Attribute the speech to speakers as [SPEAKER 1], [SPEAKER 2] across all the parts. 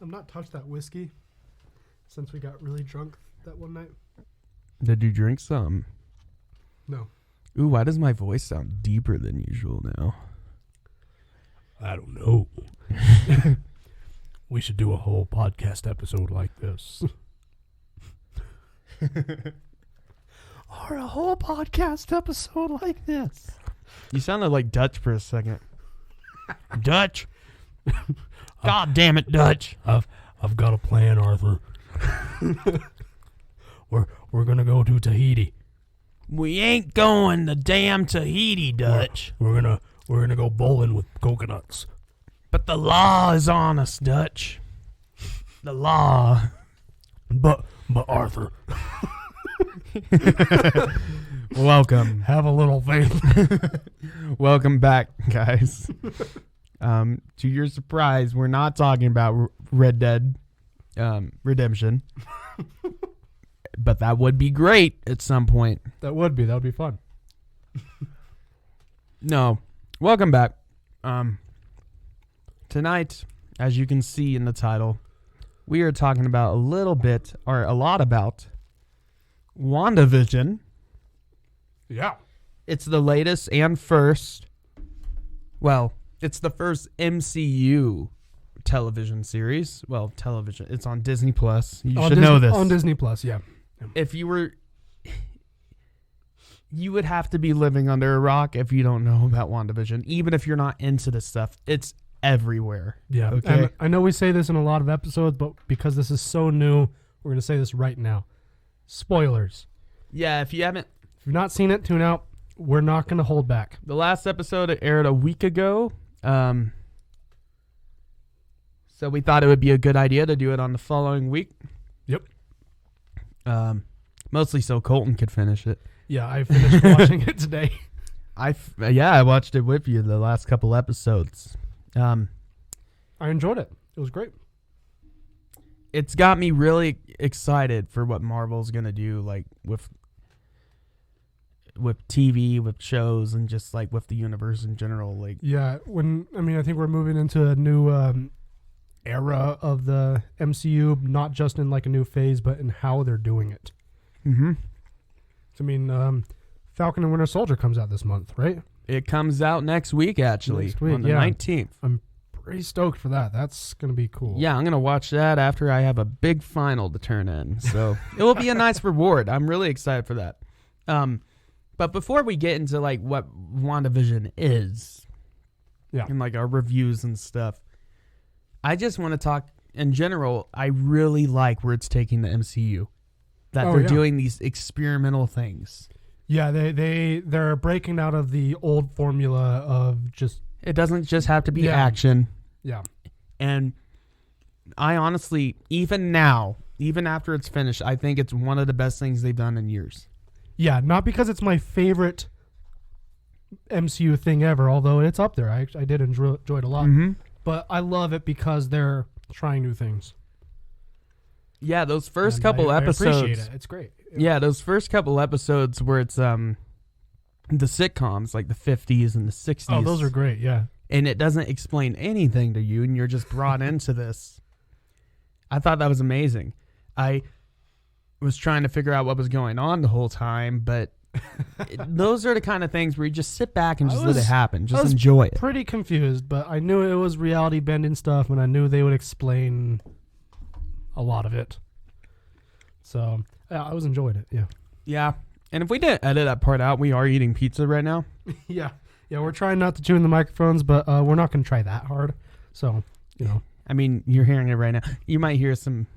[SPEAKER 1] I've not touched that whiskey since we got really drunk that one night.
[SPEAKER 2] Did you drink some?
[SPEAKER 1] No.
[SPEAKER 2] Ooh, why does my voice sound deeper than usual now?
[SPEAKER 3] I don't know. We should do a whole podcast episode like this.
[SPEAKER 1] Or a whole podcast episode like this.
[SPEAKER 2] You sounded like Dutch for a second. Dutch? God damn it, Dutch.
[SPEAKER 3] I've got a plan, Arthur. We're gonna go to Tahiti.
[SPEAKER 2] We ain't going to damn Tahiti, Dutch.
[SPEAKER 3] We're gonna go bowling with coconuts.
[SPEAKER 2] But the law is on us, Dutch. The law.
[SPEAKER 3] But Arthur,
[SPEAKER 2] Welcome.
[SPEAKER 3] have a little faith.
[SPEAKER 2] Welcome back, guys. To your surprise, we're not talking about Red Dead Redemption. But that would be great at some point.
[SPEAKER 1] That would be fun.
[SPEAKER 2] No. Welcome back. Tonight, as you can see in the title, we are talking about a lot about WandaVision.
[SPEAKER 1] Yeah.
[SPEAKER 2] It's the latest and first. Well, it's the first MCU television series. Well, television. It's on Disney Plus. You should know this.
[SPEAKER 1] On Disney Plus, yeah.
[SPEAKER 2] If you were, you would have to be living under a rock if you don't know about WandaVision. Even if you're not into this stuff, it's everywhere.
[SPEAKER 1] Yeah.
[SPEAKER 2] Okay.
[SPEAKER 1] And I know we say this in a lot of episodes, but because this is so new, we're going to say this right now. Spoilers.
[SPEAKER 2] Yeah, if you've
[SPEAKER 1] not seen it, tune out. We're not going to hold back.
[SPEAKER 2] The last episode aired a week ago. So we thought it would be a good idea to do it on the following week.
[SPEAKER 1] Yep.
[SPEAKER 2] Mostly so Colton could finish it.
[SPEAKER 1] Yeah, I finished watching it today.
[SPEAKER 2] I watched it with you the last couple episodes.
[SPEAKER 1] I enjoyed it. It was great.
[SPEAKER 2] It's got me really excited for what Marvel's gonna do, like with TV, with shows, and just like with the universe in general. Like,
[SPEAKER 1] yeah, I think we're moving into a new era of the MCU, not just in like a new phase, but in how they're doing it.
[SPEAKER 2] mm-hmm.
[SPEAKER 1] So, Falcon and Winter Soldier comes out this month, right?
[SPEAKER 2] It comes out next week, actually,
[SPEAKER 1] Next week,
[SPEAKER 2] on the
[SPEAKER 1] yeah.
[SPEAKER 2] 19th.
[SPEAKER 1] I'm pretty stoked for that. That's gonna be cool.
[SPEAKER 2] Yeah, I'm gonna watch that after I have a big final to turn in. So it will be a nice reward. I'm really excited for that. But before we get into like what WandaVision is,
[SPEAKER 1] yeah,
[SPEAKER 2] and like our reviews and stuff, I just want to talk in general. I really like where it's taking the MCU. That they're doing these experimental things.
[SPEAKER 1] Yeah, they're breaking out of the old formula of just.
[SPEAKER 2] It doesn't just have to be action.
[SPEAKER 1] Yeah.
[SPEAKER 2] And I honestly, even now, even after it's finished, I think it's one of the best things they've done in years.
[SPEAKER 1] Yeah, not because it's my favorite MCU thing ever, although it's up there. I did enjoy it a lot.
[SPEAKER 2] Mm-hmm.
[SPEAKER 1] But I love it because they're trying new things.
[SPEAKER 2] Yeah, those first couple episodes.
[SPEAKER 1] I appreciate it. It's great.
[SPEAKER 2] Yeah, those first couple episodes where it's the sitcoms, like the 50s and the 60s.
[SPEAKER 1] Oh, those are great, yeah.
[SPEAKER 2] And it doesn't explain anything to you, and you're just brought into this. I thought that was amazing. I was trying to figure out what was going on the whole time, but those are the kind of things where you just sit back and just let it happen. Just enjoy it.
[SPEAKER 1] Pretty confused, but I knew it was reality bending stuff, and I knew they would explain a lot of it. So, yeah, I was enjoying it, yeah.
[SPEAKER 2] Yeah. And if we didn't edit that part out, we are eating pizza right now.
[SPEAKER 1] Yeah. Yeah, we're trying not to chew in the microphones, but we're not going to try that hard. So, you know.
[SPEAKER 2] I mean, you're hearing it right now. You might hear some...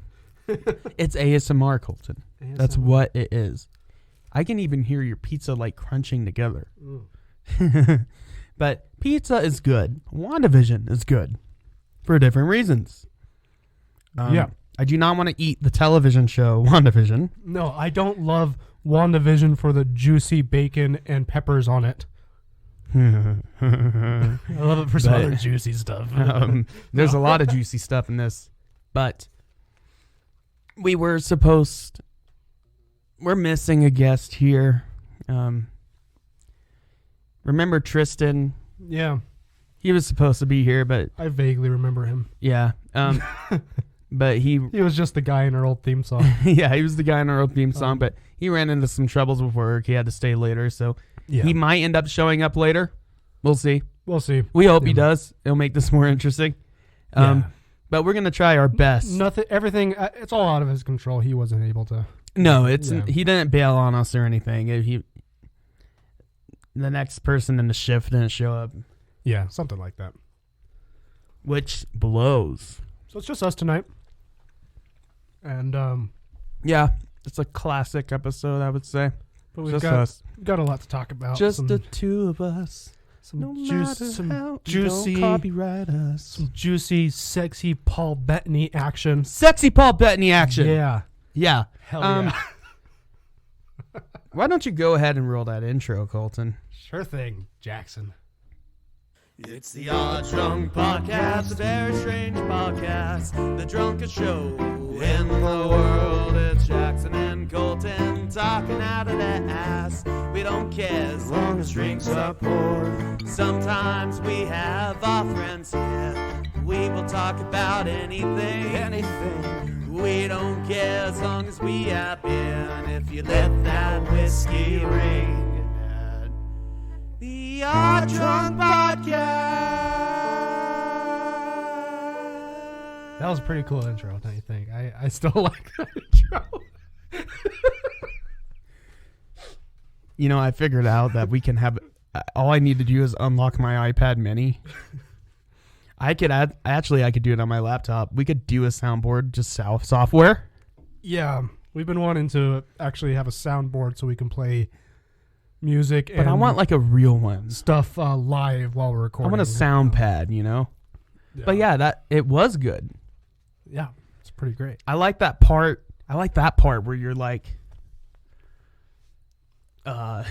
[SPEAKER 2] It's ASMR, Colton. ASMR. That's what it is. I can even hear your pizza, like, crunching together. But pizza is good. WandaVision is good. For different reasons.
[SPEAKER 1] Yeah.
[SPEAKER 2] I do not want to eat the television show WandaVision.
[SPEAKER 1] No, I don't love WandaVision for the juicy bacon and peppers on it. I love it for some other juicy stuff.
[SPEAKER 2] There's a lot of juicy stuff in this. But we're missing a guest here. Remember Tristan?
[SPEAKER 1] Yeah.
[SPEAKER 2] He was supposed to be here, but...
[SPEAKER 1] I vaguely remember him.
[SPEAKER 2] Yeah. But he
[SPEAKER 1] was just the guy in our old theme song.
[SPEAKER 2] yeah, he was the guy in our old theme song, but he ran into some troubles with work. He had to stay later, so he might end up showing up later. We'll see.
[SPEAKER 1] We'll see.
[SPEAKER 2] We hope he does. It'll make this more interesting. But we're going to try our best.
[SPEAKER 1] Everything, it's all out of his control. He wasn't able to.
[SPEAKER 2] No, he didn't bail on us or anything. The next person in the shift didn't show up.
[SPEAKER 1] Yeah, something like that.
[SPEAKER 2] Which blows.
[SPEAKER 1] So it's just us tonight. And,
[SPEAKER 2] yeah, it's a classic episode, I would say.
[SPEAKER 1] But we've got a lot to talk about.
[SPEAKER 2] Just the two of us.
[SPEAKER 1] Some juicy,
[SPEAKER 2] copyright us.
[SPEAKER 1] Some juicy, sexy Paul Bettany action.
[SPEAKER 2] Sexy Paul Bettany action.
[SPEAKER 1] Yeah.
[SPEAKER 2] Yeah.
[SPEAKER 1] Hell yeah.
[SPEAKER 2] Why don't you go ahead and roll that intro, Colton?
[SPEAKER 1] Sure thing, Jackson.
[SPEAKER 4] It's the Odd Drunk Podcast, a very strange podcast, the drunkest show in the world. It's Jackson and Colton talking out of their ass. We don't care as long as drinks are poured. Sometimes we have our friends here. We will talk about anything. We don't care as long as we have beer. And if you let that whiskey ring. The Odd Drunk Podcast.
[SPEAKER 1] That was a pretty cool intro, don't you think? I still like that intro.
[SPEAKER 2] You know, I figured out that we can have... all I need to do is unlock my iPad mini. I could do it on my laptop. We could do a soundboard, just software.
[SPEAKER 1] Yeah, we've been wanting to actually have a soundboard so we can play music.
[SPEAKER 2] But I want like a real one.
[SPEAKER 1] Stuff live while we're recording.
[SPEAKER 2] I want a sound pad, you know?
[SPEAKER 1] Yeah.
[SPEAKER 2] But yeah, it was good.
[SPEAKER 1] Yeah, it's pretty great.
[SPEAKER 2] I like that part. I like that part where you're like...
[SPEAKER 1] Where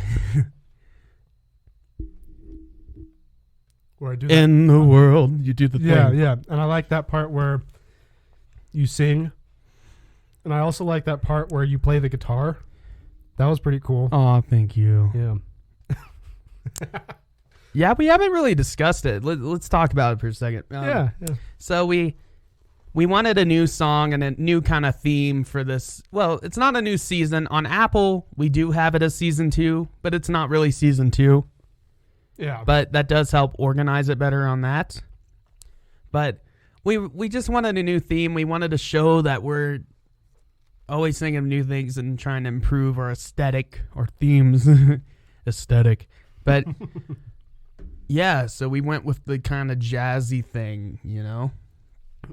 [SPEAKER 1] I do that.
[SPEAKER 2] in the world, you do the thing.
[SPEAKER 1] Yeah. And I like that part where you sing. And I also like that part where you play the guitar. That was pretty cool.
[SPEAKER 2] Oh, thank you.
[SPEAKER 1] Yeah.
[SPEAKER 2] Yeah, we haven't really discussed it. Let's talk about it for a second.
[SPEAKER 1] Yeah.
[SPEAKER 2] So we wanted a new song and a new kind of theme for this. Well, it's not a new season. On Apple, we do have it as season 2, but it's not really season 2.
[SPEAKER 1] Yeah.
[SPEAKER 2] But that does help organize it better on that. But we just wanted a new theme. We wanted to show that we're always thinking of new things and trying to improve our aesthetic or themes. Aesthetic. But yeah, so we went with the kind of jazzy thing, you know?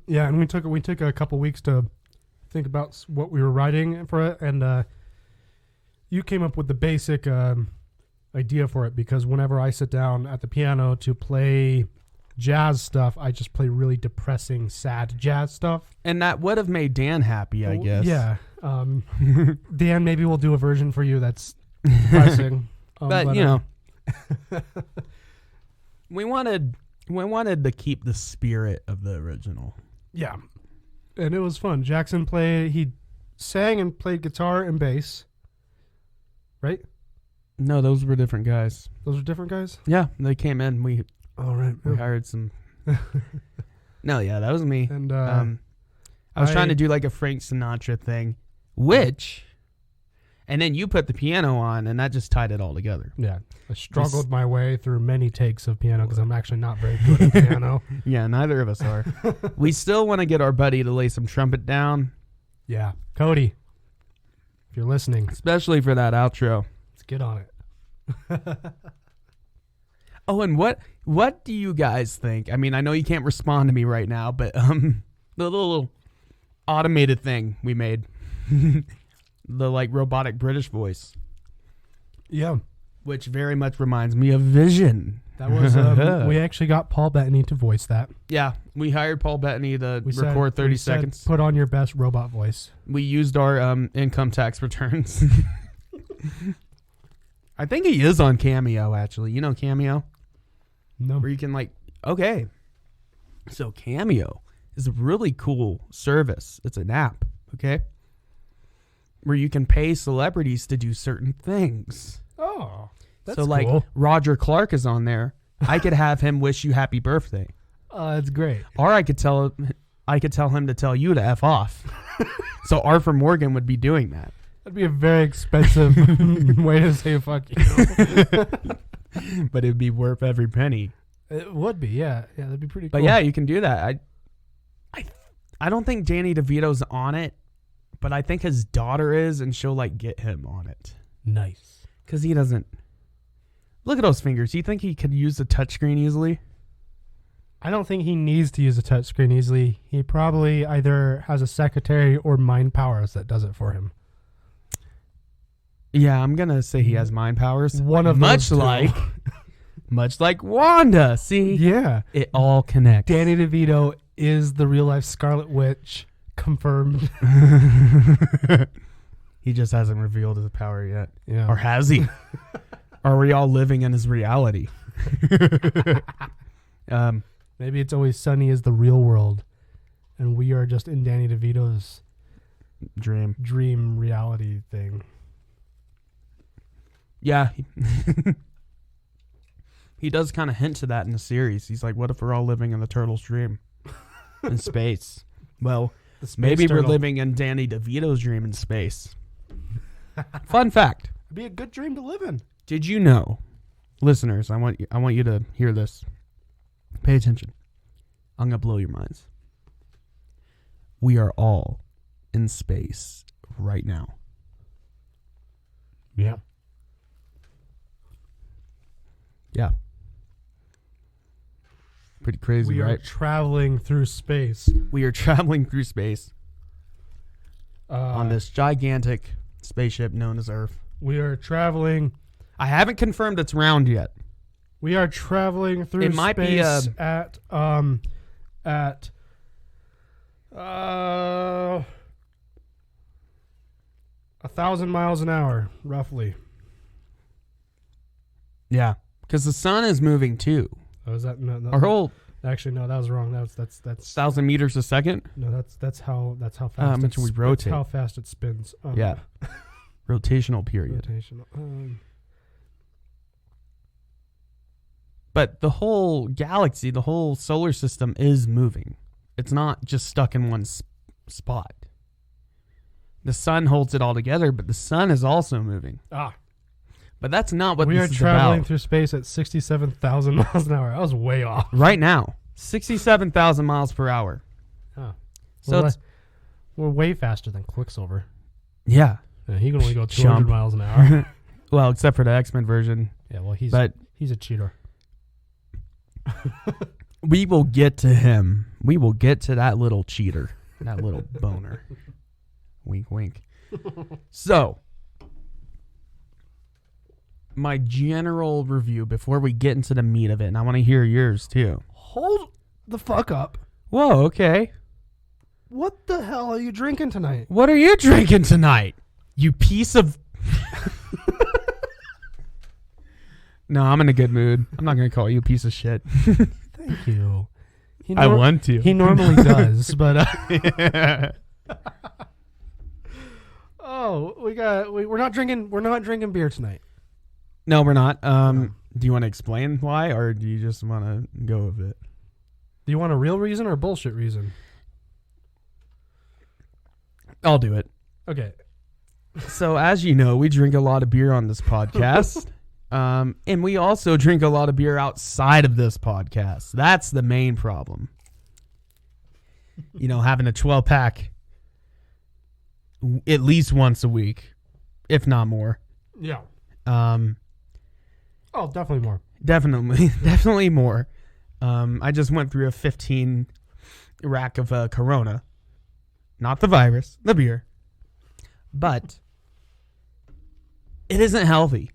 [SPEAKER 1] Yeah, and we took a couple weeks to think about what we were writing for it, and you came up with the basic idea for it, because whenever I sit down at the piano to play jazz stuff, I just play really depressing, sad jazz stuff.
[SPEAKER 2] And that would have made Dan happy, I guess.
[SPEAKER 1] Yeah. Dan, maybe we'll do a version for you that's depressing.
[SPEAKER 2] But you know, we wanted to keep the spirit of the original.
[SPEAKER 1] Yeah. And it was fun. Jackson he sang and played guitar and bass. Right?
[SPEAKER 2] No, those were different guys.
[SPEAKER 1] Those are different guys?
[SPEAKER 2] Yeah, they came in. We hired some. No, yeah, that was me.
[SPEAKER 1] And
[SPEAKER 2] I was trying to do like a Frank Sinatra thing, and then you put the piano on, and that just tied it all together.
[SPEAKER 1] Yeah, I struggled my way through many takes of piano because I'm actually not very good at piano.
[SPEAKER 2] Yeah, neither of us are. We still want to get our buddy to lay some trumpet down.
[SPEAKER 1] Yeah, Cody, if you're listening,
[SPEAKER 2] especially for that outro.
[SPEAKER 1] Let's get on it.
[SPEAKER 2] Oh, and what do you guys think? I mean, I know you can't respond to me right now, but the little automated thing we made, the like robotic British voice.
[SPEAKER 1] Yeah,
[SPEAKER 2] which very much reminds me of Vision.
[SPEAKER 1] That was we actually got Paul Bettany to voice that.
[SPEAKER 2] Yeah, we hired Paul Bettany to record 30 seconds.
[SPEAKER 1] Put on your best robot voice.
[SPEAKER 2] We used our income tax returns. I think he is on Cameo, actually. You know Cameo?
[SPEAKER 1] No.
[SPEAKER 2] Where you can okay. So Cameo is a really cool service. It's an app, okay? Where you can pay celebrities to do certain things.
[SPEAKER 1] Oh, that's
[SPEAKER 2] so
[SPEAKER 1] cool.
[SPEAKER 2] Roger Clark is on there. I could have him wish you happy birthday.
[SPEAKER 1] That's great.
[SPEAKER 2] Or I could tell him, I could tell him to tell you to F off. So Arthur Morgan would be doing that.
[SPEAKER 1] That'd be a very expensive way to say fuck you.
[SPEAKER 2] But it'd be worth every penny.
[SPEAKER 1] It would be, yeah. Yeah, that'd be pretty cool.
[SPEAKER 2] But yeah, you can do that. I don't think Danny DeVito's on it, but I think his daughter is, and she'll like get him on it.
[SPEAKER 1] Nice.
[SPEAKER 2] Because he doesn't. Look at those fingers. Do you think he could use the touchscreen easily?
[SPEAKER 1] I don't think he needs to use a touchscreen easily. He probably either has a secretary or mind powers that does it for him.
[SPEAKER 2] Yeah, I'm gonna say he has mind powers.
[SPEAKER 1] One of
[SPEAKER 2] much
[SPEAKER 1] those two.
[SPEAKER 2] much like Wanda. See,
[SPEAKER 1] Yeah.
[SPEAKER 2] it all connects.
[SPEAKER 1] Danny DeVito is the real life Scarlet Witch. Confirmed.
[SPEAKER 2] He just hasn't revealed his power yet.
[SPEAKER 1] Yeah.
[SPEAKER 2] Or has he? Are we all living in his reality?
[SPEAKER 1] Maybe It's Always Sunny is the real world, and we are just in Danny DeVito's dream reality thing.
[SPEAKER 2] Yeah. He does kind of hint to that in the series. He's like, what if we're all living in the turtle's dream in space? Well, maybe we're living in Danny DeVito's dream in space. Fun fact.
[SPEAKER 1] It'd be a good dream to live in.
[SPEAKER 2] Did you know, listeners, I want you to hear this. Pay attention. I'm going to blow your minds. We are all in space right now.
[SPEAKER 1] Yeah.
[SPEAKER 2] Yeah. Pretty crazy,
[SPEAKER 1] We are
[SPEAKER 2] right?
[SPEAKER 1] traveling through space.
[SPEAKER 2] We are traveling through space on
[SPEAKER 1] On
[SPEAKER 2] this gigantic spaceship known as Earth.
[SPEAKER 1] We are traveling.
[SPEAKER 2] I haven't confirmed it's round yet.
[SPEAKER 1] We are traveling through
[SPEAKER 2] It might be,
[SPEAKER 1] space at 1,000 miles an hour, roughly.
[SPEAKER 2] Yeah. Because the sun is moving too.
[SPEAKER 1] Oh, is that no?
[SPEAKER 2] Our whole
[SPEAKER 1] Actually, no, that was wrong. That's
[SPEAKER 2] 1,000 meters a second.
[SPEAKER 1] no, that's how fast.
[SPEAKER 2] much we rotate.
[SPEAKER 1] That's how fast it spins.
[SPEAKER 2] Yeah. Rotational period.
[SPEAKER 1] Rotational.
[SPEAKER 2] But the whole galaxy, the whole solar system is moving. It's not just stuck in one spot. The sun holds it all together, but the sun is also moving. But that's not what
[SPEAKER 1] We are
[SPEAKER 2] this is
[SPEAKER 1] traveling
[SPEAKER 2] about.
[SPEAKER 1] through space at 67,000 miles an hour. I was way off.
[SPEAKER 2] Right now, 67,000 miles per hour.
[SPEAKER 1] Oh.
[SPEAKER 2] So
[SPEAKER 1] We're way faster than Quicksilver.
[SPEAKER 2] yeah.
[SPEAKER 1] Yeah, he can only go 200
[SPEAKER 2] Chump.
[SPEAKER 1] miles an hour.
[SPEAKER 2] Well, except for the X-Men version.
[SPEAKER 1] Yeah, well, he's
[SPEAKER 2] But
[SPEAKER 1] a cheater.
[SPEAKER 2] we will get to him. We will get to that little cheater. That little boner. Wink, wink. So, my general review before we get into the meat of it, and I want to hear yours too.
[SPEAKER 1] Hold the fuck up.
[SPEAKER 2] Whoa, okay.
[SPEAKER 1] What the hell are you drinking tonight?
[SPEAKER 2] What are you drinking tonight? You piece of... No, I'm in a good mood. I'm not going to call you a piece of shit.
[SPEAKER 1] Thank you.
[SPEAKER 2] I want to.
[SPEAKER 1] He normally does, but we're not drinking beer tonight.
[SPEAKER 2] No, we're not. Do you want to explain why, or do you just want to go with it?
[SPEAKER 1] Do you want a real reason or a bullshit reason?
[SPEAKER 2] I'll do it.
[SPEAKER 1] Okay.
[SPEAKER 2] So, as you know, we drink a lot of beer on this podcast. And we also drink a lot of beer outside of this podcast. That's the main problem. You know, having a 12-pack at least once a week, if not more.
[SPEAKER 1] Yeah.
[SPEAKER 2] Oh,
[SPEAKER 1] definitely more.
[SPEAKER 2] Definitely more. I just went through a 15 rack of Corona. Not the virus, the beer. But it isn't healthy.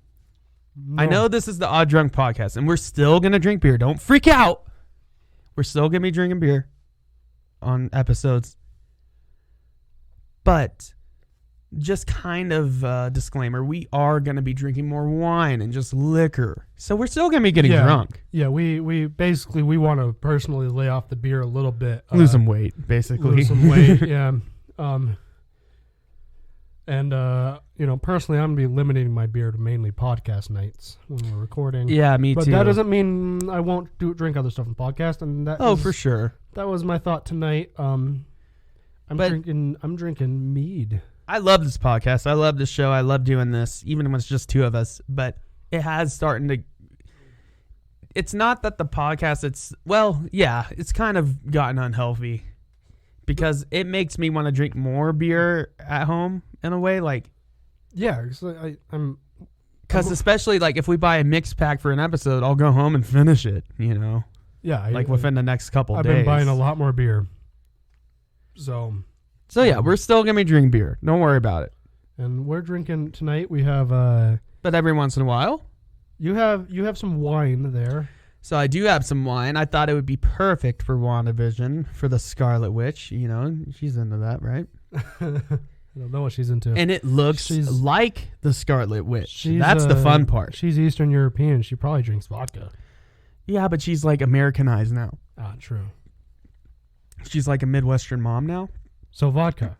[SPEAKER 1] No.
[SPEAKER 2] I know this is the Odd Drunk Podcast, and we're still going to drink beer. Don't freak out. We're still going to be drinking beer on episodes. But just kind of disclaimer, we are going to be drinking more wine and just liquor. So we're still going to be getting drunk.
[SPEAKER 1] Yeah, we basically want to personally lay off the beer a little bit.
[SPEAKER 2] Lose some weight, basically.
[SPEAKER 1] Lose some weight, yeah. Personally, I'm going to be limiting my beer to mainly podcast nights when we're recording.
[SPEAKER 2] Yeah, me
[SPEAKER 1] but
[SPEAKER 2] too.
[SPEAKER 1] that doesn't mean I won't drink other stuff in podcast. And that
[SPEAKER 2] Oh,
[SPEAKER 1] is
[SPEAKER 2] for sure.
[SPEAKER 1] that was my thought tonight. I'm drinking mead.
[SPEAKER 2] I love this podcast. I love this show. I love doing this, even when it's just two of us. But it has starting to. It's not that the podcast. It's kind of gotten unhealthy because it makes me want to drink more beer at home in a way. Like,
[SPEAKER 1] yeah, I'm.
[SPEAKER 2] Because especially like if we buy a mixed pack for an episode, I'll go home and finish it. You know.
[SPEAKER 1] Yeah,
[SPEAKER 2] within the next couple
[SPEAKER 1] I've
[SPEAKER 2] days.
[SPEAKER 1] been buying a lot more beer. So
[SPEAKER 2] yeah, we're still gonna be drinking beer. Don't worry about it.
[SPEAKER 1] And we're drinking tonight. We have
[SPEAKER 2] But every once in a while,
[SPEAKER 1] you have some wine there.
[SPEAKER 2] so I do have some wine. I thought it would be perfect for WandaVision for the Scarlet Witch. You know, she's into that, right?
[SPEAKER 1] I don't know what she's into.
[SPEAKER 2] And it looks
[SPEAKER 1] She's-
[SPEAKER 2] like the Scarlet Witch. That's the fun part.
[SPEAKER 1] She's Eastern European. She probably drinks vodka.
[SPEAKER 2] Yeah, but she's like Americanized now.
[SPEAKER 1] Ah, true.
[SPEAKER 2] She's like a Midwestern mom now.
[SPEAKER 1] So vodka.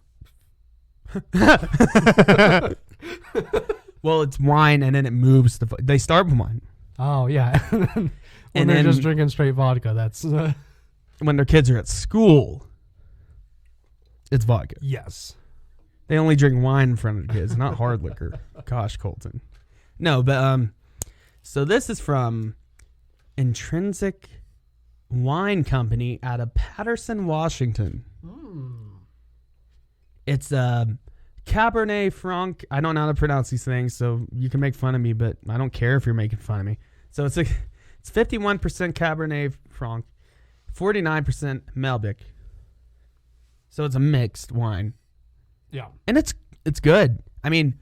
[SPEAKER 2] Well, it's wine, and then it moves. They start with wine.
[SPEAKER 1] Oh yeah. When
[SPEAKER 2] And
[SPEAKER 1] they're
[SPEAKER 2] then-
[SPEAKER 1] just drinking straight vodka, that's
[SPEAKER 2] When their kids are at school, it's vodka.
[SPEAKER 1] yes.
[SPEAKER 2] They only drink wine in front of the kids, not hard liquor. Gosh, Colton. No, but so this is from Intrinsic Wine Company out of Patterson, Washington. It's Cabernet Franc. I don't know how to pronounce these things, so you can make fun of me, but I don't care if you're making fun of me. So it's 51% Cabernet Franc, 49% Malbec. So it's a mixed wine.
[SPEAKER 1] Yeah.
[SPEAKER 2] And it's good. I mean,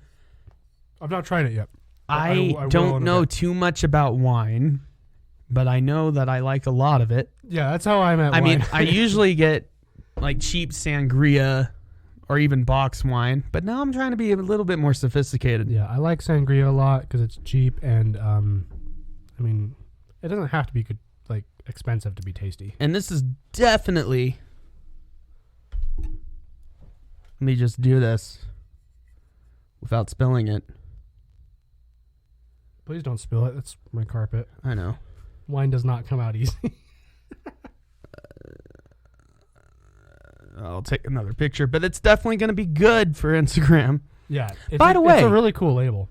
[SPEAKER 1] I've not tried it yet.
[SPEAKER 2] I
[SPEAKER 1] will
[SPEAKER 2] don't
[SPEAKER 1] in a
[SPEAKER 2] know
[SPEAKER 1] bit.
[SPEAKER 2] too much about wine, but I know that I like a lot of it.
[SPEAKER 1] Yeah, that's how I'm at
[SPEAKER 2] I
[SPEAKER 1] wine.
[SPEAKER 2] mean, I usually get like cheap sangria or even box wine, but now I'm trying to be a little bit more sophisticated.
[SPEAKER 1] yeah, I like sangria a lot because it's cheap and I mean, it doesn't have to be good, like expensive to be tasty.
[SPEAKER 2] And this is definitely. Let me just do this without spilling it.
[SPEAKER 1] Please don't spill it. That's my carpet.
[SPEAKER 2] I know.
[SPEAKER 1] Wine does not come out easy.
[SPEAKER 2] I'll take another picture, but it's definitely going to be good for Instagram.
[SPEAKER 1] Yeah.
[SPEAKER 2] By the way-
[SPEAKER 1] it's a really cool label.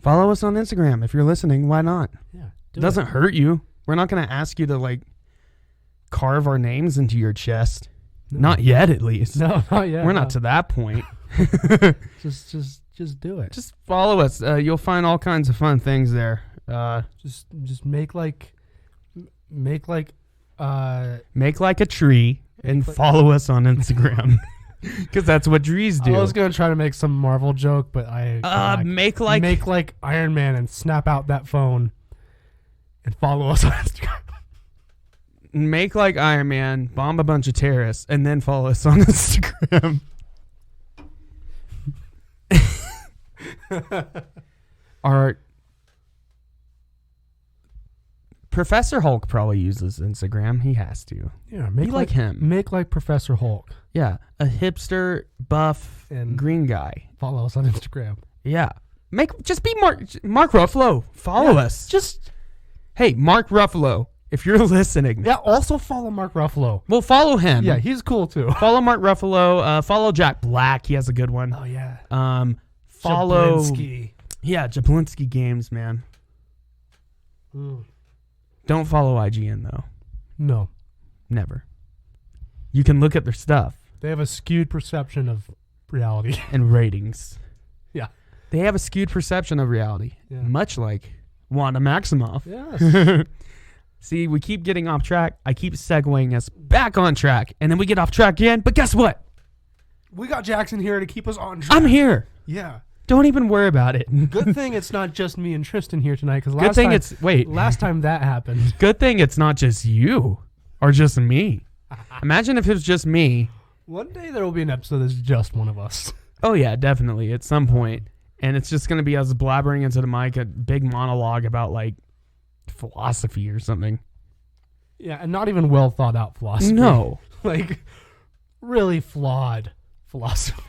[SPEAKER 2] Follow us on Instagram if you're listening. Why not?
[SPEAKER 1] Yeah.
[SPEAKER 2] It doesn't hurt you. We're not going to ask you to like carve our names into your chest. Not yet, at least.
[SPEAKER 1] No, not yet.
[SPEAKER 2] We're not to that point.
[SPEAKER 1] Just do it.
[SPEAKER 2] Just follow us. You'll find all kinds of fun things there.
[SPEAKER 1] Just make like
[SPEAKER 2] a tree and follow us on Instagram because that's what trees do.
[SPEAKER 1] I was gonna try to make some Marvel joke, but
[SPEAKER 2] Make like
[SPEAKER 1] Iron Man and snap out that phone and follow us on Instagram.
[SPEAKER 2] Make like Iron Man, bomb a bunch of terrorists, and then follow us on Instagram. Our Professor Hulk probably uses Instagram. He has to.
[SPEAKER 1] Yeah,
[SPEAKER 2] Be like him.
[SPEAKER 1] Make like Professor Hulk.
[SPEAKER 2] Yeah, a hipster, buff,
[SPEAKER 1] And-
[SPEAKER 2] green guy.
[SPEAKER 1] Follow us on Instagram.
[SPEAKER 2] Yeah, just be Mark Ruffalo. Follow us. Hey, Mark Ruffalo, if you're listening,
[SPEAKER 1] Yeah. Also follow Mark Ruffalo.
[SPEAKER 2] well, follow him.
[SPEAKER 1] Yeah, he's cool too.
[SPEAKER 2] Follow Mark Ruffalo. Follow Jack Black. He has a good one.
[SPEAKER 1] Oh yeah.
[SPEAKER 2] Follow.
[SPEAKER 1] Jablinski.
[SPEAKER 2] Yeah, Jablinski Games, man. Don't follow IGN though.
[SPEAKER 1] No,
[SPEAKER 2] Never. You can look at their stuff
[SPEAKER 1] they have a skewed perception of reality.
[SPEAKER 2] and ratings.
[SPEAKER 1] Yeah.
[SPEAKER 2] They have a skewed perception of reality,
[SPEAKER 1] Yeah.
[SPEAKER 2] much like Wanda Maximoff.
[SPEAKER 1] Yes.
[SPEAKER 2] See, we keep getting off track. I keep segueing us back on track, and then we get off track again. But guess what?
[SPEAKER 1] We got Jackson here to keep us on track.
[SPEAKER 2] I'm here.
[SPEAKER 1] Yeah.
[SPEAKER 2] Don't even worry about it.
[SPEAKER 1] Good thing it's not just me and Tristan here tonight. Because
[SPEAKER 2] Good thing
[SPEAKER 1] last time that happened.
[SPEAKER 2] Good thing it's not just you or just me. Imagine if it was just me.
[SPEAKER 1] One day there will be an episode that's just one of us.
[SPEAKER 2] Oh yeah, definitely at some point, and it's just gonna be us blabbering into the mic a big monologue about like philosophy or something.
[SPEAKER 1] Yeah, and not even well thought out philosophy.
[SPEAKER 2] No,
[SPEAKER 1] Like really flawed philosophy.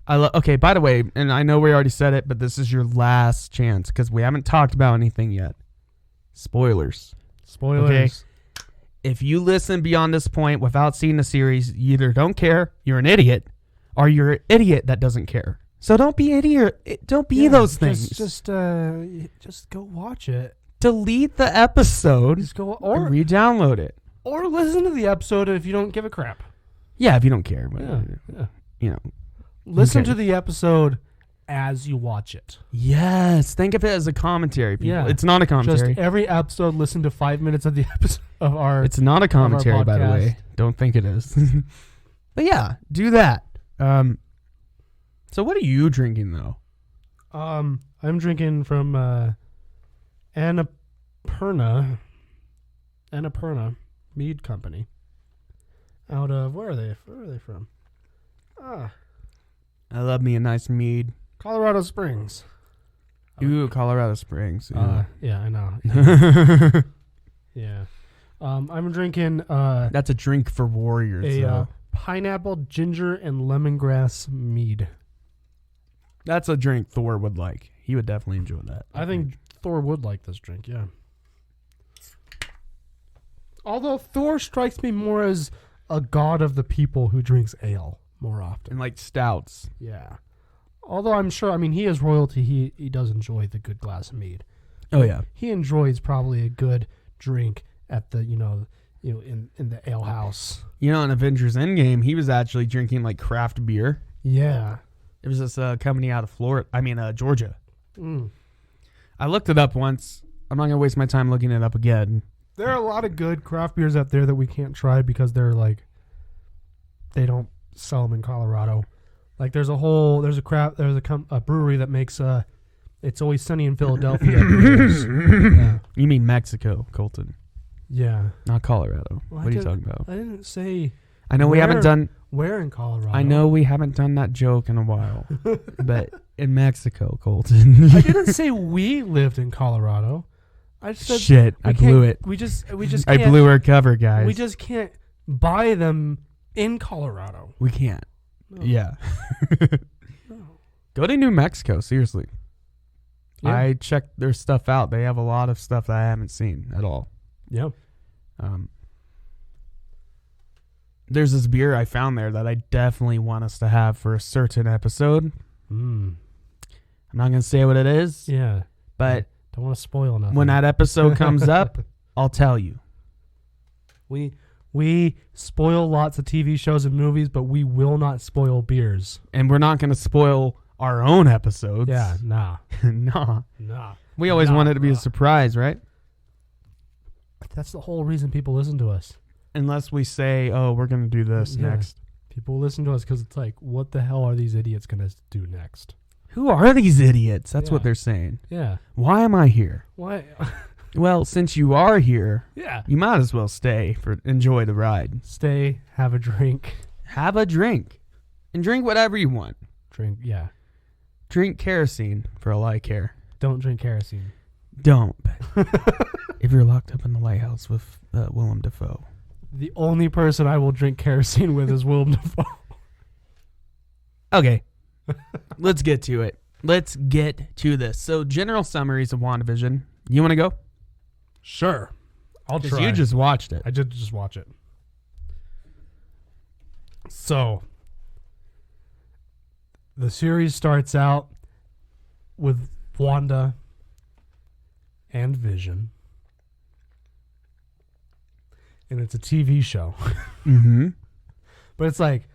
[SPEAKER 2] Okay, by the way, and I know we already said it, but this is your last chance because we haven't talked about anything yet. Spoilers.
[SPEAKER 1] Spoilers.
[SPEAKER 2] if you listen beyond this point without seeing the series, you either don't care, you're an idiot, or you're an idiot that doesn't care. So don't be idiot. Don't be those things.
[SPEAKER 1] Just go watch it.
[SPEAKER 2] Delete the episode.
[SPEAKER 1] Just go
[SPEAKER 2] or re-download it.
[SPEAKER 1] Or listen to the episode if you don't give a crap.
[SPEAKER 2] Yeah, if you don't care. But,
[SPEAKER 1] Yeah.
[SPEAKER 2] You know.
[SPEAKER 1] Listen to the episode as you watch it.
[SPEAKER 2] Yes. Think of it as a commentary, people.
[SPEAKER 1] Yeah.
[SPEAKER 2] It's not a commentary.
[SPEAKER 1] Just every episode, listen to 5 minutes of the episode of our.
[SPEAKER 2] It's not a commentary, by the
[SPEAKER 1] podcast.
[SPEAKER 2] way. Don't think it is. But yeah, do that. So what are you drinking, though?
[SPEAKER 1] I'm drinking from Annapurna Mead Company. Out of where are they from?
[SPEAKER 2] I love me a nice mead.
[SPEAKER 1] Colorado Springs.
[SPEAKER 2] Ooh, Colorado Springs.
[SPEAKER 1] Yeah, I know. Yeah. I'm drinking
[SPEAKER 2] That's a drink for warriors.
[SPEAKER 1] a pineapple, ginger, and lemongrass mead.
[SPEAKER 2] That's a drink Thor would like. He would definitely enjoy that.
[SPEAKER 1] I think Thor would like this drink, yeah. Although Thor strikes me more as a god of the people who drinks ale more often.
[SPEAKER 2] And like stouts.
[SPEAKER 1] Yeah. Although I'm sure, I mean, he is royalty. He does enjoy the good glass of mead.
[SPEAKER 2] Oh yeah.
[SPEAKER 1] He enjoys probably a good drink at the, in the ale house.
[SPEAKER 2] You know, in Avengers Endgame, he was actually drinking like craft beer.
[SPEAKER 1] Yeah.
[SPEAKER 2] It was this company out of Georgia.
[SPEAKER 1] Mm.
[SPEAKER 2] I looked it up once. I'm not going to waste my time looking it up again.
[SPEAKER 1] There are a lot of good craft beers out there that we can't try because they don't sell them in Colorado. Like there's a brewery that makes It's Always Sunny in Philadelphia beers. Yeah.
[SPEAKER 2] You mean Mexico, Colton,
[SPEAKER 1] Yeah.
[SPEAKER 2] not Colorado.
[SPEAKER 1] Well,
[SPEAKER 2] what are you talking about?
[SPEAKER 1] I didn't say
[SPEAKER 2] I know we haven't done.
[SPEAKER 1] where in Colorado.
[SPEAKER 2] I know we haven't done that joke in a while, but in Mexico, Colton.
[SPEAKER 1] I didn't say we lived in Colorado. I just said
[SPEAKER 2] Shit, I blew it.
[SPEAKER 1] We just
[SPEAKER 2] I
[SPEAKER 1] can't,
[SPEAKER 2] blew our cover, guys.
[SPEAKER 1] we just can't buy them in Colorado.
[SPEAKER 2] We can't.
[SPEAKER 1] No.
[SPEAKER 2] Yeah.
[SPEAKER 1] No.
[SPEAKER 2] Go to New Mexico, seriously.
[SPEAKER 1] Yeah.
[SPEAKER 2] I checked their stuff out. They have a lot of stuff that I haven't seen at all.
[SPEAKER 1] Yeah.
[SPEAKER 2] There's this beer I found there that I definitely want us to have for a certain episode. I'm not going to say what it is,
[SPEAKER 1] Yeah.
[SPEAKER 2] but
[SPEAKER 1] Don't want to spoil nothing.
[SPEAKER 2] when that episode comes up, I'll tell you.
[SPEAKER 1] we spoil lots of TV shows and movies, but we will not spoil beers.
[SPEAKER 2] And we're not going to spoil our own episodes.
[SPEAKER 1] Yeah, nah.
[SPEAKER 2] Nah. We always
[SPEAKER 1] Nah,
[SPEAKER 2] want it to be a
[SPEAKER 1] bruh.
[SPEAKER 2] surprise, right?
[SPEAKER 1] That's the whole reason people listen to us.
[SPEAKER 2] Unless we say, oh, we're going to do this
[SPEAKER 1] Yeah.
[SPEAKER 2] next.
[SPEAKER 1] People listen to us because it's like, what the hell are these idiots going to do next?
[SPEAKER 2] Who are these idiots? That's what
[SPEAKER 1] Yeah.
[SPEAKER 2] they're saying.
[SPEAKER 1] Yeah.
[SPEAKER 2] Why am I here?
[SPEAKER 1] Why?
[SPEAKER 2] Well, since you are here,
[SPEAKER 1] Yeah.
[SPEAKER 2] you might as well stay enjoy the ride.
[SPEAKER 1] Stay, have a drink.
[SPEAKER 2] Have a drink. And drink whatever you want.
[SPEAKER 1] Drink, yeah.
[SPEAKER 2] Drink kerosene for all I care.
[SPEAKER 1] Don't drink kerosene.
[SPEAKER 2] Don't. If you're locked up in the lighthouse with Willem Dafoe.
[SPEAKER 1] The only person I will drink kerosene with is Willem Dafoe.
[SPEAKER 2] Okay. Let's get to it. Let's get to this. So, general summaries of WandaVision. You want to go?
[SPEAKER 1] Sure. I'll
[SPEAKER 2] Because
[SPEAKER 1] try.
[SPEAKER 2] you just watched it.
[SPEAKER 1] I did just watch it. So, the series starts out with Wanda and Vision. And it's a TV show.
[SPEAKER 2] Mm-hmm.
[SPEAKER 1] But it's like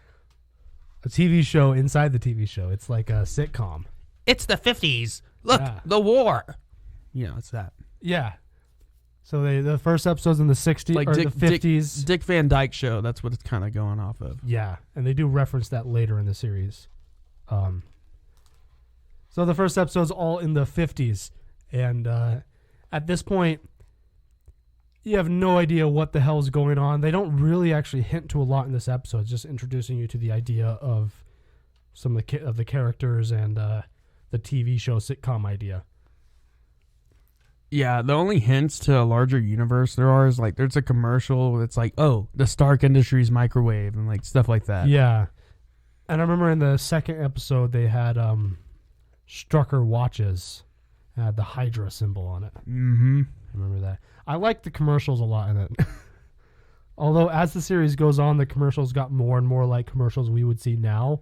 [SPEAKER 1] a TV show inside the TV show. It's like a sitcom.
[SPEAKER 2] It's the 50s. Look,
[SPEAKER 1] Yeah.
[SPEAKER 2] the war. You know, it's that.
[SPEAKER 1] Yeah. So the first episode's in the 60s
[SPEAKER 2] Like
[SPEAKER 1] or
[SPEAKER 2] Dick,
[SPEAKER 1] the 50s.
[SPEAKER 2] Dick Van Dyke Show. That's what it's kind of going off of.
[SPEAKER 1] Yeah, and they do reference that later in the series. So the first episode's all in the 50s, and at this point, you have no idea what the hell is going on. They don't really actually hint to a lot in this episode. It's just introducing you to the idea of some of the characters and the TV show sitcom idea.
[SPEAKER 2] Yeah, the only hints to a larger universe there are is like there's a commercial that's like, oh, the Stark Industries microwave and like stuff like that.
[SPEAKER 1] Yeah, and I remember in the second episode they had Strucker watches, had the Hydra symbol on it.
[SPEAKER 2] Mm-hmm.
[SPEAKER 1] I remember that. I like the commercials a lot in it. Although as the series goes on, the commercials got more and more like commercials we would see now.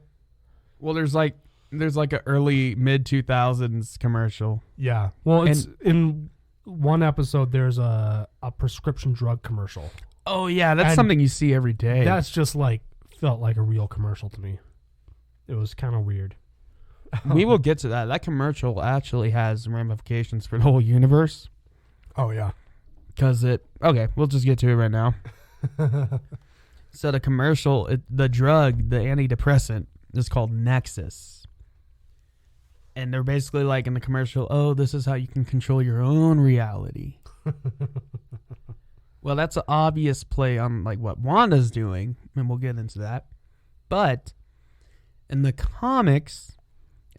[SPEAKER 2] Well, there's like an early mid 2000s commercial.
[SPEAKER 1] Yeah. Well, it's in one episode. There's a prescription drug commercial.
[SPEAKER 2] Oh yeah, that's
[SPEAKER 1] And
[SPEAKER 2] something you see every day.
[SPEAKER 1] That's just like felt like a real commercial to me. It was kind of weird.
[SPEAKER 2] We will get to that. That commercial actually has ramifications for the whole universe.
[SPEAKER 1] Oh yeah.
[SPEAKER 2] We'll just get to it right now. So the commercial, the drug, the antidepressant, is called Nexus. And they're basically like in the commercial, oh, this is how you can control your own reality. Well, that's an obvious play on like what Wanda's doing, and we'll get into that. But in the comics,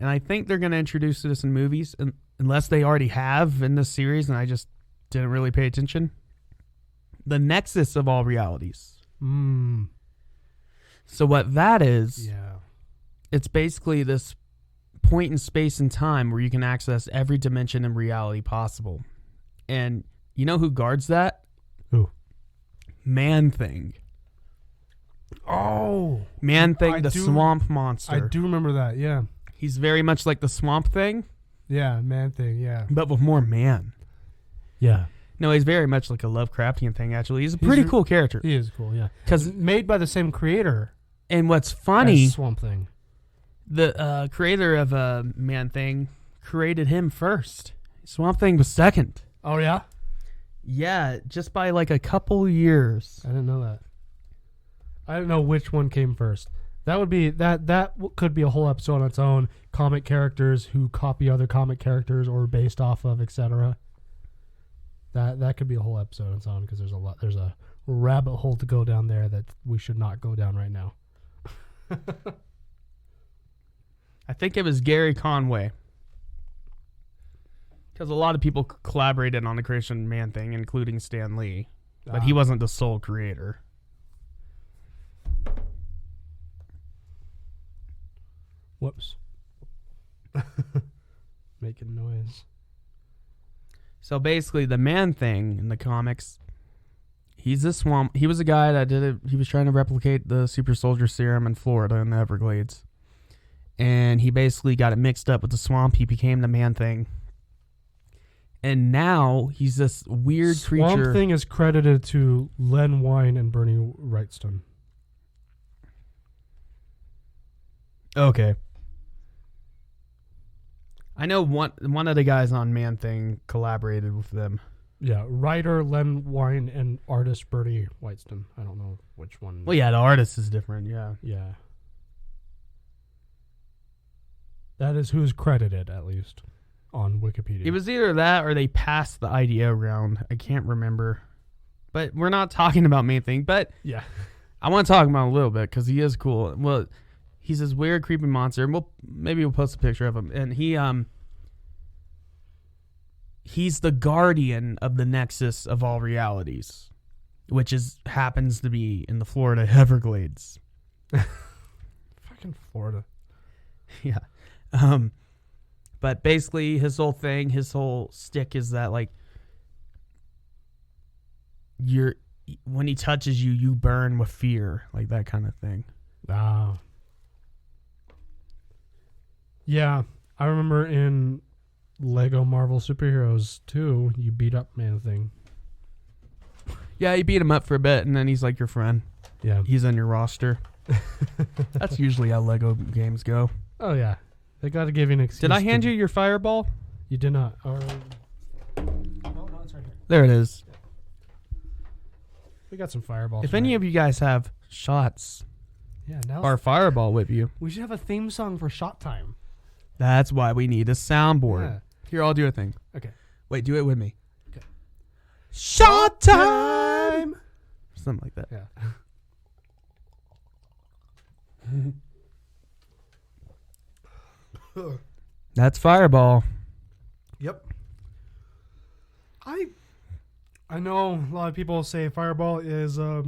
[SPEAKER 2] and I think they're going to introduce this in movies, unless they already have in this series, and I just didn't really pay attention. The nexus of all realities. So what that is, it's basically this point in space and time where you can access every dimension and reality possible. And you know who guards that?
[SPEAKER 1] Who?
[SPEAKER 2] Man-Thing.
[SPEAKER 1] Oh.
[SPEAKER 2] Man-Thing, the swamp monster.
[SPEAKER 1] I do remember that, yeah.
[SPEAKER 2] He's very much like the Swamp Thing.
[SPEAKER 1] Yeah, Man-Thing, yeah.
[SPEAKER 2] But with more man.
[SPEAKER 1] Yeah.
[SPEAKER 2] No, he's very much like a Lovecraftian thing, actually. He's a pretty cool character.
[SPEAKER 1] He is cool, yeah.
[SPEAKER 2] Because
[SPEAKER 1] made by the same creator.
[SPEAKER 2] And what's funny,
[SPEAKER 1] as Swamp Thing.
[SPEAKER 2] The creator of Man-Thing created him first. Swamp Thing was second.
[SPEAKER 1] Oh, yeah?
[SPEAKER 2] Yeah, just by like a couple years.
[SPEAKER 1] I didn't know that. I don't know which one came first. That would be that could be a whole episode on its own. Comic characters who copy other comic characters or based off of, etc. That could be a whole episode on its own because there's a rabbit hole to go down there that we should not go down right now.
[SPEAKER 2] I think it was Gary Conway. Because a lot of people collaborated on the creation Man-Thing, including Stan Lee. But he wasn't the sole creator.
[SPEAKER 1] Whoops. Making noise.
[SPEAKER 2] So basically, the Man-Thing in the comics, he's a swamp. He was a guy that did it. He was trying to replicate the super soldier serum in Florida in the Everglades. And he basically got it mixed up with the swamp. He became the Man-Thing. And now he's this weird creature.
[SPEAKER 1] Swamp Thing is credited to Len Wein and Bernie Wrightson.
[SPEAKER 2] Okay. I know one of the guys on Man-Thing collaborated with them.
[SPEAKER 1] Yeah, writer Len Wein and artist Bernie Wrightson. I don't know which one.
[SPEAKER 2] Well, yeah, the artist is different, yeah.
[SPEAKER 1] Yeah. That is who's credited, at least, on Wikipedia.
[SPEAKER 2] It was either that or they passed the idea around. I can't remember. But we're not talking about Man-Thing, but
[SPEAKER 1] yeah,
[SPEAKER 2] I want to talk about him a little bit because he is cool. Well, he's this weird, creepy monster, and maybe we'll post a picture of him. And he's the guardian of the nexus of all realities, which happens to be in the Florida Everglades.
[SPEAKER 1] Fucking Florida.
[SPEAKER 2] Yeah. But basically his whole thing, his whole stick is that like when he touches you, you burn with fear, like that kind of thing.
[SPEAKER 1] Ah. Yeah, I remember in Lego Marvel Superheroes 2, you beat up Man-Thing.
[SPEAKER 2] Yeah, you beat him up for a bit, and then he's like your friend.
[SPEAKER 1] Yeah.
[SPEAKER 2] He's on your roster. That's usually how Lego games go.
[SPEAKER 1] Oh, yeah. They got to give you an excuse.
[SPEAKER 2] Did I hand you your fireball?
[SPEAKER 1] You did not. No, it's right here.
[SPEAKER 2] There it is.
[SPEAKER 1] We got some fireballs.
[SPEAKER 2] If any of you guys have shots
[SPEAKER 1] now
[SPEAKER 2] or fireball with you,
[SPEAKER 1] we should have a theme song for Shot Time.
[SPEAKER 2] that's why we need a soundboard.
[SPEAKER 1] Yeah.
[SPEAKER 2] Here, I'll do a thing.
[SPEAKER 1] Okay.
[SPEAKER 2] Wait, do it with me.
[SPEAKER 1] Okay.
[SPEAKER 2] Shot time! Something like that.
[SPEAKER 1] Yeah.
[SPEAKER 2] That's fireball.
[SPEAKER 1] Yep. I know a lot of people say Fireball is a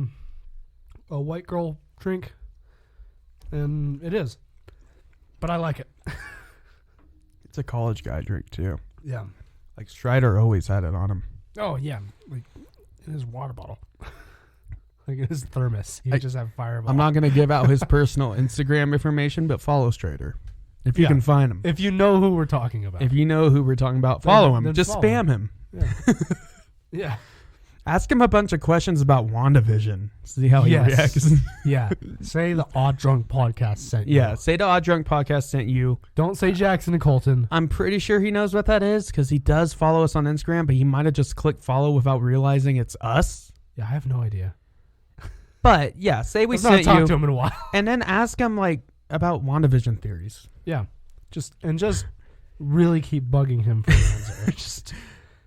[SPEAKER 1] white girl drink, and it is, but I like it.
[SPEAKER 2] It's a college guy drink, too.
[SPEAKER 1] Yeah.
[SPEAKER 2] Like, Strider always had it on him.
[SPEAKER 1] Oh, yeah. Like, in his water bottle. Like in his thermos. He just have Fireball.
[SPEAKER 2] I'm not going to give out his personal Instagram information, but follow Strider. If you
[SPEAKER 1] Yeah.
[SPEAKER 2] can find him.
[SPEAKER 1] If you know who we're talking about.
[SPEAKER 2] If you know who we're talking about, follow him.
[SPEAKER 1] then
[SPEAKER 2] Just
[SPEAKER 1] follow
[SPEAKER 2] spam him.
[SPEAKER 1] Yeah. Yeah.
[SPEAKER 2] Ask him a bunch of questions about WandaVision. See how he reacts.
[SPEAKER 1] Yeah. Say the Odd Drunk Podcast sent you.
[SPEAKER 2] Yeah. Say the Odd Drunk Podcast sent you.
[SPEAKER 1] Don't say Jackson and Colton.
[SPEAKER 2] I'm pretty sure he knows what that is because he does follow us on Instagram, but he might have just clicked follow without realizing it's us.
[SPEAKER 1] Yeah, I have no idea.
[SPEAKER 2] But yeah, say we
[SPEAKER 1] I've not
[SPEAKER 2] sent
[SPEAKER 1] talked
[SPEAKER 2] you,
[SPEAKER 1] to him in a while.
[SPEAKER 2] and then ask him like about WandaVision theories.
[SPEAKER 1] Yeah. Just really keep bugging him for the answer. Just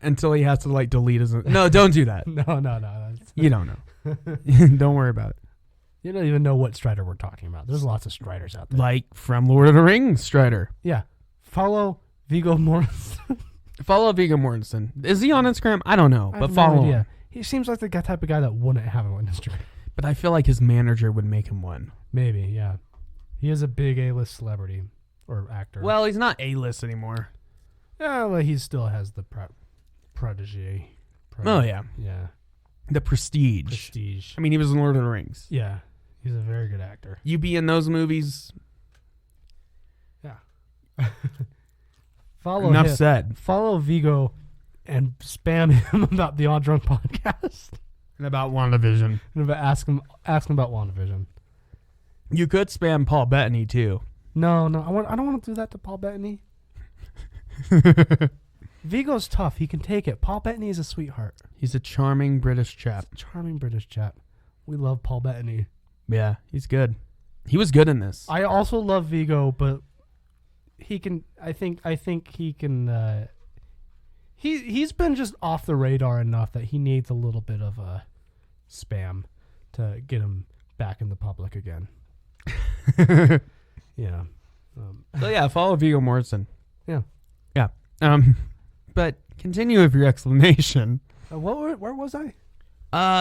[SPEAKER 2] Until he has to like delete his. No, don't do that.
[SPEAKER 1] no. That's,
[SPEAKER 2] You don't know. Don't worry about it.
[SPEAKER 1] you don't even know what Strider we're talking about. There's lots of Striders out there.
[SPEAKER 2] Like from Lord of the Rings, Strider.
[SPEAKER 1] Yeah. Follow Viggo Mortensen.
[SPEAKER 2] Follow Viggo Mortensen. Is he on Instagram? I don't know,
[SPEAKER 1] I
[SPEAKER 2] but
[SPEAKER 1] have
[SPEAKER 2] follow
[SPEAKER 1] no
[SPEAKER 2] him.
[SPEAKER 1] idea. He seems like the type of guy that wouldn't have an Instagram.
[SPEAKER 2] But I feel like his manager would make him one.
[SPEAKER 1] Maybe, yeah. He is a big A-list celebrity or actor.
[SPEAKER 2] Well, he's not A-list anymore.
[SPEAKER 1] yeah, well, he still has the prodigy.
[SPEAKER 2] Oh yeah,
[SPEAKER 1] Yeah.
[SPEAKER 2] the Prestige.
[SPEAKER 1] Prestige.
[SPEAKER 2] I mean, he was in Lord of the Rings.
[SPEAKER 1] Yeah. He's a very good actor.
[SPEAKER 2] You be in those movies.
[SPEAKER 1] Yeah. Follow
[SPEAKER 2] Enough
[SPEAKER 1] him.
[SPEAKER 2] said.
[SPEAKER 1] Follow Vigo and spam him about the Odd Drunk Podcast.
[SPEAKER 2] And about WandaVision.
[SPEAKER 1] And ask him about WandaVision.
[SPEAKER 2] You could spam Paul Bettany too.
[SPEAKER 1] No, I don't want to do that to Paul Bettany. Vigo's tough. He can take it. Paul Bettany is a sweetheart.
[SPEAKER 2] He's a charming British chap.
[SPEAKER 1] Charming British chap. We love Paul Bettany.
[SPEAKER 2] Yeah, he's good. He was good in this.
[SPEAKER 1] I also love Vigo, but he can. I think he can. He's been just off the radar enough that he needs a little bit of a spam to get him back in the public again. Yeah.
[SPEAKER 2] So yeah, follow Viggo Mortensen.
[SPEAKER 1] Yeah.
[SPEAKER 2] Yeah. But continue with your explanation.
[SPEAKER 1] Where was I?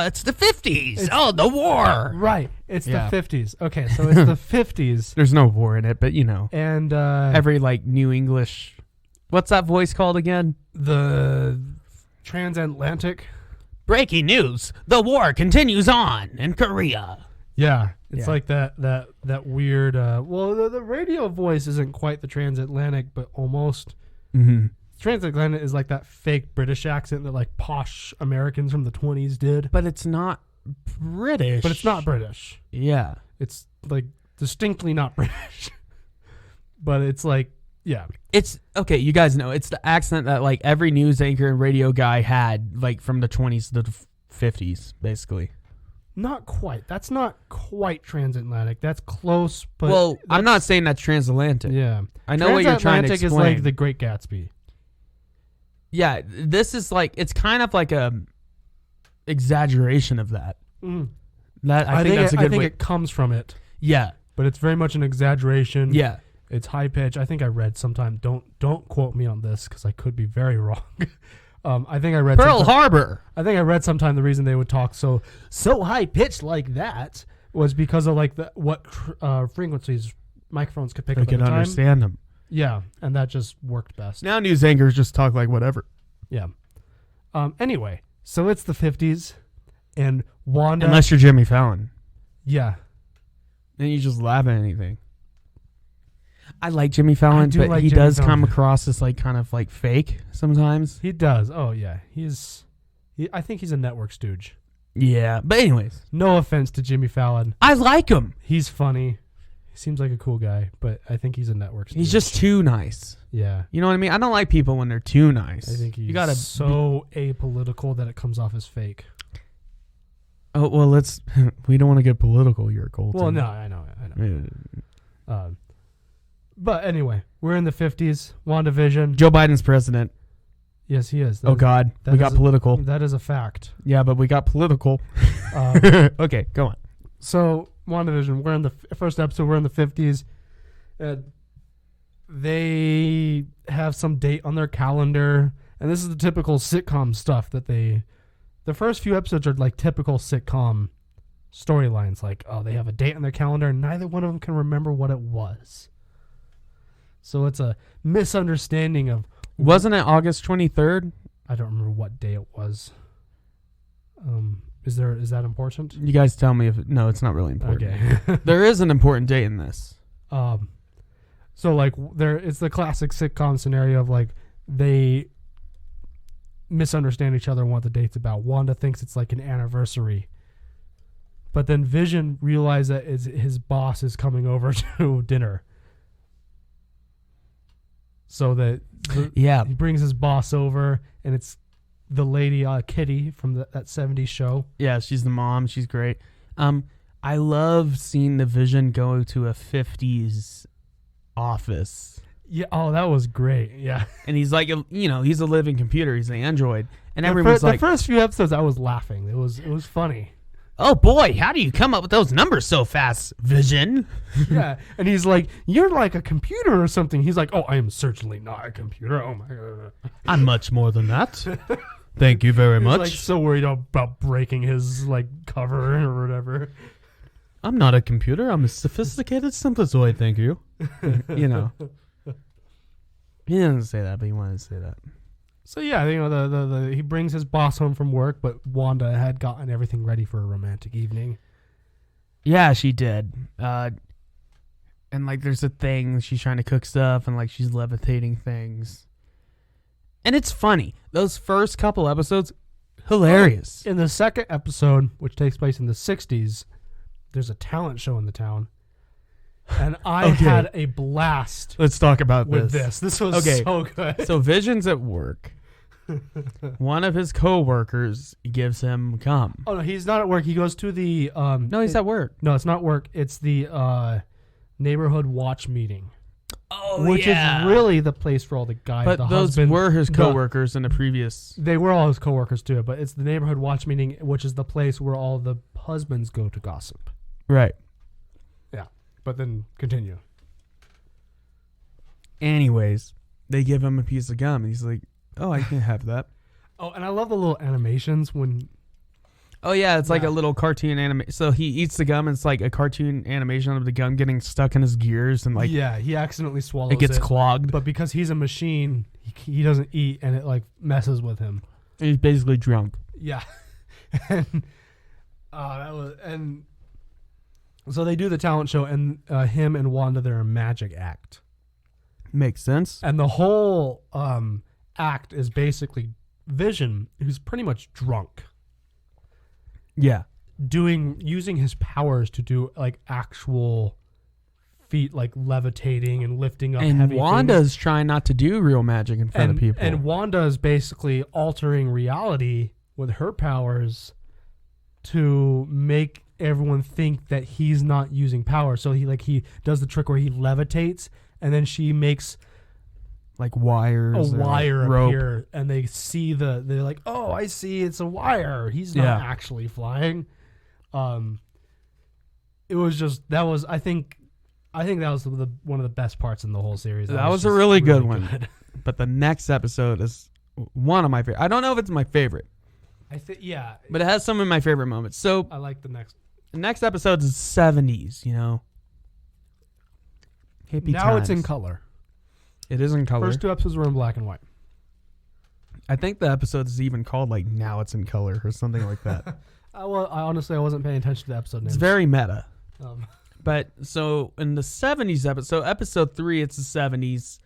[SPEAKER 2] It's the 50s. The war.
[SPEAKER 1] Right. It's
[SPEAKER 2] Yeah.
[SPEAKER 1] the 50s. Okay, so it's the 50s.
[SPEAKER 2] There's no war in it, but you know,
[SPEAKER 1] And
[SPEAKER 2] every like New English. What's that voice called again?
[SPEAKER 1] the transatlantic.
[SPEAKER 2] Breaking news: the war continues on in Korea.
[SPEAKER 1] Yeah, it's
[SPEAKER 2] Yeah.
[SPEAKER 1] like that weird. Well, the radio voice isn't quite the transatlantic, but almost.
[SPEAKER 2] Mm-hmm.
[SPEAKER 1] Transatlantic is like that fake British accent that like posh Americans from the 20s did.
[SPEAKER 2] But it's not British.
[SPEAKER 1] But it's not British.
[SPEAKER 2] Yeah.
[SPEAKER 1] It's like distinctly not British. But it's like, yeah.
[SPEAKER 2] It's okay. You guys know it's the accent that like every news anchor and radio guy had like from the 20s to the 50s, basically.
[SPEAKER 1] Not quite. That's not quite transatlantic. That's close, but
[SPEAKER 2] Well, I'm not saying that's transatlantic.
[SPEAKER 1] yeah.
[SPEAKER 2] I know what you're trying to explain.
[SPEAKER 1] Transatlantic is like the Great Gatsby.
[SPEAKER 2] Yeah, this is like it's kind of like a exaggeration of that. That I think that's a good way.
[SPEAKER 1] it comes from it,
[SPEAKER 2] Yeah,
[SPEAKER 1] but it's very much an exaggeration.
[SPEAKER 2] yeah.
[SPEAKER 1] It's high pitch. I think I read sometime. Don't quote me on this because I could be very wrong. I think I read
[SPEAKER 2] Pearl
[SPEAKER 1] sometime-
[SPEAKER 2] Harbor.
[SPEAKER 1] I think I read sometime the reason they would talk so high pitched like that was because of like what frequencies microphones could pick
[SPEAKER 2] I
[SPEAKER 1] up at
[SPEAKER 2] can
[SPEAKER 1] the time.
[SPEAKER 2] understand them.
[SPEAKER 1] Yeah, and that just worked best.
[SPEAKER 2] Now news anchors just talk like whatever.
[SPEAKER 1] Yeah. Anyway, so it's the 50s, and Wanda.
[SPEAKER 2] Unless you're Jimmy Fallon,
[SPEAKER 1] yeah,
[SPEAKER 2] then you just laugh at anything. I like Jimmy Fallon,
[SPEAKER 1] do
[SPEAKER 2] but
[SPEAKER 1] like
[SPEAKER 2] he
[SPEAKER 1] Jimmy
[SPEAKER 2] does
[SPEAKER 1] Fallon.
[SPEAKER 2] come across as like kind of like fake sometimes.
[SPEAKER 1] he does. Oh yeah, I think he's a network stooge.
[SPEAKER 2] Yeah, but anyways,
[SPEAKER 1] No offense to Jimmy Fallon.
[SPEAKER 2] I like him.
[SPEAKER 1] He's funny. He seems like a cool guy, but I think he's a network stooge.
[SPEAKER 2] He's just too nice.
[SPEAKER 1] yeah.
[SPEAKER 2] You know what I mean? I don't like people when they're too nice.
[SPEAKER 1] I think he's
[SPEAKER 2] you gotta.
[SPEAKER 1] so apolitical that it comes off as fake.
[SPEAKER 2] Oh well, let's. We don't want to get political here, Colton.
[SPEAKER 1] Well, no, I know. But anyway, we're in the 50s. WandaVision.
[SPEAKER 2] Joe Biden's president.
[SPEAKER 1] Yes, he is.
[SPEAKER 2] Oh God,
[SPEAKER 1] that
[SPEAKER 2] we got
[SPEAKER 1] is-
[SPEAKER 2] political.
[SPEAKER 1] That is a fact.
[SPEAKER 2] Yeah, but we got political. Okay, go on.
[SPEAKER 1] So WandaVision, we're in the first episode. We're in the 50s. They have some date on their calendar, and this is the typical sitcom stuff that they. The first few episodes are like typical sitcom storylines. Like, oh, they have a date on their calendar, and neither one of them can remember what it was. So it's a misunderstanding of.
[SPEAKER 2] Wasn't it August 23rd?
[SPEAKER 1] I don't remember what day it was. Is that important?
[SPEAKER 2] You guys tell me if no, it's not really important.
[SPEAKER 1] Okay.
[SPEAKER 2] There is an important date in this.
[SPEAKER 1] So like it's the classic sitcom scenario of like they misunderstand each other and what the date's about. Wanda thinks it's like an anniversary, but then Vision realizes that his boss is coming over to dinner. So that he brings his boss over, and it's the lady Kitty from that 70s show.
[SPEAKER 2] Yeah, she's the mom. She's great. I love seeing the Vision go to a 50s office.
[SPEAKER 1] Yeah. Oh, that was great. Yeah.
[SPEAKER 2] And he's like, he's a living computer. He's an android. And everyone's like,
[SPEAKER 1] the first few episodes, I was laughing. It was funny.
[SPEAKER 2] oh boy, how do you come up with those numbers so fast, Vision?
[SPEAKER 1] Yeah. And he's like, you're like a computer or something. He's like, oh, I am certainly not a computer. Oh my God.
[SPEAKER 2] I'm much more than that. Thank you very
[SPEAKER 1] He's
[SPEAKER 2] much.
[SPEAKER 1] like so worried about breaking his like cover or whatever.
[SPEAKER 2] I'm not a computer. I'm a sophisticated synthesoid, thank you. He didn't say that, but he wanted to say that.
[SPEAKER 1] So yeah, the he brings his boss home from work, but Wanda had gotten everything ready for a romantic evening.
[SPEAKER 2] Yeah, she did. And like there's a thing, she's trying to cook stuff and like she's levitating things. And it's funny. Those first couple episodes, hilarious.
[SPEAKER 1] In the second episode, which takes place in the 60s, there's a talent show in the town. And I had a blast
[SPEAKER 2] Let's talk about
[SPEAKER 1] with this. This was so good.
[SPEAKER 2] So Vision's at work. One of his co-workers gives him cum.
[SPEAKER 1] Oh, no, he's not at work. He goes to the...
[SPEAKER 2] No, he's at work.
[SPEAKER 1] No, it's not work. It's the neighborhood watch meeting.
[SPEAKER 2] Oh,
[SPEAKER 1] which is really the place for all the guys.
[SPEAKER 2] But
[SPEAKER 1] the
[SPEAKER 2] those
[SPEAKER 1] husband,
[SPEAKER 2] were his co-workers in the previous...
[SPEAKER 1] They were all his co-workers too, but it's the neighborhood watch meeting, which is the place where all the husbands go to gossip.
[SPEAKER 2] Right.
[SPEAKER 1] Yeah, but then continue.
[SPEAKER 2] Anyways, they give him a piece of gum, and he's like, oh, I can have that.
[SPEAKER 1] Oh, and I love the little animations when...
[SPEAKER 2] Oh, yeah, it's like a little cartoon anime. So he eats the gum, and it's like a cartoon animation of the gum getting stuck in his gears, and like...
[SPEAKER 1] Yeah, he accidentally swallows it.
[SPEAKER 2] It gets clogged.
[SPEAKER 1] But because he's a machine, he doesn't eat, and it like messes with him.
[SPEAKER 2] And he's basically drunk.
[SPEAKER 1] Yeah. And so they do the talent show, and him and Wanda, they're a magic act.
[SPEAKER 2] Makes sense.
[SPEAKER 1] And the whole act is basically Vision, who's pretty much drunk.
[SPEAKER 2] Yeah.
[SPEAKER 1] Using his powers to do like actual feat, like levitating and lifting up
[SPEAKER 2] and
[SPEAKER 1] heavy
[SPEAKER 2] Wanda's
[SPEAKER 1] things.
[SPEAKER 2] trying not to do real magic in front of people.
[SPEAKER 1] And Wanda is basically altering reality with her powers to make everyone think that he's not using power. So he does the trick where he levitates, and then she makes
[SPEAKER 2] like wires,
[SPEAKER 1] a wire
[SPEAKER 2] rope.
[SPEAKER 1] appear, and they see they're like, oh, I see, it's a wire. He's not actually flying. It was just I think that was one of the best parts in the whole series.
[SPEAKER 2] That was a really good one. But the next episode is one of my favorite. I don't know if it's my favorite. But it has some of my favorite moments. So
[SPEAKER 1] I like the
[SPEAKER 2] next episode is 70s, Hippie
[SPEAKER 1] now
[SPEAKER 2] times.
[SPEAKER 1] it's in color.
[SPEAKER 2] It is in color.
[SPEAKER 1] First two episodes were in black and white.
[SPEAKER 2] I think the episode is even called like Now It's in Color or something like that.
[SPEAKER 1] I wasn't paying attention to the episode names.
[SPEAKER 2] It's very meta.
[SPEAKER 1] But
[SPEAKER 2] so in the 70s episode 3, it's the 70s.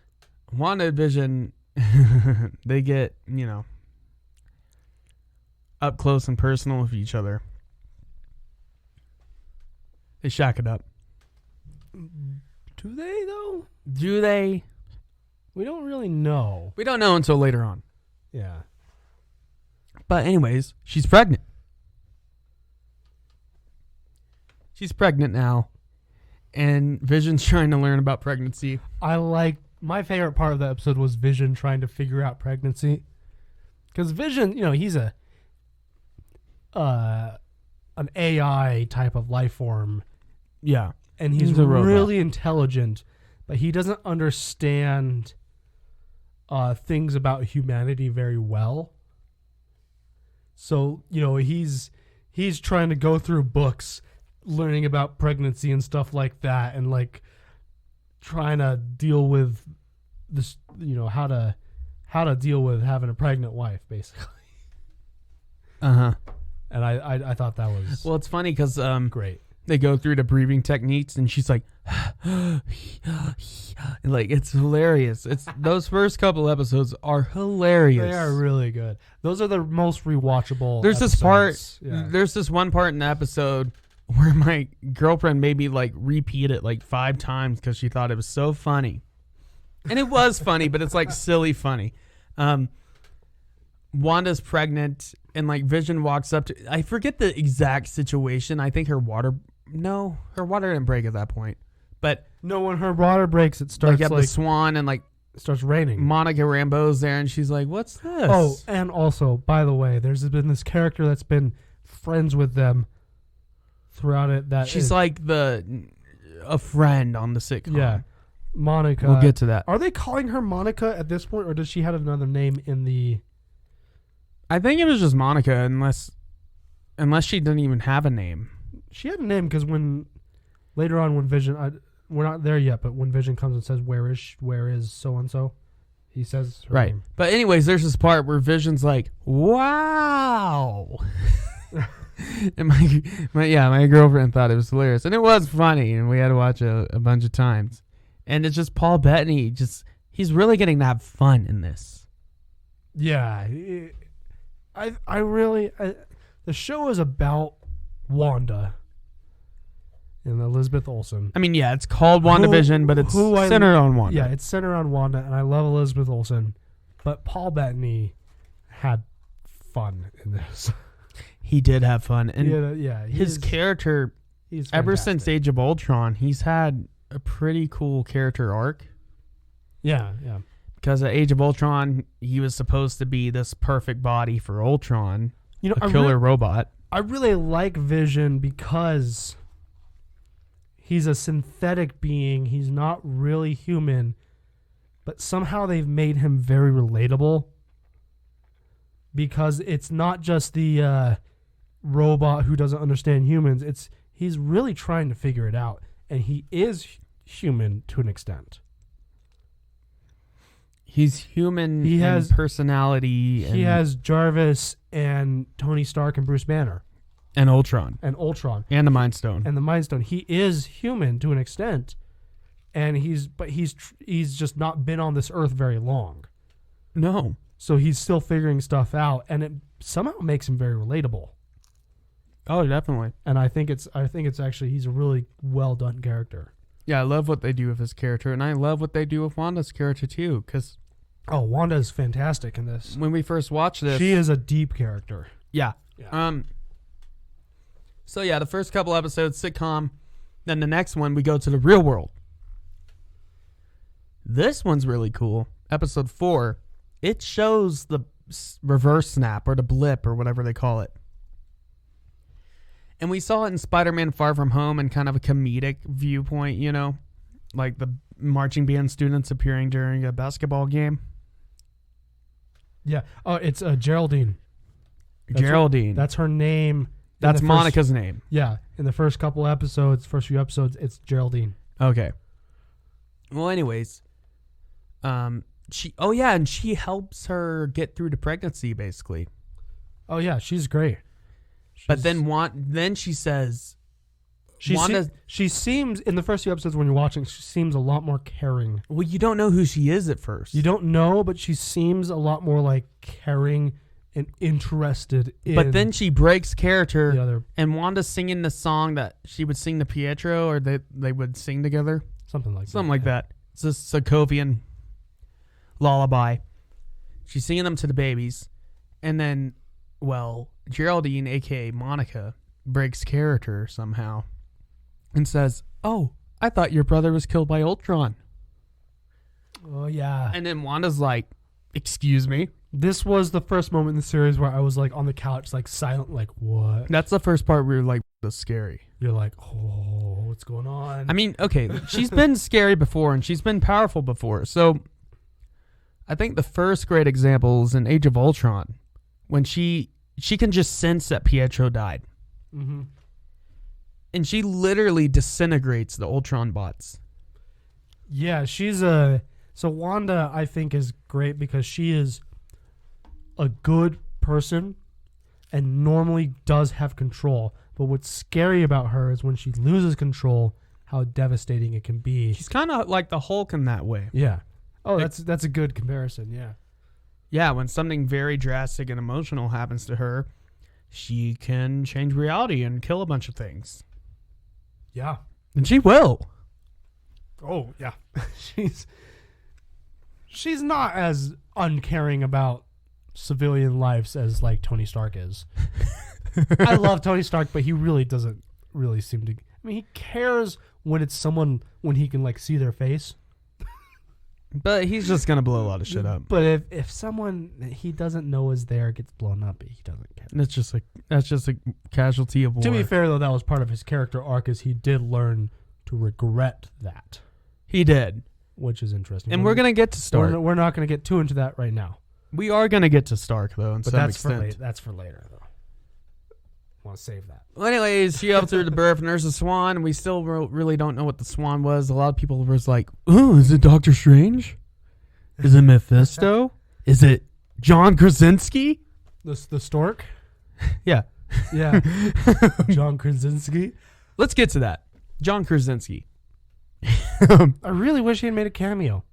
[SPEAKER 2] WandaVision, they get, up close and personal with each other. They shack it up.
[SPEAKER 1] do they though?
[SPEAKER 2] Do they?
[SPEAKER 1] We don't really know.
[SPEAKER 2] We don't know until later on.
[SPEAKER 1] Yeah.
[SPEAKER 2] But anyways, she's pregnant. She's pregnant now. And Vision's trying to learn about pregnancy.
[SPEAKER 1] My favorite part of the episode was Vision trying to figure out pregnancy. Because Vision, he's an AI type of life form.
[SPEAKER 2] Yeah.
[SPEAKER 1] And he's
[SPEAKER 2] a robot.
[SPEAKER 1] really intelligent, but he doesn't understand things about humanity very well. So, he's trying to go through books, learning about pregnancy and stuff like that, and like trying to deal with this, how to deal with having a pregnant wife, basically.
[SPEAKER 2] Uh-huh.
[SPEAKER 1] And I thought that was
[SPEAKER 2] Well, it's funny because
[SPEAKER 1] great.
[SPEAKER 2] they go through the breathing techniques, and she's like, like it's hilarious. It's those first couple episodes are hilarious.
[SPEAKER 1] They are really good. Those are the most rewatchable.
[SPEAKER 2] There's this part.
[SPEAKER 1] Yeah.
[SPEAKER 2] There's this one part in the episode where my girlfriend made me like repeat it like 5 times because she thought it was so funny, and it was funny, but it's like silly funny. Wanda's pregnant, and like Vision walks up to. I forget the exact situation. I think her water didn't break at that point, but
[SPEAKER 1] No, when her water breaks, it starts
[SPEAKER 2] like,
[SPEAKER 1] like
[SPEAKER 2] the swan and like
[SPEAKER 1] it starts raining.
[SPEAKER 2] Monica Rambeau's there, and she's like, "What's this?"
[SPEAKER 1] Oh, and also, by the way, there's been this character that's been friends with them throughout it. That
[SPEAKER 2] she's
[SPEAKER 1] is-
[SPEAKER 2] like a friend on the sitcom.
[SPEAKER 1] yeah, Monica.
[SPEAKER 2] We'll get to that.
[SPEAKER 1] Are they calling her Monica at this point, or does she have another name in the?
[SPEAKER 2] I think it was just Monica, unless she didn't even have a name.
[SPEAKER 1] She had a name because later on when Vision, we're not there yet, but when Vision comes and says, where is so and so, he says her
[SPEAKER 2] Right.
[SPEAKER 1] name.
[SPEAKER 2] But anyways, there's this part where Vision's like, "Wow." And my girlfriend thought it was hilarious, and it was funny, and we had to watch a bunch of times. And it's just Paul Bettany, he's really getting to have fun in this.
[SPEAKER 1] Yeah, the show is about Wanda and Elizabeth Olsen.
[SPEAKER 2] I mean, yeah, it's called WandaVision, but it's centered on Wanda.
[SPEAKER 1] Yeah, it's centered on Wanda, and I love Elizabeth Olsen, but Paul Bettany had fun in this.
[SPEAKER 2] He did have fun, and
[SPEAKER 1] his
[SPEAKER 2] character,
[SPEAKER 1] he's
[SPEAKER 2] ever
[SPEAKER 1] fantastic.
[SPEAKER 2] since Age of Ultron, he's had a pretty cool character arc.
[SPEAKER 1] Yeah.
[SPEAKER 2] Because at Age of Ultron, he was supposed to be this perfect body for Ultron,
[SPEAKER 1] You know,
[SPEAKER 2] a killer robot.
[SPEAKER 1] I really like Vision because he's a synthetic being. He's not really human, but somehow they've made him very relatable because it's not just the robot who doesn't understand humans. He's really trying to figure it out, and he is human to an extent.
[SPEAKER 2] He's human.
[SPEAKER 1] He
[SPEAKER 2] and
[SPEAKER 1] has
[SPEAKER 2] personality.
[SPEAKER 1] He has Jarvis and Tony Stark and Bruce Banner
[SPEAKER 2] and Ultron
[SPEAKER 1] and Ultron
[SPEAKER 2] and the Mind Stone.
[SPEAKER 1] and the Mind Stone. He is human to an extent, and he's just not been on this earth very long.
[SPEAKER 2] No.
[SPEAKER 1] So he's still figuring stuff out, and it somehow makes him very relatable.
[SPEAKER 2] Oh, definitely.
[SPEAKER 1] And I think it's actually he's a really well done character.
[SPEAKER 2] Yeah, I love what they do with his character, and I love what they do with Wanda's character too. Because
[SPEAKER 1] Wanda is fantastic in this.
[SPEAKER 2] when we first watched this,
[SPEAKER 1] She is a deep character.
[SPEAKER 2] yeah.
[SPEAKER 1] Yeah.
[SPEAKER 2] So yeah, the first couple episodes sitcom, then the next one we go to the real world. This one's really cool. Episode 4, it shows the reverse snap or the blip or whatever they call it. And we saw it in Spider-Man Far From Home in kind of a comedic viewpoint, you know, like the marching band students appearing during a basketball game.
[SPEAKER 1] Yeah. Oh, it's Geraldine.
[SPEAKER 2] Geraldine.
[SPEAKER 1] That's her name.
[SPEAKER 2] That's Monica's name.
[SPEAKER 1] Yeah. In the first few episodes, it's Geraldine.
[SPEAKER 2] Okay. Well, anyways, and she helps her get through the pregnancy, basically.
[SPEAKER 1] Oh yeah, she's great.
[SPEAKER 2] But then she says,
[SPEAKER 1] she seems in the first few episodes when you're watching, she seems a lot more caring.
[SPEAKER 2] well, you don't know who she is at first.
[SPEAKER 1] You don't know, but she seems a lot more like caring and interested in.
[SPEAKER 2] But then she breaks
[SPEAKER 1] the
[SPEAKER 2] character,
[SPEAKER 1] other
[SPEAKER 2] and Wanda's singing the song that she would sing to Pietro, or they would sing together,
[SPEAKER 1] something like
[SPEAKER 2] that. It's a Sokovian lullaby. She's singing them to the babies, and then, well, Geraldine, a.k.a. Monica, breaks character somehow and says, "Oh, I thought your brother was killed by Ultron."
[SPEAKER 1] Oh yeah.
[SPEAKER 2] And then Wanda's like, "Excuse me?"
[SPEAKER 1] This was the first moment in the series where I was like on the couch, like silent, like what?
[SPEAKER 2] That's the first part where you're like, "That's scary."
[SPEAKER 1] You're like, oh, what's going on?
[SPEAKER 2] I mean, okay, she's been scary before and she's been powerful before. So I think the first great example is in Age of Ultron when she can just sense that Pietro died.
[SPEAKER 1] Mm-hmm.
[SPEAKER 2] And she literally disintegrates the Ultron bots.
[SPEAKER 1] Yeah, so Wanda, I think, is great because she is a good person, and normally does have control. But what's scary about her is when she loses control, how devastating it can be.
[SPEAKER 2] She's kind of like the Hulk in that way.
[SPEAKER 1] Yeah. Oh, that's a good comparison. Yeah.
[SPEAKER 2] Yeah, when something very drastic and emotional happens to her, she can change reality and kill a bunch of things.
[SPEAKER 1] Yeah.
[SPEAKER 2] And she will.
[SPEAKER 1] Oh, yeah. She's not as uncaring about civilian lives as like Tony Stark is. I love Tony Stark, but he really doesn't really seem to. I mean, he cares when it's someone when he can like see their face.
[SPEAKER 2] But he's just gonna blow a lot of shit up.
[SPEAKER 1] But if someone he doesn't know is there gets blown up, he doesn't care.
[SPEAKER 2] That's just a casualty of war.
[SPEAKER 1] To be fair, though, that was part of his character arc, is he did learn to regret that,
[SPEAKER 2] He did.
[SPEAKER 1] which is interesting.
[SPEAKER 2] And we're gonna get to Stark.
[SPEAKER 1] We're not going to get too into that right now.
[SPEAKER 2] We are gonna get to Stark though, in
[SPEAKER 1] But
[SPEAKER 2] some
[SPEAKER 1] that's
[SPEAKER 2] extent.
[SPEAKER 1] that's for later, though. I want to save that.
[SPEAKER 2] Well, anyways, she helps her to birth, and there's a swan. We still really don't know what the swan was. A lot of people was like, "Oh, is it Doctor Strange? Is it Mephisto? Is it John Krasinski?"
[SPEAKER 1] The stork.
[SPEAKER 2] Yeah.
[SPEAKER 1] Yeah. John Krasinski.
[SPEAKER 2] Let's get to that. John Krasinski.
[SPEAKER 1] I really wish he had made a cameo.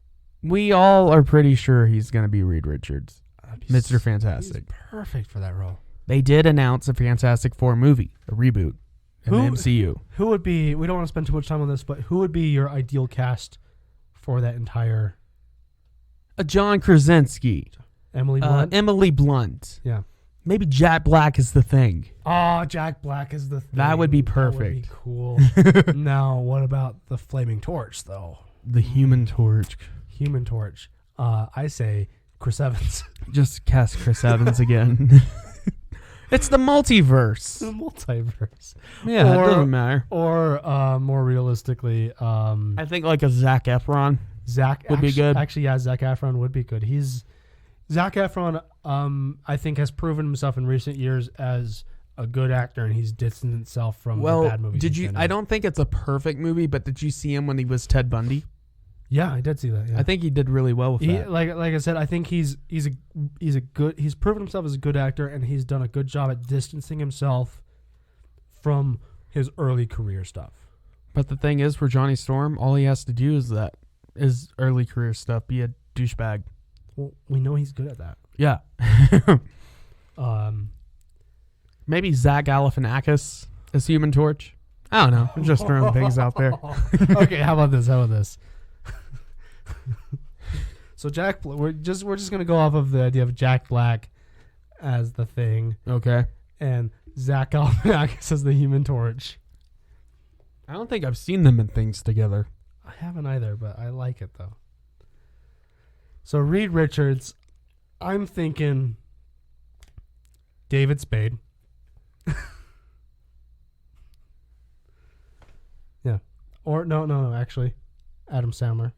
[SPEAKER 2] We all are pretty sure he's going to be Reed Richards, Mr. Fantastic.
[SPEAKER 1] He's perfect for that role.
[SPEAKER 2] They did announce a Fantastic Four movie, a reboot in the MCU.
[SPEAKER 1] Who would be? We don't want to spend too much time on this, but who would be your ideal cast for that entire?
[SPEAKER 2] John Krasinski.
[SPEAKER 1] Emily Blunt.
[SPEAKER 2] Emily Blunt.
[SPEAKER 1] Yeah.
[SPEAKER 2] Maybe Jack Black is the thing.
[SPEAKER 1] Oh, Jack Black is the thing.
[SPEAKER 2] That would be
[SPEAKER 1] That
[SPEAKER 2] perfect.
[SPEAKER 1] would be cool. Now, what about the Flaming Torch, though?
[SPEAKER 2] The Human Torch.
[SPEAKER 1] Human Torch. I say Chris Evans.
[SPEAKER 2] Just cast Chris Evans again. It's the multiverse.
[SPEAKER 1] The multiverse.
[SPEAKER 2] Yeah, it
[SPEAKER 1] Or-
[SPEAKER 2] doesn't matter.
[SPEAKER 1] Or more realistically,
[SPEAKER 2] I think like a Zac Efron.
[SPEAKER 1] Zach
[SPEAKER 2] would be good.
[SPEAKER 1] Actually, yeah, Zac Efron would be good. Zac Efron, I think, has proven himself in recent years as a good actor, and he's distanced himself from the bad movies.
[SPEAKER 2] Did you? I don't think it's a perfect movie, but did you see him when he was Ted Bundy?
[SPEAKER 1] Yeah, I did see that. Yeah.
[SPEAKER 2] I think he did really well with that.
[SPEAKER 1] Like I said, I think he's proven himself as a good actor, and he's done a good job at distancing himself from his early career stuff.
[SPEAKER 2] But the thing is, for Johnny Storm, all he has to do is early career stuff. Be a douchebag.
[SPEAKER 1] Well, we know he's good at that.
[SPEAKER 2] Yeah. Maybe Zach Galifianakis as Human Torch. I don't know. I'm just throwing things out there.
[SPEAKER 1] Okay, how about this? So we're just gonna go off of the idea of Jack Black as the Thing
[SPEAKER 2] Okay.
[SPEAKER 1] and Zach Galifianakis as the Human Torch.
[SPEAKER 2] I don't think I've seen them in things together.
[SPEAKER 1] I haven't either, but I like it though. So Reed Richards, I'm thinking David Spade. Yeah. Or no, actually, Adam Sandler.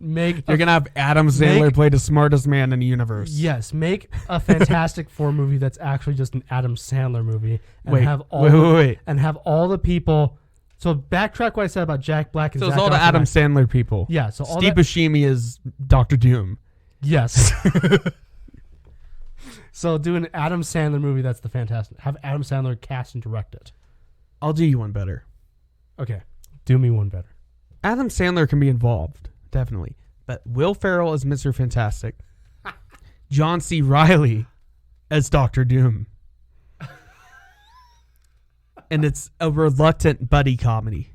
[SPEAKER 2] You're going to have Adam Sandler play the smartest man in the universe.
[SPEAKER 1] Yes, make a Fantastic Four movie that's actually just an Adam Sandler movie, and
[SPEAKER 2] Wait.
[SPEAKER 1] and have all the people. So backtrack what I said about Jack Black and
[SPEAKER 2] So it's
[SPEAKER 1] Zach
[SPEAKER 2] all the
[SPEAKER 1] Galifianakis.
[SPEAKER 2] Adam Sandler people.
[SPEAKER 1] Yeah, so all
[SPEAKER 2] Steve
[SPEAKER 1] that,
[SPEAKER 2] Buscemi is Dr. Doom.
[SPEAKER 1] yes. So do an Adam Sandler movie that's the Fantastic. Have Adam Sandler cast and direct it.
[SPEAKER 2] I'll do you one better.
[SPEAKER 1] Okay, do me one better.
[SPEAKER 2] Adam Sandler can be involved, definitely. But Will Ferrell as Mr. Fantastic. John C. Reilly as Dr. Doom. And it's a reluctant buddy comedy.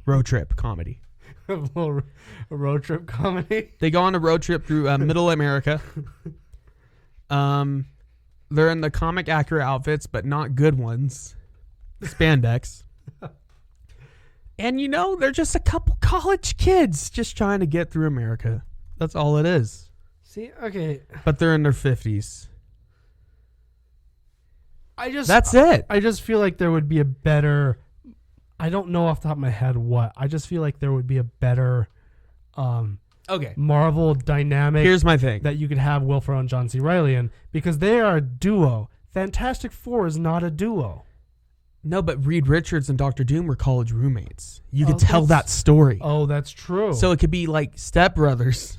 [SPEAKER 2] Road trip comedy.
[SPEAKER 1] A little road trip comedy.
[SPEAKER 2] They go on a road trip through middle America. They're in the comic accurate outfits, but not good ones. Spandex. And they're just a couple college kids just trying to get through America. That's all it is.
[SPEAKER 1] See, okay.
[SPEAKER 2] But they're in their 50s.
[SPEAKER 1] That's
[SPEAKER 2] it.
[SPEAKER 1] I just feel like there would be a better. I don't know off the top of my head what. I just feel like there would be a better
[SPEAKER 2] Okay.
[SPEAKER 1] Marvel dynamic
[SPEAKER 2] Here's my thing.
[SPEAKER 1] that you could have Will Ferrell and John C. Reilly in, because they are a duo. Fantastic Four is not a duo.
[SPEAKER 2] No, but Reed Richards and Dr. Doom were college roommates. You could
[SPEAKER 1] Oh,
[SPEAKER 2] tell that
[SPEAKER 1] that's-
[SPEAKER 2] story.
[SPEAKER 1] Oh, that's true.
[SPEAKER 2] So it could be like stepbrothers.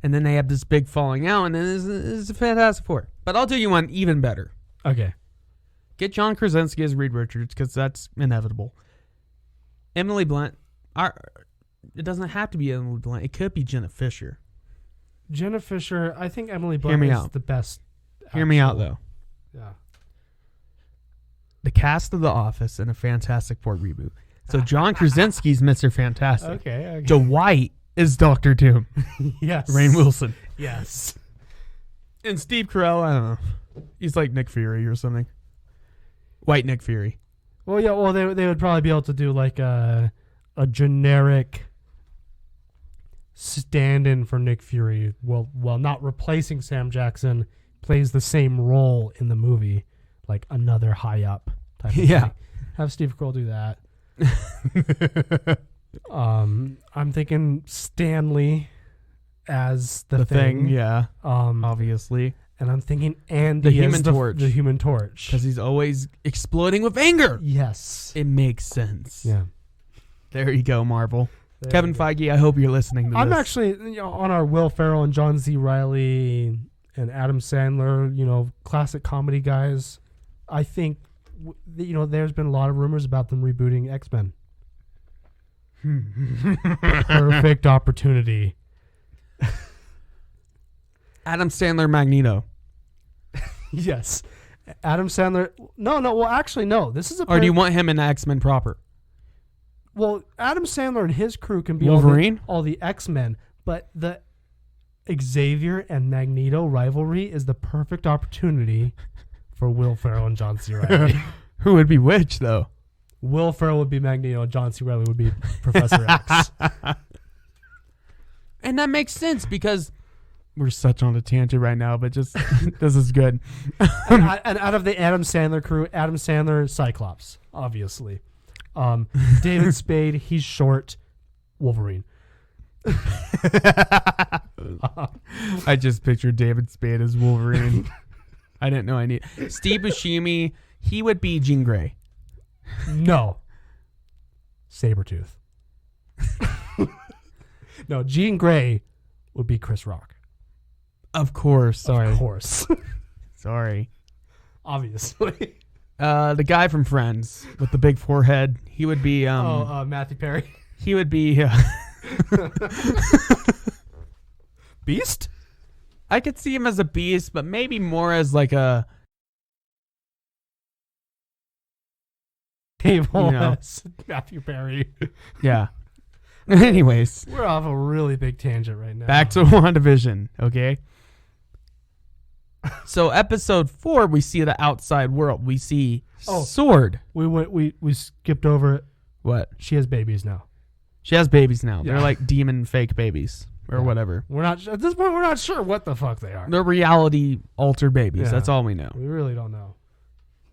[SPEAKER 2] And then they have this big falling out, and then it's a Fantastic Four. But I'll do you one even better.
[SPEAKER 1] Okay.
[SPEAKER 2] Get John Krasinski as Reed Richards because that's inevitable. Emily Blunt. It doesn't have to be Emily Blunt. It could be Jenna Fisher.
[SPEAKER 1] Jenna Fisher, I think Emily
[SPEAKER 2] Hear
[SPEAKER 1] Blunt
[SPEAKER 2] me
[SPEAKER 1] is
[SPEAKER 2] out.
[SPEAKER 1] the best.
[SPEAKER 2] Hear me out,
[SPEAKER 1] actual-
[SPEAKER 2] though.
[SPEAKER 1] Yeah.
[SPEAKER 2] The cast of The Office in a Fantastic Four reboot. So John Krasinski's Mr. Fantastic.
[SPEAKER 1] Okay.
[SPEAKER 2] Dwight is Doctor Doom.
[SPEAKER 1] Yes.
[SPEAKER 2] Rainn Wilson.
[SPEAKER 1] Yes.
[SPEAKER 2] And Steve Carell, I don't know. He's like Nick Fury or something. White Nick Fury.
[SPEAKER 1] Well, yeah. Well, they would probably be able to do like a generic stand-in for Nick Fury. Well, not replacing Sam Jackson, plays the same role in the movie, like another high up type. Of
[SPEAKER 2] Yeah.
[SPEAKER 1] thing. Have Steve Carell do that. I'm thinking Stanley as the thing.
[SPEAKER 2] Yeah. Obviously.
[SPEAKER 1] And I'm thinking Andy
[SPEAKER 2] The Human
[SPEAKER 1] as
[SPEAKER 2] Torch.
[SPEAKER 1] the Human Torch.
[SPEAKER 2] Because he's always exploding with anger.
[SPEAKER 1] Yes.
[SPEAKER 2] It makes sense.
[SPEAKER 1] Yeah.
[SPEAKER 2] There you go, Marvel.
[SPEAKER 1] There
[SPEAKER 2] Kevin
[SPEAKER 1] we go.
[SPEAKER 2] Feige, I hope you're listening to
[SPEAKER 1] I'm
[SPEAKER 2] this.
[SPEAKER 1] actually on our Will Ferrell and John C. Reilly and Adam Sandler, classic comedy guys. I think, there's been a lot of rumors about them rebooting X-Men. Perfect opportunity.
[SPEAKER 2] Adam Sandler Magneto.
[SPEAKER 1] Yes. Adam Sandler. No. Well, actually, no. This is a.
[SPEAKER 2] Or do you want him in X-Men proper?
[SPEAKER 1] Well, Adam Sandler and his crew can be
[SPEAKER 2] Wolverine?
[SPEAKER 1] all the X-Men, but the Xavier and Magneto rivalry is the perfect opportunity for Will Ferrell and John C. Reilly.
[SPEAKER 2] Who would be which, though?
[SPEAKER 1] Will Ferrell would be Magneto, and John C. Reilly would be Professor X.
[SPEAKER 2] And that makes sense because we're such on a tangent right now, but just this is good.
[SPEAKER 1] and out of the Adam Sandler crew, Adam Sandler, Cyclops, obviously. David Spade, he's short. Wolverine.
[SPEAKER 2] I just pictured David Spade as Wolverine. I didn't know I need Steve Buscemi. He would be Jean Grey.
[SPEAKER 1] No. Sabretooth. No, Jean Grey would be Chris Rock.
[SPEAKER 2] Of course. Sorry.
[SPEAKER 1] Of course.
[SPEAKER 2] Sorry.
[SPEAKER 1] Obviously.
[SPEAKER 2] The guy from Friends with the big forehead. He would be.
[SPEAKER 1] Matthew Perry.
[SPEAKER 2] He would be.
[SPEAKER 1] Beast?
[SPEAKER 2] I could see him as a beast, but maybe more as like a.
[SPEAKER 1] Matthew Perry.
[SPEAKER 2] Yeah. Anyways,
[SPEAKER 1] We're off a really big tangent right now.
[SPEAKER 2] back to WandaVision. Okay. So episode 4, we see the outside world. We see Sword.
[SPEAKER 1] We skipped over it.
[SPEAKER 2] What?
[SPEAKER 1] She has babies now.
[SPEAKER 2] She has babies now.
[SPEAKER 1] Yeah.
[SPEAKER 2] They're like demon fake babies or
[SPEAKER 1] Yeah.
[SPEAKER 2] whatever.
[SPEAKER 1] We're not at this point. We're not sure what the fuck they are.
[SPEAKER 2] They're reality altered babies.
[SPEAKER 1] Yeah.
[SPEAKER 2] That's all we know.
[SPEAKER 1] We really don't know.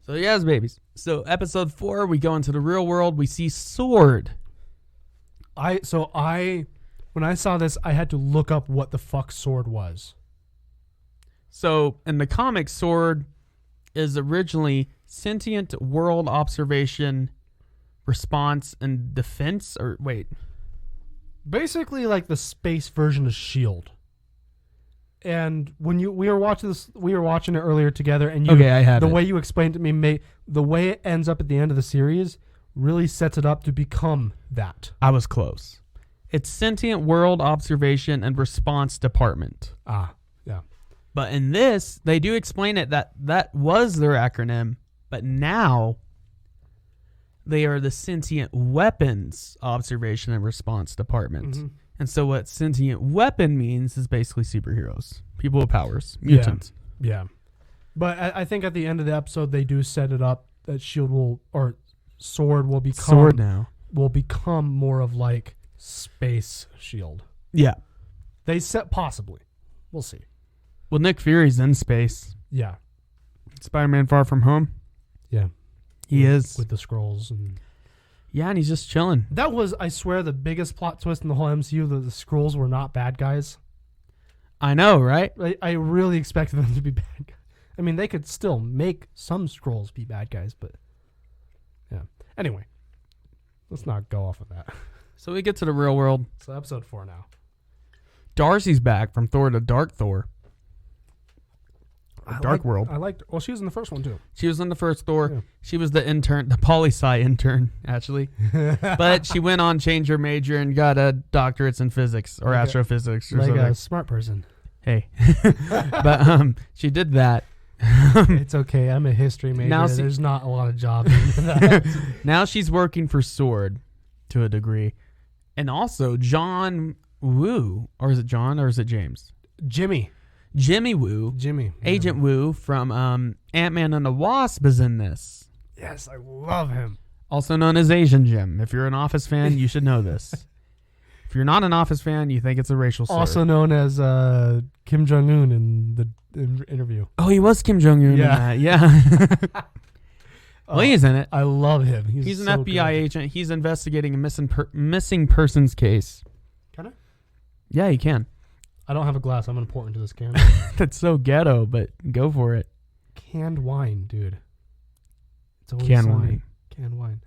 [SPEAKER 2] So he has babies. So episode 4, we go into the real world. We see Sword.
[SPEAKER 1] When I saw this, I had to look up what the fuck Sword was.
[SPEAKER 2] So in the comic, Sword is originally sentient world observation, response, and defense. Or wait,
[SPEAKER 1] Basically, like the space version of Shield. And when we were watching this, we were watching it earlier together, and
[SPEAKER 2] okay, I have
[SPEAKER 1] the
[SPEAKER 2] it.
[SPEAKER 1] way you explained it to me, the way it ends up at the end of the series really sets it up to become that.
[SPEAKER 2] I was close. It's sentient world observation and response department.
[SPEAKER 1] Yeah.
[SPEAKER 2] But in this, they do explain it that was their acronym, but now they are the sentient weapons observation and response department.
[SPEAKER 1] Mm-hmm.
[SPEAKER 2] And so what sentient weapon means is basically superheroes, people with powers, mutants.
[SPEAKER 1] Yeah. But I think at the end of the episode, they do set it up that Sword will become
[SPEAKER 2] Sword now.
[SPEAKER 1] will become more of like space Shield.
[SPEAKER 2] Yeah.
[SPEAKER 1] They set possibly. We'll see.
[SPEAKER 2] Well, Nick Fury's in space.
[SPEAKER 1] Yeah.
[SPEAKER 2] Spider-Man Far From Home.
[SPEAKER 1] Yeah.
[SPEAKER 2] He is.
[SPEAKER 1] With the scrolls. And
[SPEAKER 2] Yeah, and he's just chilling.
[SPEAKER 1] that was, I swear, the biggest plot twist in the whole MCU, that the scrolls were not bad guys.
[SPEAKER 2] I know, right?
[SPEAKER 1] I really expected them to be bad guys. I mean, they could still make some scrolls be bad guys, but yeah. Anyway, let's not go off of that.
[SPEAKER 2] So we get to the real world.
[SPEAKER 1] So episode 4 now.
[SPEAKER 2] Darcy's back from Thor to Dark Thor. Dark World.
[SPEAKER 1] I liked. Well, she was in the first one too.
[SPEAKER 2] She was in the first Thor.
[SPEAKER 1] Yeah.
[SPEAKER 2] She was the intern, the poli-sci intern, actually. But she went on, changed her major, and got a doctorate in physics or
[SPEAKER 1] Like a-
[SPEAKER 2] astrophysics or
[SPEAKER 1] Like
[SPEAKER 2] something.
[SPEAKER 1] a smart person.
[SPEAKER 2] Hey. But she did that.
[SPEAKER 1] It's okay. I'm a history major.
[SPEAKER 2] Now see-
[SPEAKER 1] There's not a lot of jobs in that.
[SPEAKER 2] Now she's working for Sword to a degree. And also John Woo. Or is it John or is it James?
[SPEAKER 1] Jimmy.
[SPEAKER 2] Woo.
[SPEAKER 1] Jimmy.
[SPEAKER 2] Agent Woo from Ant-Man and the Wasp is in this.
[SPEAKER 1] Yes, I love him.
[SPEAKER 2] Also known as Asian Jim. If you're an Office fan, you should know this. If you're not an Office fan, you think it's a racial slur.
[SPEAKER 1] Also known as Kim Jong-un in the interview.
[SPEAKER 2] Oh, he was Kim Jong-un
[SPEAKER 1] Yeah.
[SPEAKER 2] in that. Yeah. Well, he's in it.
[SPEAKER 1] I love him.
[SPEAKER 2] He's an
[SPEAKER 1] so
[SPEAKER 2] FBI
[SPEAKER 1] good.
[SPEAKER 2] agent. He's investigating a missing persons case.
[SPEAKER 1] Can I?
[SPEAKER 2] Yeah, he can.
[SPEAKER 1] I don't have a glass. I'm going to pour it into this can.
[SPEAKER 2] That's so ghetto, but go for it.
[SPEAKER 1] Canned wine, dude. It's always
[SPEAKER 2] Canned
[SPEAKER 1] sunny.
[SPEAKER 2] wine.
[SPEAKER 1] Canned wine.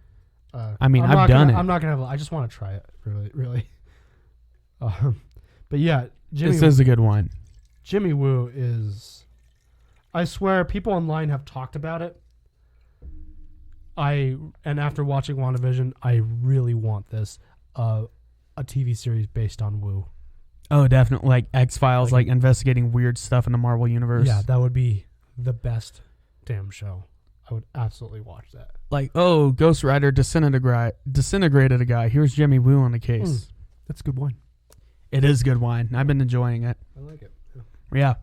[SPEAKER 2] I mean,
[SPEAKER 1] I'm
[SPEAKER 2] I've
[SPEAKER 1] not
[SPEAKER 2] done
[SPEAKER 1] gonna,
[SPEAKER 2] it.
[SPEAKER 1] I'm not going to have I just want to try it, really. But yeah,
[SPEAKER 2] This is a good one.
[SPEAKER 1] Jimmy Woo is... I swear, people online have talked about it. And after watching WandaVision, I really want this. A TV series based on Woo.
[SPEAKER 2] Oh, definitely. Like X-Files, like investigating weird stuff in the Marvel Universe.
[SPEAKER 1] Yeah, that would be the best damn show. I would absolutely watch that.
[SPEAKER 2] Like, oh, Ghost Rider disintegrated a guy. Here's Jimmy Woo on the case.
[SPEAKER 1] That's good wine.
[SPEAKER 2] It is good wine. I've been enjoying it.
[SPEAKER 1] I like it. Yeah.
[SPEAKER 2] Yeah.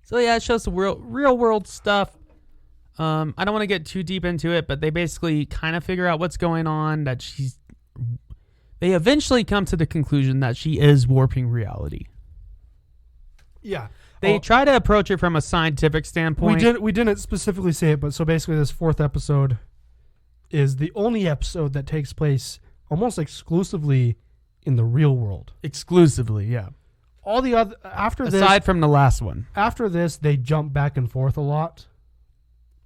[SPEAKER 2] So yeah, it shows the real world stuff. I don't want to get too deep into it, but they basically kind of figure out what's going on. They eventually come to the conclusion that she is warping reality.
[SPEAKER 1] Yeah.
[SPEAKER 2] They try to approach it from a scientific standpoint.
[SPEAKER 1] We didn't specifically say it, but so basically this fourth episode is the only episode that takes place almost exclusively in the real world.
[SPEAKER 2] Exclusively, yeah.
[SPEAKER 1] All the other
[SPEAKER 2] Aside from the last one.
[SPEAKER 1] after this they jump back and forth a lot.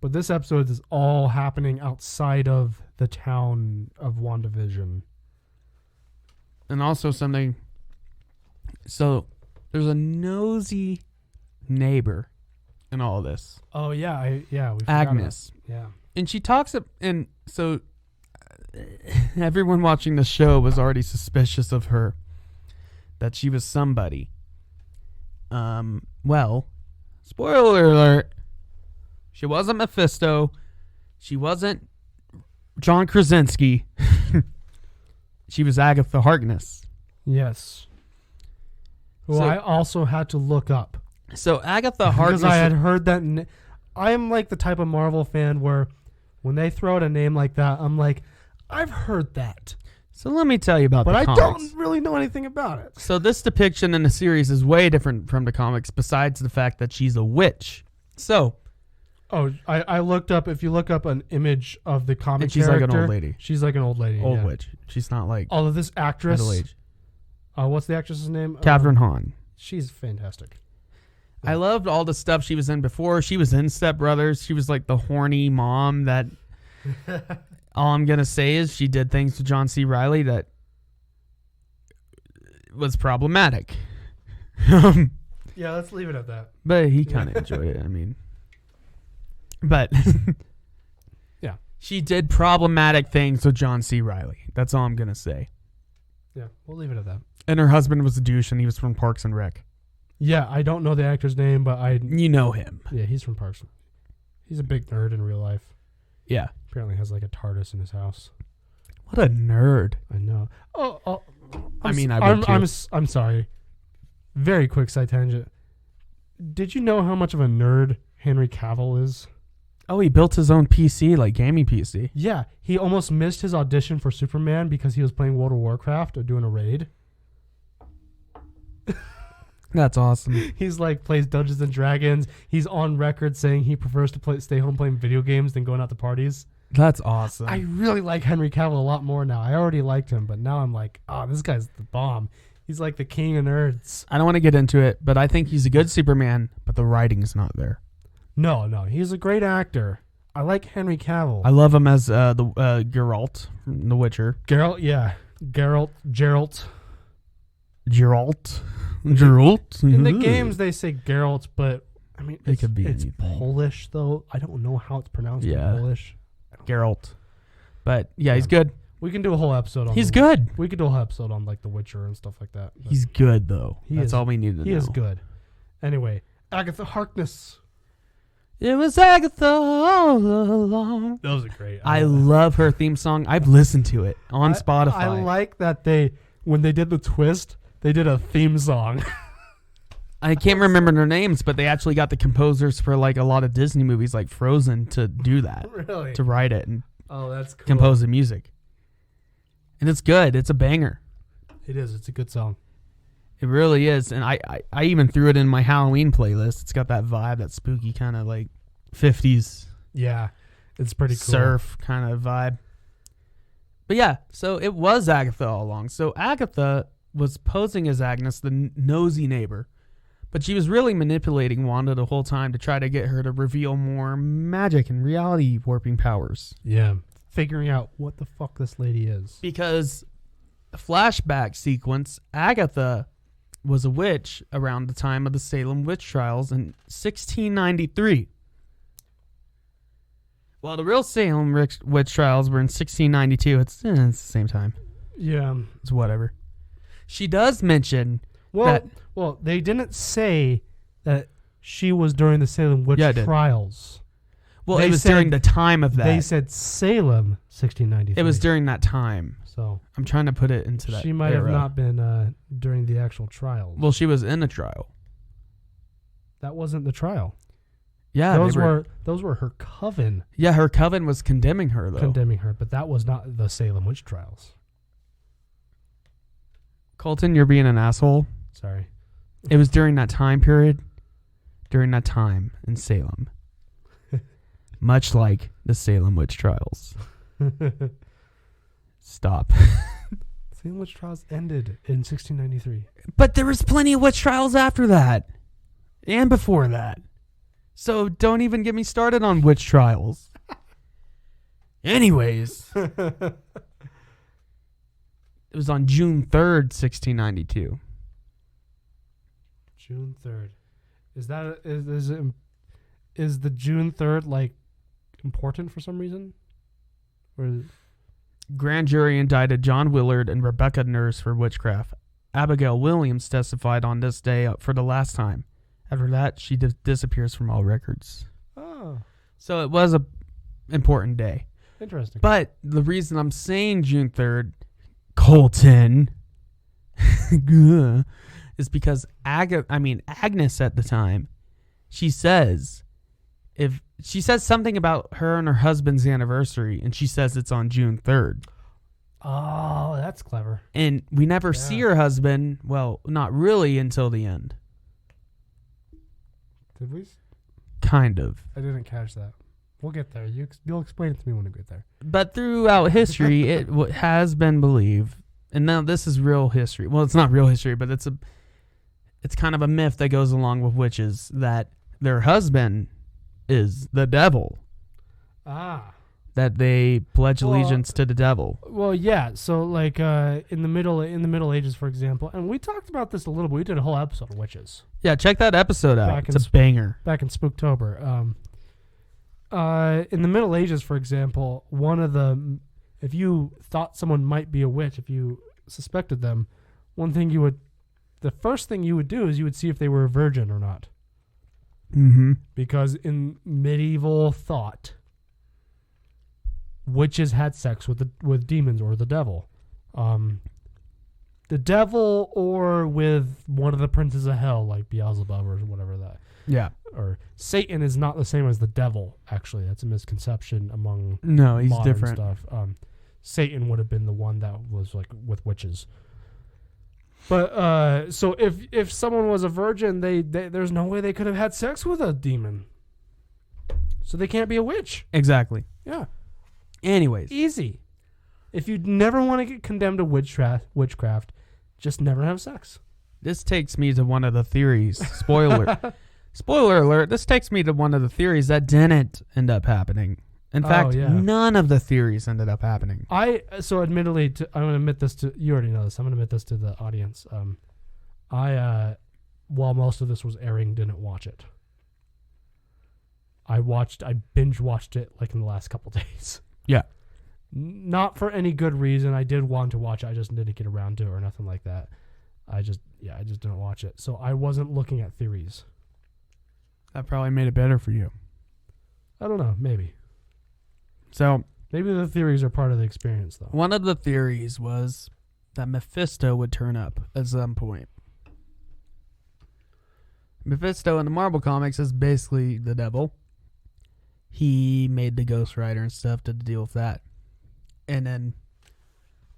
[SPEAKER 1] But this episode is all happening outside of the town of WandaVision.
[SPEAKER 2] And also something. So there's a nosy neighbor in all this.
[SPEAKER 1] Oh yeah, we forgot
[SPEAKER 2] Agnes.
[SPEAKER 1] about- Yeah.
[SPEAKER 2] And she talks, and so everyone watching the show was already suspicious of her, that she was somebody. Well, spoiler alert, she wasn't Mephisto. She wasn't John Krasinski. She was Agatha Harkness.
[SPEAKER 1] Yes. Who
[SPEAKER 2] So-
[SPEAKER 1] I also had to look up.
[SPEAKER 2] So Agatha Harkness.
[SPEAKER 1] Because I had heard that. I am like the type of Marvel fan where when they throw out a name like that, I'm like, I've heard that.
[SPEAKER 2] So let me tell you about
[SPEAKER 1] But
[SPEAKER 2] the
[SPEAKER 1] I
[SPEAKER 2] comics.
[SPEAKER 1] don't really know anything about it.
[SPEAKER 2] So this depiction in the series is way different from the comics, besides the fact that she's a witch. So,
[SPEAKER 1] Oh, I looked up. If you look up an image of the comic
[SPEAKER 2] and she's like an
[SPEAKER 1] character,
[SPEAKER 2] old lady.
[SPEAKER 1] She's like an old lady.
[SPEAKER 2] Old
[SPEAKER 1] yeah.
[SPEAKER 2] witch. She's not like
[SPEAKER 1] Although this actress,
[SPEAKER 2] middle age.
[SPEAKER 1] what's the actress's name?
[SPEAKER 2] Catherine Hahn.
[SPEAKER 1] She's fantastic.
[SPEAKER 2] I loved all the stuff she was in before. She was in Step Brothers. She was like the horny mom that... all I'm going to say is she did things to John C. Reilly that was problematic.
[SPEAKER 1] Yeah, let's leave it at that.
[SPEAKER 2] But he kind of enjoyed it. I mean... But...
[SPEAKER 1] Yeah.
[SPEAKER 2] She did problematic things with John C. Reilly. That's all I'm going to say.
[SPEAKER 1] Yeah, we'll leave it at that.
[SPEAKER 2] And her husband was a douche, and he was from Parks and Rec.
[SPEAKER 1] Yeah, I don't know the actor's name, but
[SPEAKER 2] You know him.
[SPEAKER 1] yeah, he's from Parks. He's a big nerd in real life.
[SPEAKER 2] Yeah.
[SPEAKER 1] Apparently has like a TARDIS in his house.
[SPEAKER 2] What a nerd.
[SPEAKER 1] I know. Oh,
[SPEAKER 2] I mean, I would
[SPEAKER 1] I'm sorry. Very quick side tangent. Did you know how much of a nerd Henry Cavill is?
[SPEAKER 2] Oh, he built his own PC, like gaming PC.
[SPEAKER 1] Yeah, he almost missed his audition for Superman because he was playing World of Warcraft or doing a raid.
[SPEAKER 2] That's awesome.
[SPEAKER 1] He's like plays Dungeons and Dragons. He's on record saying he prefers to stay home playing video games than going out to parties.
[SPEAKER 2] That's awesome.
[SPEAKER 1] I really like Henry Cavill a lot more now. I already liked him, but now I'm like, oh, this guy's the bomb. He's like the king of nerds.
[SPEAKER 2] I don't want to get into it, but I think he's a good Superman, but the writing's not there.
[SPEAKER 1] No, he's a great actor. I like Henry Cavill.
[SPEAKER 2] I love him as the Geralt from The Witcher.
[SPEAKER 1] Geralt, yeah. Geralt.
[SPEAKER 2] Geralt.
[SPEAKER 1] In the games, they say Geralt, but I mean,
[SPEAKER 2] It could be
[SPEAKER 1] it's
[SPEAKER 2] anything.
[SPEAKER 1] Polish though. I don't know how it's pronounced
[SPEAKER 2] Yeah.
[SPEAKER 1] in Polish.
[SPEAKER 2] Geralt. But yeah, he's good.
[SPEAKER 1] We can do a whole episode on.
[SPEAKER 2] He's good.
[SPEAKER 1] We could do a whole episode on like The Witcher and stuff like that. But
[SPEAKER 2] He's good though.
[SPEAKER 1] He
[SPEAKER 2] That's
[SPEAKER 1] is-
[SPEAKER 2] all we need to know.
[SPEAKER 1] he is good. Anyway, Agatha Harkness.
[SPEAKER 2] It was Agatha all along.
[SPEAKER 1] That was a great.
[SPEAKER 2] I love her theme song. I've listened to it on Spotify.
[SPEAKER 1] I like that when they did the twist, they did a theme song.
[SPEAKER 2] I can't remember their names, but they actually got the composers for like a lot of Disney movies, like Frozen, to do that,
[SPEAKER 1] Really?
[SPEAKER 2] to write it and
[SPEAKER 1] Oh, that's cool.
[SPEAKER 2] compose the music. And it's good. It's a banger.
[SPEAKER 1] It is. It's a good song.
[SPEAKER 2] It really is. And I even threw it in my Halloween playlist. It's got that vibe, that spooky kind of like 50s
[SPEAKER 1] Yeah, it's pretty cool.
[SPEAKER 2] surf kind of vibe. But yeah, so it was Agatha all along. So Agatha was posing as Agnes, the nosy neighbor. But she was really manipulating Wanda the whole time to try to get her to reveal more magic and reality warping powers.
[SPEAKER 1] Yeah, figuring out what the fuck this lady is.
[SPEAKER 2] Because flashback sequence, Agatha was a witch around the time of the Salem witch trials in 1693. While the real Salem witch trials were in 1692, it's the same time.
[SPEAKER 1] Yeah.
[SPEAKER 2] It's whatever. She does mention
[SPEAKER 1] Well,
[SPEAKER 2] that
[SPEAKER 1] they didn't say that she was during the Salem witch
[SPEAKER 2] Yeah, it did.
[SPEAKER 1] trials.
[SPEAKER 2] well,
[SPEAKER 1] they
[SPEAKER 2] it was
[SPEAKER 1] said-
[SPEAKER 2] during the time of that.
[SPEAKER 1] They said Salem 1693.
[SPEAKER 2] It was during that time.
[SPEAKER 1] So
[SPEAKER 2] I'm trying to put it into that
[SPEAKER 1] she might have
[SPEAKER 2] era.
[SPEAKER 1] not been during the actual trials.
[SPEAKER 2] Well, she was in a trial.
[SPEAKER 1] That wasn't the trial.
[SPEAKER 2] Yeah,
[SPEAKER 1] those
[SPEAKER 2] they
[SPEAKER 1] were her coven
[SPEAKER 2] Yeah, her coven was condemning her though.
[SPEAKER 1] condemning her, but that was not the Salem witch trials.
[SPEAKER 2] Colton, you're being an asshole.
[SPEAKER 1] Sorry.
[SPEAKER 2] It was during that time period, during that time in Salem. Much like the Salem witch trials. Stop.
[SPEAKER 1] Salem witch trials ended in 1693.
[SPEAKER 2] But there was plenty of witch trials after that. And before that. So don't even get me started on witch trials. Anyways. It was on June 3rd, 1692.
[SPEAKER 1] June 3rd. Is the June 3rd like important for some reason? Or
[SPEAKER 2] Grand jury indicted John Willard and Rebecca Nurse for witchcraft. Abigail Williams testified on this day for the last time. After that, she disappears from all records.
[SPEAKER 1] oh,
[SPEAKER 2] So it was a important day.
[SPEAKER 1] interesting.
[SPEAKER 2] But the reason I'm saying June 3rd, Colton, is because Agnes at the time, she says something about her and her husband's anniversary, and she says it's on June 3rd.
[SPEAKER 1] Oh, that's clever.
[SPEAKER 2] And we never see her husband, well, not really until the end.
[SPEAKER 1] Did we?
[SPEAKER 2] Kind of.
[SPEAKER 1] I didn't catch that. We'll get there. You'll explain it to me when we get there.
[SPEAKER 2] But throughout history, it has been believed, and now this is real history. Well, it's not real history, but it's kind of a myth that goes along with witches, that their husband is the devil,
[SPEAKER 1] Ah.
[SPEAKER 2] that they pledge allegiance to the devil.
[SPEAKER 1] Well, yeah. So, like, in the Middle Ages, for example, and we talked about this a little bit. We did a whole episode of witches
[SPEAKER 2] Yeah, check that episode out.
[SPEAKER 1] Back in
[SPEAKER 2] It's a banger.
[SPEAKER 1] back in Spooktober. In the Middle Ages, for example, if you thought someone might be a witch, if you suspected them, the first thing you would do is you would see if they were a virgin or not.
[SPEAKER 2] Mm-hmm.
[SPEAKER 1] Because in medieval thought, witches had sex with demons or the devil. The devil or with one of the princes of hell, like Beelzebub or whatever that.
[SPEAKER 2] Yeah.
[SPEAKER 1] Or Satan is not the same as the devil, actually. That's a misconception among
[SPEAKER 2] No, he's
[SPEAKER 1] modern
[SPEAKER 2] different.
[SPEAKER 1] stuff. Satan would have been the one that was like with witches. But so if someone was a virgin, they there's no way they could have had sex with a demon. So they can't be a witch.
[SPEAKER 2] Exactly.
[SPEAKER 1] Yeah.
[SPEAKER 2] Anyways.
[SPEAKER 1] Easy. If you never want to get condemned to witchcraft, just never have sex.
[SPEAKER 2] This takes me to one of the theories. Spoiler alert. This takes me to one of the theories that didn't end up happening. In fact,
[SPEAKER 1] yeah.
[SPEAKER 2] none of the theories ended up happening.
[SPEAKER 1] Admittedly, I'm going to admit this to you. Already know this. I'm going to admit this to the audience. While most of this was airing, didn't watch it. I binge watched it like in the last couple days.
[SPEAKER 2] Yeah.
[SPEAKER 1] Not for any good reason. I did want to watch it. I just didn't get around to it or nothing like that. I just didn't watch it. So I wasn't looking at theories.
[SPEAKER 2] That probably made it better for you.
[SPEAKER 1] I don't know. Maybe.
[SPEAKER 2] So
[SPEAKER 1] Maybe the theories are part of the experience, though.
[SPEAKER 2] one of the theories was that Mephisto would turn up at some point. Mephisto in the Marvel comics is basically the devil. He made the Ghost Rider and stuff to deal with that. And then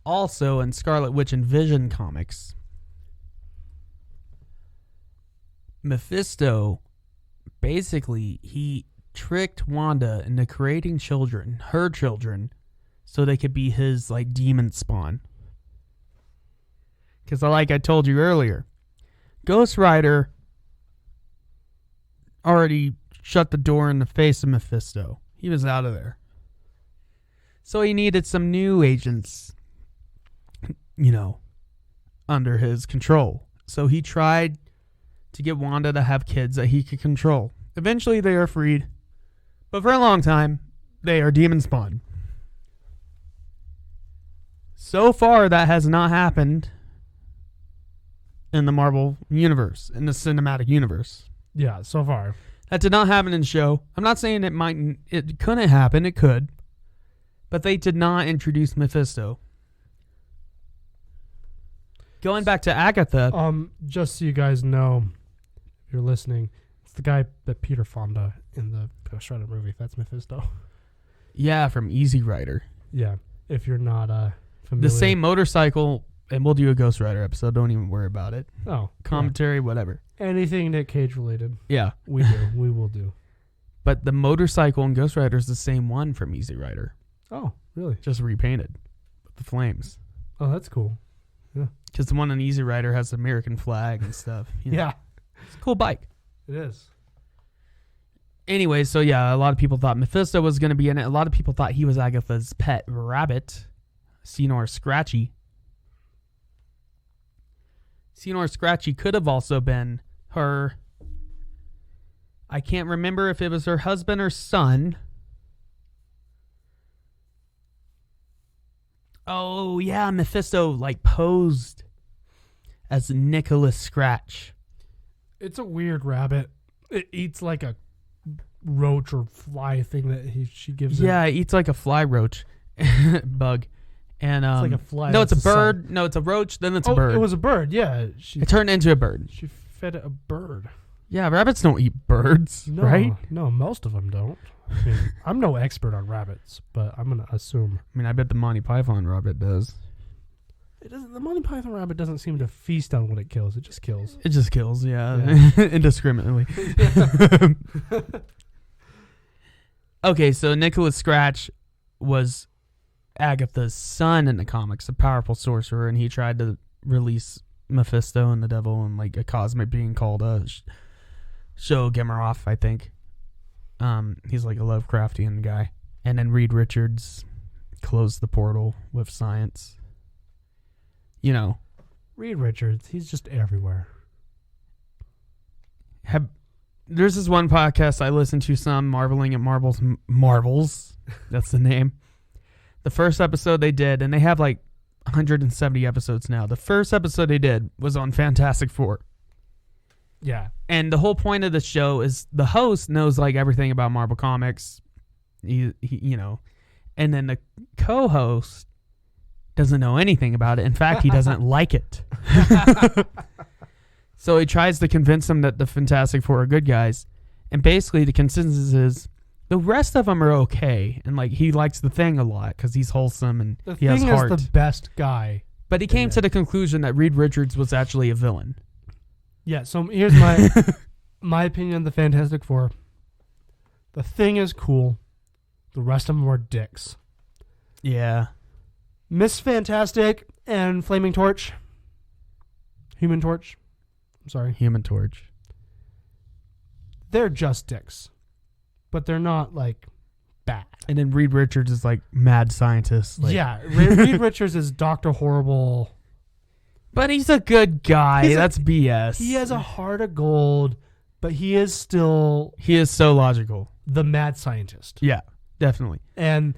[SPEAKER 2] also in Scarlet Witch and Vision comics, Mephisto, basically, he tricked Wanda into creating children, her children, so they could be his, like, demon spawn. Because, like I told you earlier, Ghost Rider already shut the door in the face of Mephisto. He was out of there. So he needed some new agents, under his control. So he tried to get Wanda to have kids that he could control. Eventually they are freed. But for a long time, they are demon spawn. So far, that has not happened in the Marvel universe, in the cinematic universe.
[SPEAKER 1] Yeah, so far.
[SPEAKER 2] That did not happen in the show. I'm not saying it couldn't happen. It could. But they did not introduce Mephisto. Going back to Agatha.
[SPEAKER 1] Just so you guys know, if you're listening, it's the guy that Peter Fonda in the Ghost Rider movie. That's Mephisto.
[SPEAKER 2] Yeah, from Easy Rider.
[SPEAKER 1] Yeah, if you're not familiar.
[SPEAKER 2] The same motorcycle, and we'll do a Ghost Rider episode. Don't even worry about it.
[SPEAKER 1] Oh,
[SPEAKER 2] Commentary, whatever.
[SPEAKER 1] Anything Nick Cage related.
[SPEAKER 2] Yeah.
[SPEAKER 1] We do. We will do.
[SPEAKER 2] But the motorcycle in Ghost Rider is the same one from Easy Rider.
[SPEAKER 1] Oh, really?
[SPEAKER 2] Just repainted with the flames.
[SPEAKER 1] Oh, that's cool.
[SPEAKER 2] Because the one in Easy Rider has the American flag and stuff.
[SPEAKER 1] Yeah.
[SPEAKER 2] It's a cool bike.
[SPEAKER 1] It is.
[SPEAKER 2] Anyway, so yeah, a lot of people thought Mephisto was going to be in it. A lot of people thought he was Agatha's pet rabbit, Senor Scratchy. Senor Scratchy could have also been her. I can't remember if it was her husband or son. Oh, yeah, Mephisto, posed as Nicholas Scratch.
[SPEAKER 1] It's a weird rabbit. It eats like a roach or fly thing that she gives him.
[SPEAKER 2] Yeah, it eats like a fly roach bug. And
[SPEAKER 1] It's like a fly.
[SPEAKER 2] No, it's a
[SPEAKER 1] that's the
[SPEAKER 2] bird.
[SPEAKER 1] sun.
[SPEAKER 2] No, it's a roach. Then it's a bird.
[SPEAKER 1] It was a bird. Yeah.
[SPEAKER 2] It turned into a bird.
[SPEAKER 1] She fed it a bird.
[SPEAKER 2] Yeah, rabbits don't eat birds,
[SPEAKER 1] No,
[SPEAKER 2] right?
[SPEAKER 1] No, most of them don't. I mean, I'm no expert on rabbits, but I'm going to assume.
[SPEAKER 2] I mean, I bet the Monty Python rabbit does.
[SPEAKER 1] It doesn't. The Monty Python rabbit doesn't seem to feast on what it kills. It just kills.
[SPEAKER 2] It just kills, yeah. Indiscriminately. Okay, so Nicholas Scratch was Agatha's son in the comics, a powerful sorcerer, and he tried to release Mephisto and the devil and a cosmic being called Shoggomoth, I think. He's like a Lovecraftian guy. And then Reed Richards closed the portal with science.
[SPEAKER 1] Reed Richards, he's just everywhere.
[SPEAKER 2] There's this one podcast I listen to, some Marveling at Marvels. That's the name. The first episode they did, and they have 170 episodes now. The first episode they did was on Fantastic Four.
[SPEAKER 1] Yeah.
[SPEAKER 2] And the whole point of the show is the host knows everything about Marvel Comics, he and then the co-host doesn't know anything about it. In fact, he doesn't like it. So he tries to convince them that the Fantastic Four are good guys. And basically the consensus is the rest of them are okay. And he likes the Thing a lot because he's wholesome and he has heart.
[SPEAKER 1] The Thing is the best guy.
[SPEAKER 2] But he came to the conclusion that Reed Richards was actually a villain.
[SPEAKER 1] Yeah, so here's my opinion on the Fantastic Four. The Thing is cool. The rest of them are dicks.
[SPEAKER 2] Yeah.
[SPEAKER 1] Miss Fantastic and Flaming Torch. Human Torch. I'm sorry.
[SPEAKER 2] Human Torch.
[SPEAKER 1] They're just dicks. But they're not, bad.
[SPEAKER 2] And then Reed Richards is mad scientist.
[SPEAKER 1] Yeah, Reed Richards is Dr. Horrible.
[SPEAKER 2] But he's a good guy. That's BS.
[SPEAKER 1] He has a heart of gold, but he is still...
[SPEAKER 2] He is so logical.
[SPEAKER 1] the mad scientist.
[SPEAKER 2] Yeah, definitely.
[SPEAKER 1] And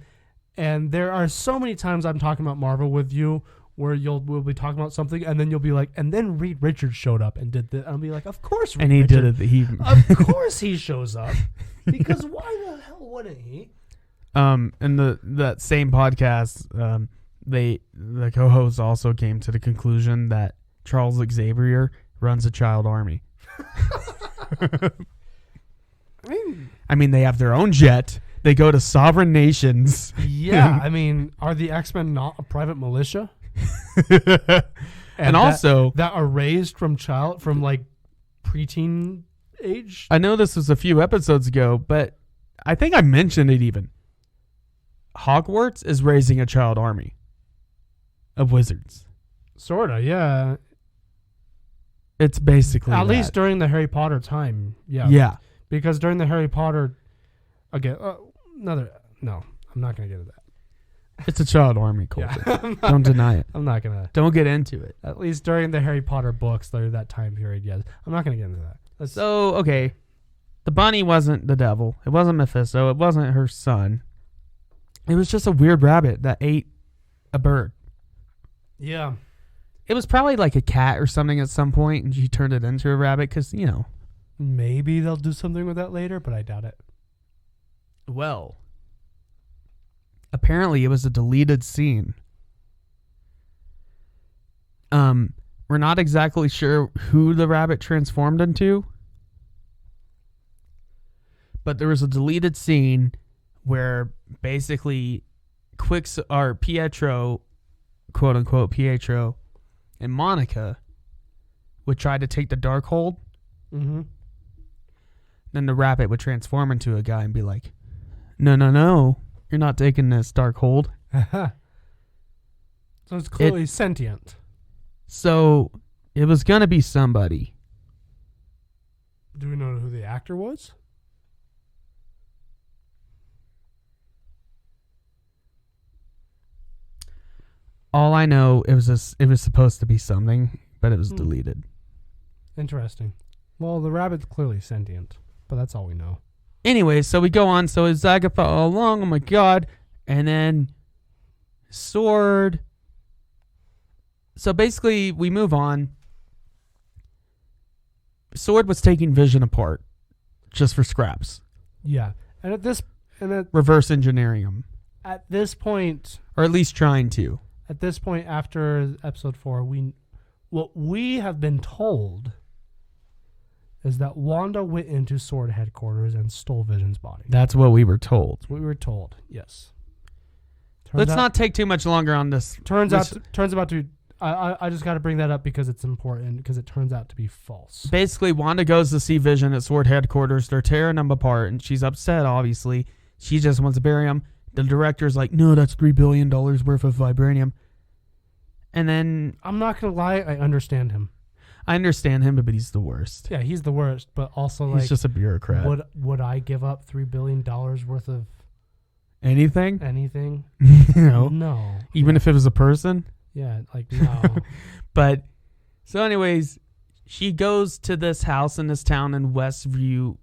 [SPEAKER 1] there are so many times I'm talking about Marvel with you where we'll be talking about something and then you'll be like, and then Reed Richards showed up and did that. I'll be like, of course Reed
[SPEAKER 2] And he
[SPEAKER 1] Richards.
[SPEAKER 2] did it.
[SPEAKER 1] Of course he shows up. Because why the hell wouldn't he?
[SPEAKER 2] In that same podcast, the co-hosts also came to the conclusion that Charles Xavier runs a child army. I mean, they have their own jet. They go to sovereign nations.
[SPEAKER 1] Yeah, I mean, are the X-Men not a private militia?
[SPEAKER 2] And also,
[SPEAKER 1] that are raised from like preteen age.
[SPEAKER 2] I know this was a few episodes ago, but I think I mentioned it even. Hogwarts is raising a child army of wizards.
[SPEAKER 1] Sorta, yeah.
[SPEAKER 2] It's basically
[SPEAKER 1] At
[SPEAKER 2] that.
[SPEAKER 1] least during the Harry Potter time, yeah.
[SPEAKER 2] Yeah.
[SPEAKER 1] Because during the Harry Potter, again, no, I'm not gonna get into that.
[SPEAKER 2] It's a child army culture.
[SPEAKER 1] Yeah.
[SPEAKER 2] Don't deny it.
[SPEAKER 1] I'm not gonna.
[SPEAKER 2] Don't get into it.
[SPEAKER 1] At least during the Harry Potter books, there that time period, yes. I'm not gonna get into that.
[SPEAKER 2] So, okay. The bunny wasn't the devil. It wasn't Mephisto. It wasn't her son. It was just a weird rabbit that ate a bird.
[SPEAKER 1] Yeah.
[SPEAKER 2] It was probably like a cat or something at some point, and she turned it into a rabbit because, you know.
[SPEAKER 1] Maybe they'll do something with that later, but I doubt it.
[SPEAKER 2] Well, apparently it was a deleted scene. We're not exactly sure who the rabbit transformed into, but there was a deleted scene where basically Pietro, quote unquote Pietro, and Monica would try to take the Darkhold.
[SPEAKER 1] Mm-hmm.
[SPEAKER 2] Then the rabbit would transform into a guy and be like, no, you're not taking this Darkhold.
[SPEAKER 1] So it's clearly sentient.
[SPEAKER 2] So it was going to be somebody.
[SPEAKER 1] Do we know who the actor was?
[SPEAKER 2] All I know, it was supposed to be something, but it was deleted.
[SPEAKER 1] Interesting. Well, the rabbit's clearly sentient, but that's all we know.
[SPEAKER 2] Anyway, so we go on. So it's Agatha all along. Oh my God. And then Sword. So basically, we move on. Sword was taking Vision apart just for scraps.
[SPEAKER 1] Yeah, and
[SPEAKER 2] Reverse engineering him.
[SPEAKER 1] at this point,
[SPEAKER 2] Or at least trying to.
[SPEAKER 1] at this point after episode 4, what we have been told is that Wanda went into Sword headquarters and stole Vision's body.
[SPEAKER 2] That's what we were told.
[SPEAKER 1] That's what we were told. Yes.
[SPEAKER 2] Let's not take too much longer on this.
[SPEAKER 1] Turns out to be. I just got to bring that up because it's important, because it turns out to be false.
[SPEAKER 2] Basically, Wanda goes to see Vision at Sword headquarters. They're tearing him apart, and she's upset, obviously. She just wants to bury him. The director's like, no, that's $3 billion worth of vibranium. And then...
[SPEAKER 1] I'm not going to lie, I understand him.
[SPEAKER 2] I understand him, but he's the worst.
[SPEAKER 1] Yeah, he's the worst, but also
[SPEAKER 2] He's just a bureaucrat.
[SPEAKER 1] would I give up $3 billion worth of
[SPEAKER 2] Anything?
[SPEAKER 1] anything?
[SPEAKER 2] No.
[SPEAKER 1] No.
[SPEAKER 2] Even if it was a person?
[SPEAKER 1] Yeah, like, no.
[SPEAKER 2] But, so anyways, she goes to this house in this town in Westview,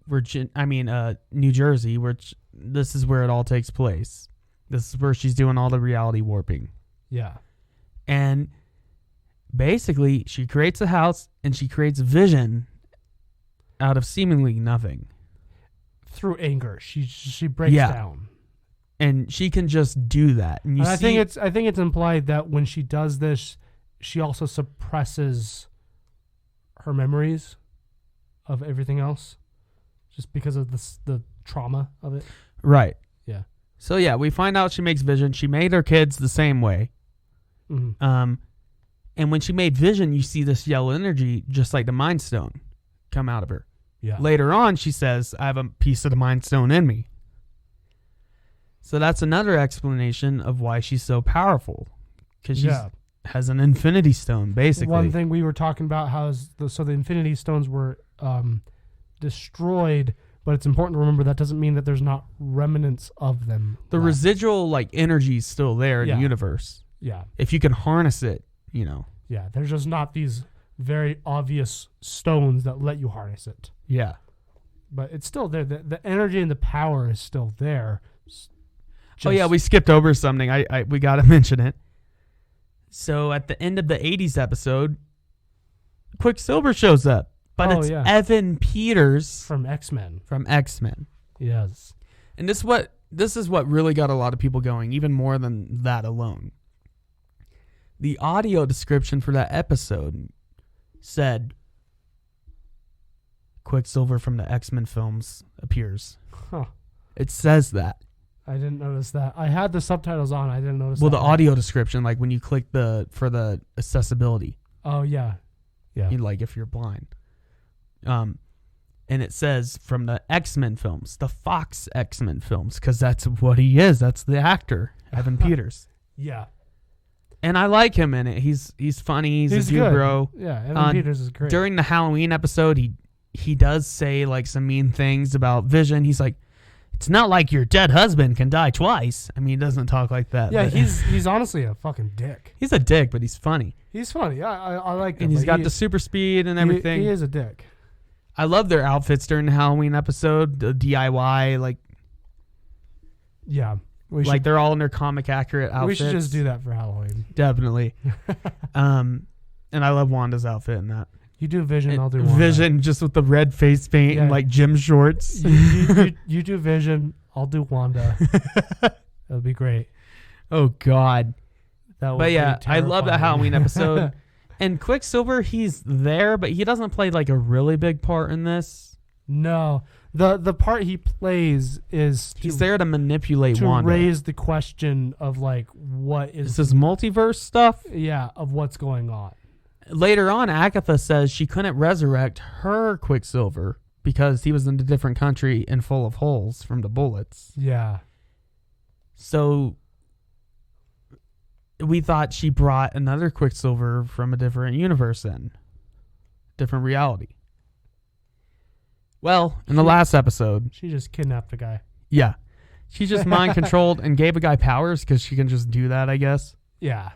[SPEAKER 2] New Jersey, which this is where it all takes place. This is where she's doing all the reality warping.
[SPEAKER 1] Yeah.
[SPEAKER 2] And basically, she creates a house and she creates Vision out of seemingly nothing.
[SPEAKER 1] Through anger. She breaks down.
[SPEAKER 2] And she can just do that. And
[SPEAKER 1] I think it's implied that when she does this, she also suppresses her memories of everything else, just because of the trauma of it.
[SPEAKER 2] Right.
[SPEAKER 1] Yeah.
[SPEAKER 2] So yeah, we find out she makes Vision. She made her kids the same way.
[SPEAKER 1] Mm-hmm.
[SPEAKER 2] And when she made Vision, you see this yellow energy, just like the Mind Stone, come out of her.
[SPEAKER 1] Yeah.
[SPEAKER 2] Later on, she says, "I have a piece of the Mind Stone in me." So that's another explanation of why she's so powerful, because she has an Infinity Stone, basically.
[SPEAKER 1] One thing we were talking about the Infinity Stones were destroyed, but it's important to remember that doesn't mean that there's not remnants of them.
[SPEAKER 2] The residual energy is still there in the universe.
[SPEAKER 1] Yeah.
[SPEAKER 2] If you can harness it,
[SPEAKER 1] Yeah, there's just not these very obvious stones that let you harness it.
[SPEAKER 2] Yeah.
[SPEAKER 1] but it's still there. The energy and the power is still there.
[SPEAKER 2] Oh yeah, we skipped over something. We got to mention it. So at the end of the 80s episode, Quicksilver shows up, but it's Evan Peters
[SPEAKER 1] from X-Men.
[SPEAKER 2] From X-Men.
[SPEAKER 1] Yes.
[SPEAKER 2] And this is what really got a lot of people going, even more than that alone. The audio description for that episode said Quicksilver from the X-Men films appears.
[SPEAKER 1] Huh.
[SPEAKER 2] It says that.
[SPEAKER 1] I didn't notice that. I had the subtitles on. I didn't notice that.
[SPEAKER 2] Well, the audio description, like when you click for the accessibility.
[SPEAKER 1] Oh, yeah. Yeah.
[SPEAKER 2] Like if you're blind. And it says from the X-Men films, the Fox X-Men films, because that's what he is. That's the actor, Evan Peters.
[SPEAKER 1] Yeah.
[SPEAKER 2] And I like him in it. He's funny. He's a dude,
[SPEAKER 1] good.
[SPEAKER 2] bro.
[SPEAKER 1] Yeah, Evan Peters is great.
[SPEAKER 2] During the Halloween episode, he does say like some mean things about Vision. He's like, it's not like your dead husband can die twice. I mean, he doesn't talk like that.
[SPEAKER 1] Yeah, he's honestly a fucking dick.
[SPEAKER 2] He's a dick, but he's funny.
[SPEAKER 1] He's funny. I like him.
[SPEAKER 2] And he's got the super speed and everything.
[SPEAKER 1] He is a dick.
[SPEAKER 2] I love their outfits during the Halloween episode. The DIY, like...
[SPEAKER 1] Yeah.
[SPEAKER 2] They're all in their comic accurate outfits.
[SPEAKER 1] We should just do that for Halloween.
[SPEAKER 2] Definitely. And I love Wanda's outfit in that.
[SPEAKER 1] You do Vision, I'll do Wanda.
[SPEAKER 2] Vision, just with the red face paint and like gym shorts.
[SPEAKER 1] You do Vision, I'll do Wanda. That'll be great.
[SPEAKER 2] Oh, God.
[SPEAKER 1] But
[SPEAKER 2] yeah, I love that Halloween episode. And Quicksilver, he's there, but he doesn't play like a really big part in this.
[SPEAKER 1] No. The part he plays is...
[SPEAKER 2] He's there to manipulate Wanda.
[SPEAKER 1] To raise the question of like, what is...
[SPEAKER 2] This is multiverse stuff?
[SPEAKER 1] Yeah, of what's going on.
[SPEAKER 2] Later on, Agatha says she couldn't resurrect her Quicksilver because he was in a different country and full of holes from the bullets.
[SPEAKER 1] Yeah.
[SPEAKER 2] So we thought she brought another Quicksilver from a different universe in. Different reality. Well, in the last episode...
[SPEAKER 1] She just kidnapped a guy.
[SPEAKER 2] Yeah. She just mind-controlled and gave a guy powers because she can just do that, I guess.
[SPEAKER 1] Yeah.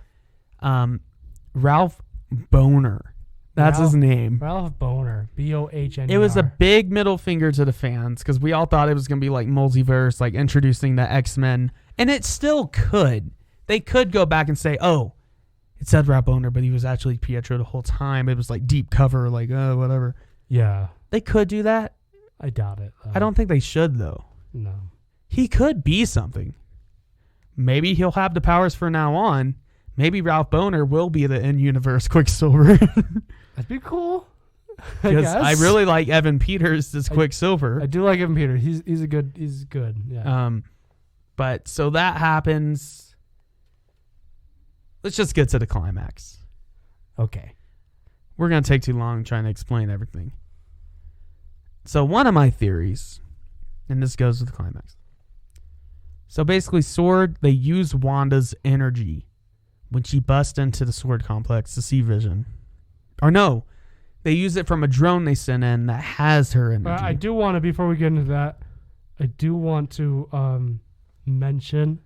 [SPEAKER 2] Ralph Boner. That's his name.
[SPEAKER 1] Ralph Boner. B-O-H-N-E-R.
[SPEAKER 2] It was a big middle finger to the fans because we all thought it was going to be like multiverse, like introducing the X-Men. And it still could. They could go back and say, oh, it said Ralph Boner, but he was actually Pietro the whole time. It was like deep cover, like, whatever.
[SPEAKER 1] Yeah.
[SPEAKER 2] They could do that.
[SPEAKER 1] I doubt it.
[SPEAKER 2] I don't think they should, though.
[SPEAKER 1] No.
[SPEAKER 2] He could be something. Maybe he'll have the powers from now on. Maybe Ralph Boner will be the in-universe Quicksilver.
[SPEAKER 1] That'd be cool.
[SPEAKER 2] Because I really like Evan Peters as Quicksilver.
[SPEAKER 1] I do like Evan Peters. He's good. Yeah.
[SPEAKER 2] But so that happens. Let's just get to the climax.
[SPEAKER 1] Okay.
[SPEAKER 2] We're going to take too long trying to explain everything. So one of my theories, and this goes with the climax. So basically, Sword, they use Wanda's energy when she busts into the Sword complex to see Vision. Or no, they use it from a drone they sent in that has her energy.
[SPEAKER 1] But I do want to, before we get into that, I do want to mention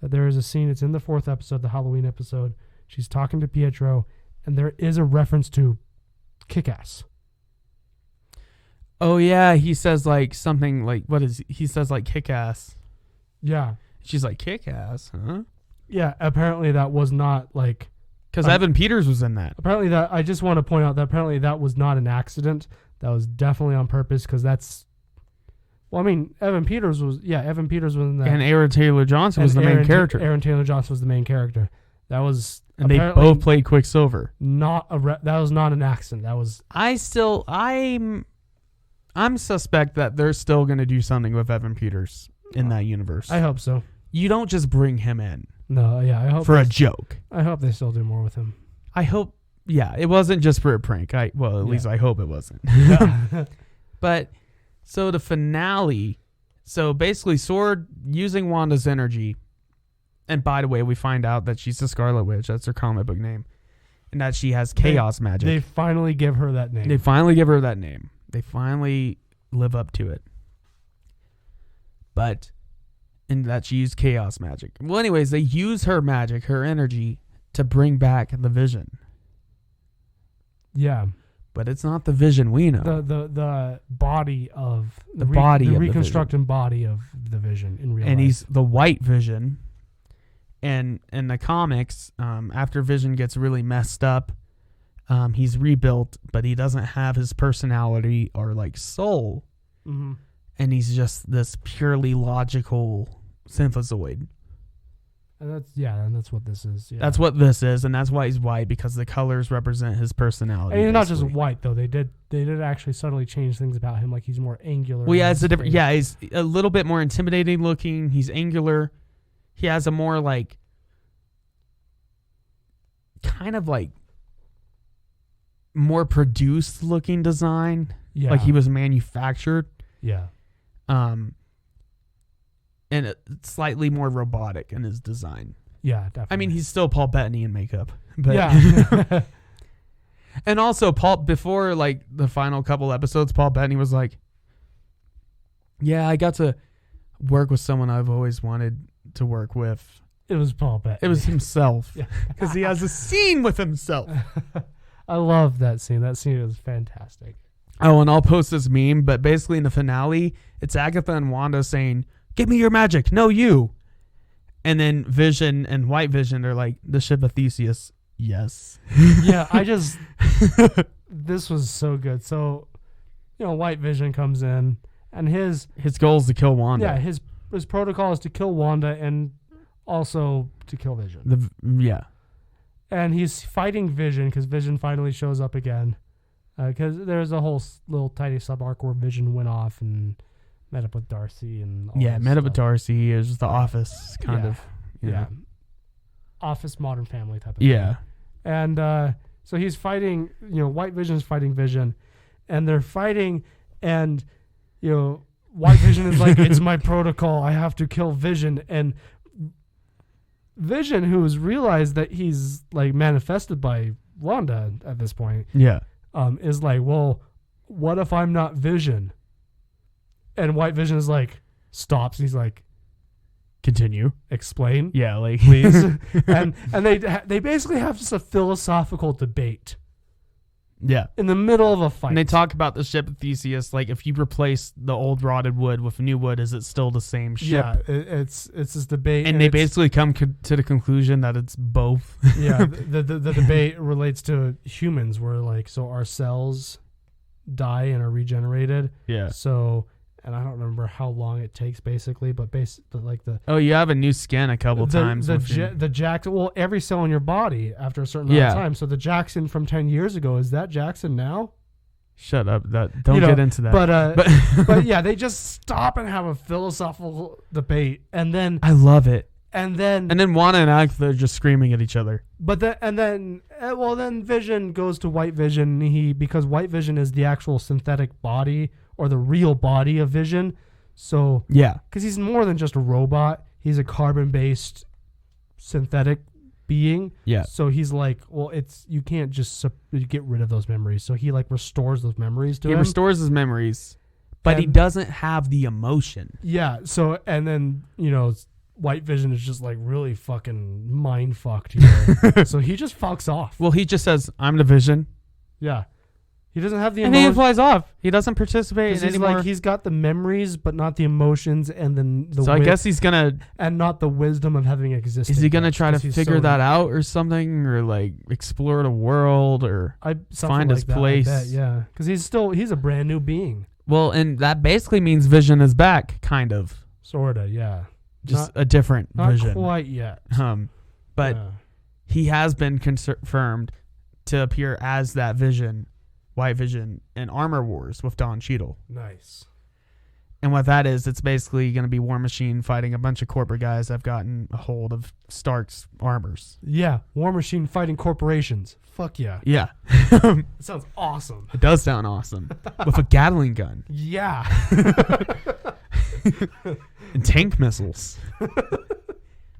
[SPEAKER 1] that there is a scene, it's in the 4th episode, the Halloween episode. She's talking to Pietro, and there is a reference to Kick-Ass.
[SPEAKER 2] Oh, yeah, he says like something like, he says like Kick-Ass.
[SPEAKER 1] Yeah.
[SPEAKER 2] She's like, Kick-Ass, huh?
[SPEAKER 1] Yeah, apparently that was not like...
[SPEAKER 2] Because Evan Peters was in that.
[SPEAKER 1] Apparently that, I just want to point out that apparently that was not an accident. That was definitely on purpose because that's... Well, I mean, Evan Peters was in that.
[SPEAKER 2] And Aaron Taylor-Johnson was the main character.
[SPEAKER 1] Aaron Taylor-Johnson was the main character. That was...
[SPEAKER 2] And they both played Quicksilver.
[SPEAKER 1] That was not an accident. That was...
[SPEAKER 2] I'm suspect that they're still going to do something with Evan Peters in that universe.
[SPEAKER 1] I hope so.
[SPEAKER 2] You don't just bring him in.
[SPEAKER 1] No, yeah, I hope
[SPEAKER 2] for a joke.
[SPEAKER 1] I hope they still do more with him.
[SPEAKER 2] I hope, yeah, it wasn't just for a prank. At least I hope it wasn't. But so the finale, so basically Sword using Wanda's energy, and by the way, we find out that she's the Scarlet Witch. That's her comic book name, and that she has chaos magic.
[SPEAKER 1] They finally give her that name.
[SPEAKER 2] They finally give her that name. They finally live up to it. But, and that she used chaos magic. Well, anyways, they use her magic, her energy, to bring back the Vision.
[SPEAKER 1] Yeah.
[SPEAKER 2] but it's not the Vision we know.
[SPEAKER 1] The body of
[SPEAKER 2] The body of the
[SPEAKER 1] reconstructed body of the Vision in real life.
[SPEAKER 2] And he's the White Vision. And in the comics, after Vision gets really messed up, he's rebuilt, but he doesn't have his personality or like soul.
[SPEAKER 1] Mm-hmm.
[SPEAKER 2] And he's just this purely logical synthezoid.
[SPEAKER 1] And that's what this is. Yeah.
[SPEAKER 2] That's what this is, and that's why he's white, because the colors represent his personality.
[SPEAKER 1] And he's not just
[SPEAKER 2] basically.
[SPEAKER 1] white though. They did actually subtly change things about him, like he's more angular.
[SPEAKER 2] Well, yeah,
[SPEAKER 1] in
[SPEAKER 2] it's a
[SPEAKER 1] his
[SPEAKER 2] different.
[SPEAKER 1] face.
[SPEAKER 2] Yeah, he's a little bit more intimidating looking. He's angular. He has a more like, kind of like, more produced looking design.
[SPEAKER 1] Yeah.
[SPEAKER 2] Like he was manufactured.
[SPEAKER 1] Yeah.
[SPEAKER 2] And it's slightly more robotic in his design.
[SPEAKER 1] Yeah, definitely.
[SPEAKER 2] I mean, he's still Paul Bettany in makeup, but
[SPEAKER 1] yeah.
[SPEAKER 2] and also Paul, before like the final couple episodes, Paul Bettany was like, "Yeah, I got to work with someone I've always wanted to work with."
[SPEAKER 1] It was Paul Bettany.
[SPEAKER 2] It was himself,
[SPEAKER 1] Yeah.
[SPEAKER 2] because he has a scene with himself.
[SPEAKER 1] I love that scene. That scene is fantastic.
[SPEAKER 2] Oh, and I'll post this meme, but basically in the finale, it's Agatha and Wanda saying, "Give me your magic, no you." And then Vision and White Vision are like, "The ship of Theseus." Yes.
[SPEAKER 1] Yeah, this was so good. So, White Vision comes in, and his
[SPEAKER 2] goal is to kill Wanda.
[SPEAKER 1] yeah, his protocol is to kill Wanda and also to kill Vision.
[SPEAKER 2] Yeah.
[SPEAKER 1] And he's fighting Vision because Vision finally shows up again. Because there's a whole little tiny sub arc where Vision went off and met up with Darcy and all
[SPEAKER 2] Yeah,
[SPEAKER 1] this
[SPEAKER 2] met up with
[SPEAKER 1] stuff.
[SPEAKER 2] Darcy. It was just the Office kind
[SPEAKER 1] Yeah.
[SPEAKER 2] of. you
[SPEAKER 1] Yeah.
[SPEAKER 2] know.
[SPEAKER 1] Office Modern Family type of
[SPEAKER 2] Yeah.
[SPEAKER 1] thing. And so he's fighting, White Vision's fighting Vision, and they're fighting, and, White Vision is like, "It's my protocol. I have to kill Vision." And Vision, who's realized that he's like manifested by Wanda at this point,
[SPEAKER 2] Yeah.
[SPEAKER 1] is like, "Well, what if I'm not Vision?" And White Vision is like, stops. And he's like,
[SPEAKER 2] Continue.
[SPEAKER 1] "Explain,
[SPEAKER 2] Yeah, like
[SPEAKER 1] please." and they basically have just a philosophical debate
[SPEAKER 2] yeah.
[SPEAKER 1] in the middle of a fight.
[SPEAKER 2] And they talk about the ship of Theseus. Like, if you replace the old rotted wood with new wood, is it still the same ship?
[SPEAKER 1] Yeah, it's this debate,
[SPEAKER 2] And they
[SPEAKER 1] it's-
[SPEAKER 2] basically come to the conclusion that it's both.
[SPEAKER 1] yeah, the debate relates to humans, where like, so our cells die and are regenerated.
[SPEAKER 2] Yeah.
[SPEAKER 1] So, and I don't remember how long it takes, basically, but like the
[SPEAKER 2] Oh, you have a new skin a couple times.
[SPEAKER 1] the
[SPEAKER 2] with your-
[SPEAKER 1] Jackson. Well, every cell in your body after a certain amount
[SPEAKER 2] Yeah.
[SPEAKER 1] of time. So the Jackson from 10 years ago, is that Jackson now?
[SPEAKER 2] Shut up. Don't get into that.
[SPEAKER 1] But yeah, they just stop and have a philosophical debate, and then
[SPEAKER 2] I love it.
[SPEAKER 1] and then
[SPEAKER 2] And then Wanda and Agatha are just screaming at each other.
[SPEAKER 1] but then Vision goes to White Vision. Because White Vision is the actual synthetic body or the real body of Vision. So
[SPEAKER 2] Yeah.
[SPEAKER 1] because he's more than just a robot, he's a carbon-based synthetic being.
[SPEAKER 2] Yeah.
[SPEAKER 1] So he's like, well, you can't just get rid of those memories. So he like restores those memories to
[SPEAKER 2] He
[SPEAKER 1] him.
[SPEAKER 2] restores his memories, but he
[SPEAKER 1] And-
[SPEAKER 2] doesn't have the emotion.
[SPEAKER 1] Yeah. So and then White Vision is just like really fucking mind fucked here. So he just fucks off.
[SPEAKER 2] Well, he just says, "I'm the Vision."
[SPEAKER 1] Yeah. He doesn't have the
[SPEAKER 2] And then he
[SPEAKER 1] emotions.
[SPEAKER 2] flies off. He doesn't participate in
[SPEAKER 1] He's
[SPEAKER 2] anymore.
[SPEAKER 1] like he's got the memories, but not the emotions, and then
[SPEAKER 2] So I guess he's gonna.
[SPEAKER 1] and not the wisdom of having existed.
[SPEAKER 2] Is he gonna
[SPEAKER 1] yet,
[SPEAKER 2] try to
[SPEAKER 1] 'cause he's
[SPEAKER 2] figure
[SPEAKER 1] so-
[SPEAKER 2] that out or something, or like explore the world, or
[SPEAKER 1] something
[SPEAKER 2] find his
[SPEAKER 1] like that, I
[SPEAKER 2] place?
[SPEAKER 1] bet, yeah, because he's a brand new being,
[SPEAKER 2] well, and that basically means Vision is back, kind of,
[SPEAKER 1] sorta. Yeah,
[SPEAKER 2] just a different
[SPEAKER 1] not
[SPEAKER 2] Vision.
[SPEAKER 1] quite yet.
[SPEAKER 2] But
[SPEAKER 1] Yeah.
[SPEAKER 2] he has been confirmed to appear as that Vision, White Vision, in Armor Wars with Don Cheadle.
[SPEAKER 1] Nice.
[SPEAKER 2] And what that is, it's basically going to be War Machine fighting a bunch of corporate guys that have gotten a hold of Stark's armors.
[SPEAKER 1] Yeah, War Machine fighting corporations. Fuck yeah,
[SPEAKER 2] Yeah.
[SPEAKER 1] that sounds awesome.
[SPEAKER 2] It does sound awesome. With a Gatling gun
[SPEAKER 1] Yeah.
[SPEAKER 2] and tank missiles.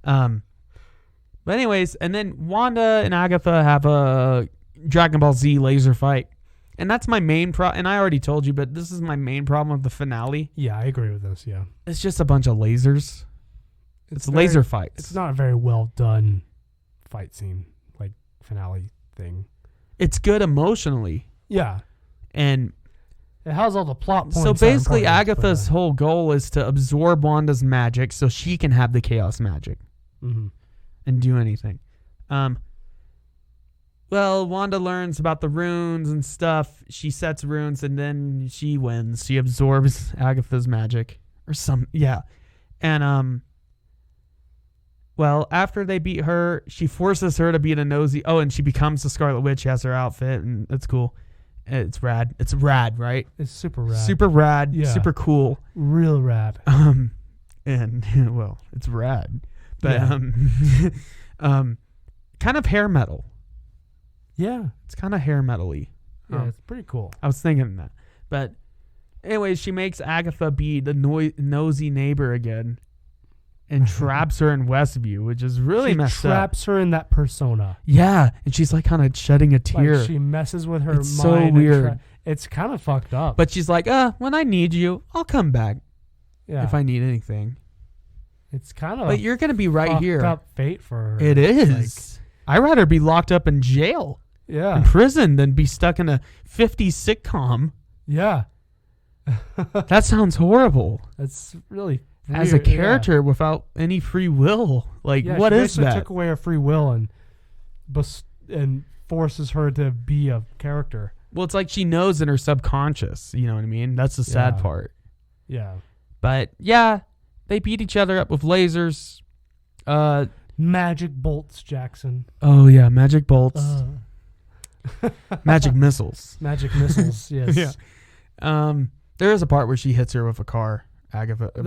[SPEAKER 2] But anyways, and then Wanda and Agatha have a Dragon Ball Z laser fight. And that's my main and I already told you, but this is my main problem with the finale.
[SPEAKER 1] Yeah, I agree with this. Yeah,
[SPEAKER 2] It's just a bunch of lasers. It's
[SPEAKER 1] very-
[SPEAKER 2] laser fights.
[SPEAKER 1] It's not a very well done fight scene, like finale thing.
[SPEAKER 2] It's good emotionally.
[SPEAKER 1] Yeah.
[SPEAKER 2] And
[SPEAKER 1] It has all the plot points.
[SPEAKER 2] so
[SPEAKER 1] that are
[SPEAKER 2] basically,
[SPEAKER 1] important,
[SPEAKER 2] Agatha's whole goal is to absorb Wanda's magic so she can have the chaos magic
[SPEAKER 1] Mhm.
[SPEAKER 2] and do anything. Well, Wanda learns about the runes and stuff. She sets runes and then she wins. She absorbs Agatha's magic or some, yeah. And, well, after they beat her, she forces her to be the nosy. Oh, and she becomes the Scarlet Witch. She has her outfit and it's cool. It's rad. It's rad, right?
[SPEAKER 1] It's super rad.
[SPEAKER 2] Super rad.
[SPEAKER 1] Yeah.
[SPEAKER 2] Super cool.
[SPEAKER 1] Real rad.
[SPEAKER 2] And well, it's rad. But,
[SPEAKER 1] Yeah.
[SPEAKER 2] kind of hair metal.
[SPEAKER 1] Yeah.
[SPEAKER 2] It's kind of hair metal-y.
[SPEAKER 1] Yeah, it's pretty cool.
[SPEAKER 2] I was thinking that. But anyways, she makes Agatha be the nosy neighbor again and traps her in Westview, which is really
[SPEAKER 1] She
[SPEAKER 2] messed up.
[SPEAKER 1] traps her in that persona.
[SPEAKER 2] Yeah, and she's like kind of shedding a tear.
[SPEAKER 1] Like she messes with her
[SPEAKER 2] It's
[SPEAKER 1] mind.
[SPEAKER 2] so
[SPEAKER 1] and
[SPEAKER 2] weird.
[SPEAKER 1] It's kind of fucked up.
[SPEAKER 2] But she's like, when I need you, I'll come back
[SPEAKER 1] yeah,
[SPEAKER 2] if I need anything.
[SPEAKER 1] it's kind of
[SPEAKER 2] But you're going to be right
[SPEAKER 1] fucked
[SPEAKER 2] here.
[SPEAKER 1] up fate for her.
[SPEAKER 2] It is. I'd rather be locked up in jail,
[SPEAKER 1] Yeah.
[SPEAKER 2] in prison, than be stuck in a 50s sitcom.
[SPEAKER 1] Yeah.
[SPEAKER 2] That sounds horrible.
[SPEAKER 1] That's really
[SPEAKER 2] As a
[SPEAKER 1] weird, yeah.
[SPEAKER 2] character without any free will. Like,
[SPEAKER 1] Yeah,
[SPEAKER 2] what
[SPEAKER 1] she
[SPEAKER 2] is
[SPEAKER 1] basically
[SPEAKER 2] that?
[SPEAKER 1] took away her free will and forces her to be a character.
[SPEAKER 2] Well, it's like she knows in her subconscious. You know what I mean? That's the sad
[SPEAKER 1] Yeah.
[SPEAKER 2] part.
[SPEAKER 1] Yeah.
[SPEAKER 2] But yeah, they beat each other up with lasers.
[SPEAKER 1] Magic bolts, Jackson.
[SPEAKER 2] Oh yeah, magic bolts, magic missiles.
[SPEAKER 1] Magic missiles. Yes.
[SPEAKER 2] Yeah. There is a part where she hits her with a car. Agatha.
[SPEAKER 1] That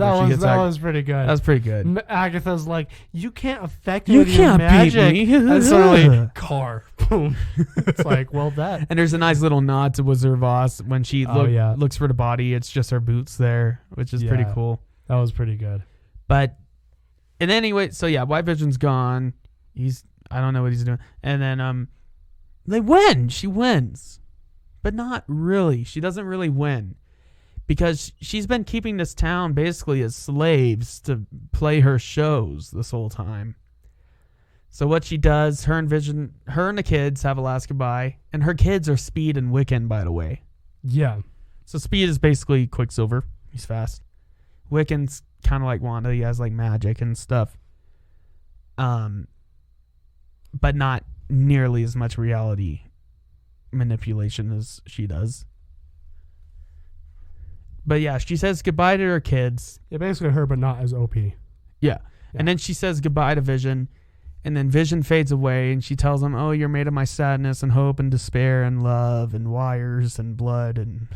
[SPEAKER 1] was pretty good.
[SPEAKER 2] That was pretty good.
[SPEAKER 1] Agatha's like, you can't affect me
[SPEAKER 2] You
[SPEAKER 1] with your
[SPEAKER 2] can't beat
[SPEAKER 1] magic.
[SPEAKER 2] me.
[SPEAKER 1] And suddenly, car. Boom. It's like, well, that.
[SPEAKER 2] And there's a nice little nod to Wizard Voss when she
[SPEAKER 1] yeah.
[SPEAKER 2] looks for the body. It's just her boots there, which is pretty
[SPEAKER 1] Yeah.
[SPEAKER 2] cool.
[SPEAKER 1] That was pretty good.
[SPEAKER 2] But, and anyway, so yeah, White Vision's gone. I don't know what he's doing. And then, they win. She wins. But not really. She doesn't really win. Because she's been keeping this town basically as slaves to play her shows this whole time. So what she does, her and the kids have a last goodbye. And her kids are Speed and Wiccan, by the way.
[SPEAKER 1] Yeah.
[SPEAKER 2] So Speed is basically Quicksilver. He's fast. Wiccan's kind of like Wanda. He has like magic and stuff. But not nearly as much reality manipulation as she does. But yeah, she says goodbye to her kids.
[SPEAKER 1] Yeah, basically her, but not as OP.
[SPEAKER 2] Yeah. And then she says goodbye to Vision. And then Vision fades away and she tells him, oh, you're made of my sadness and hope and despair and love and wires and blood and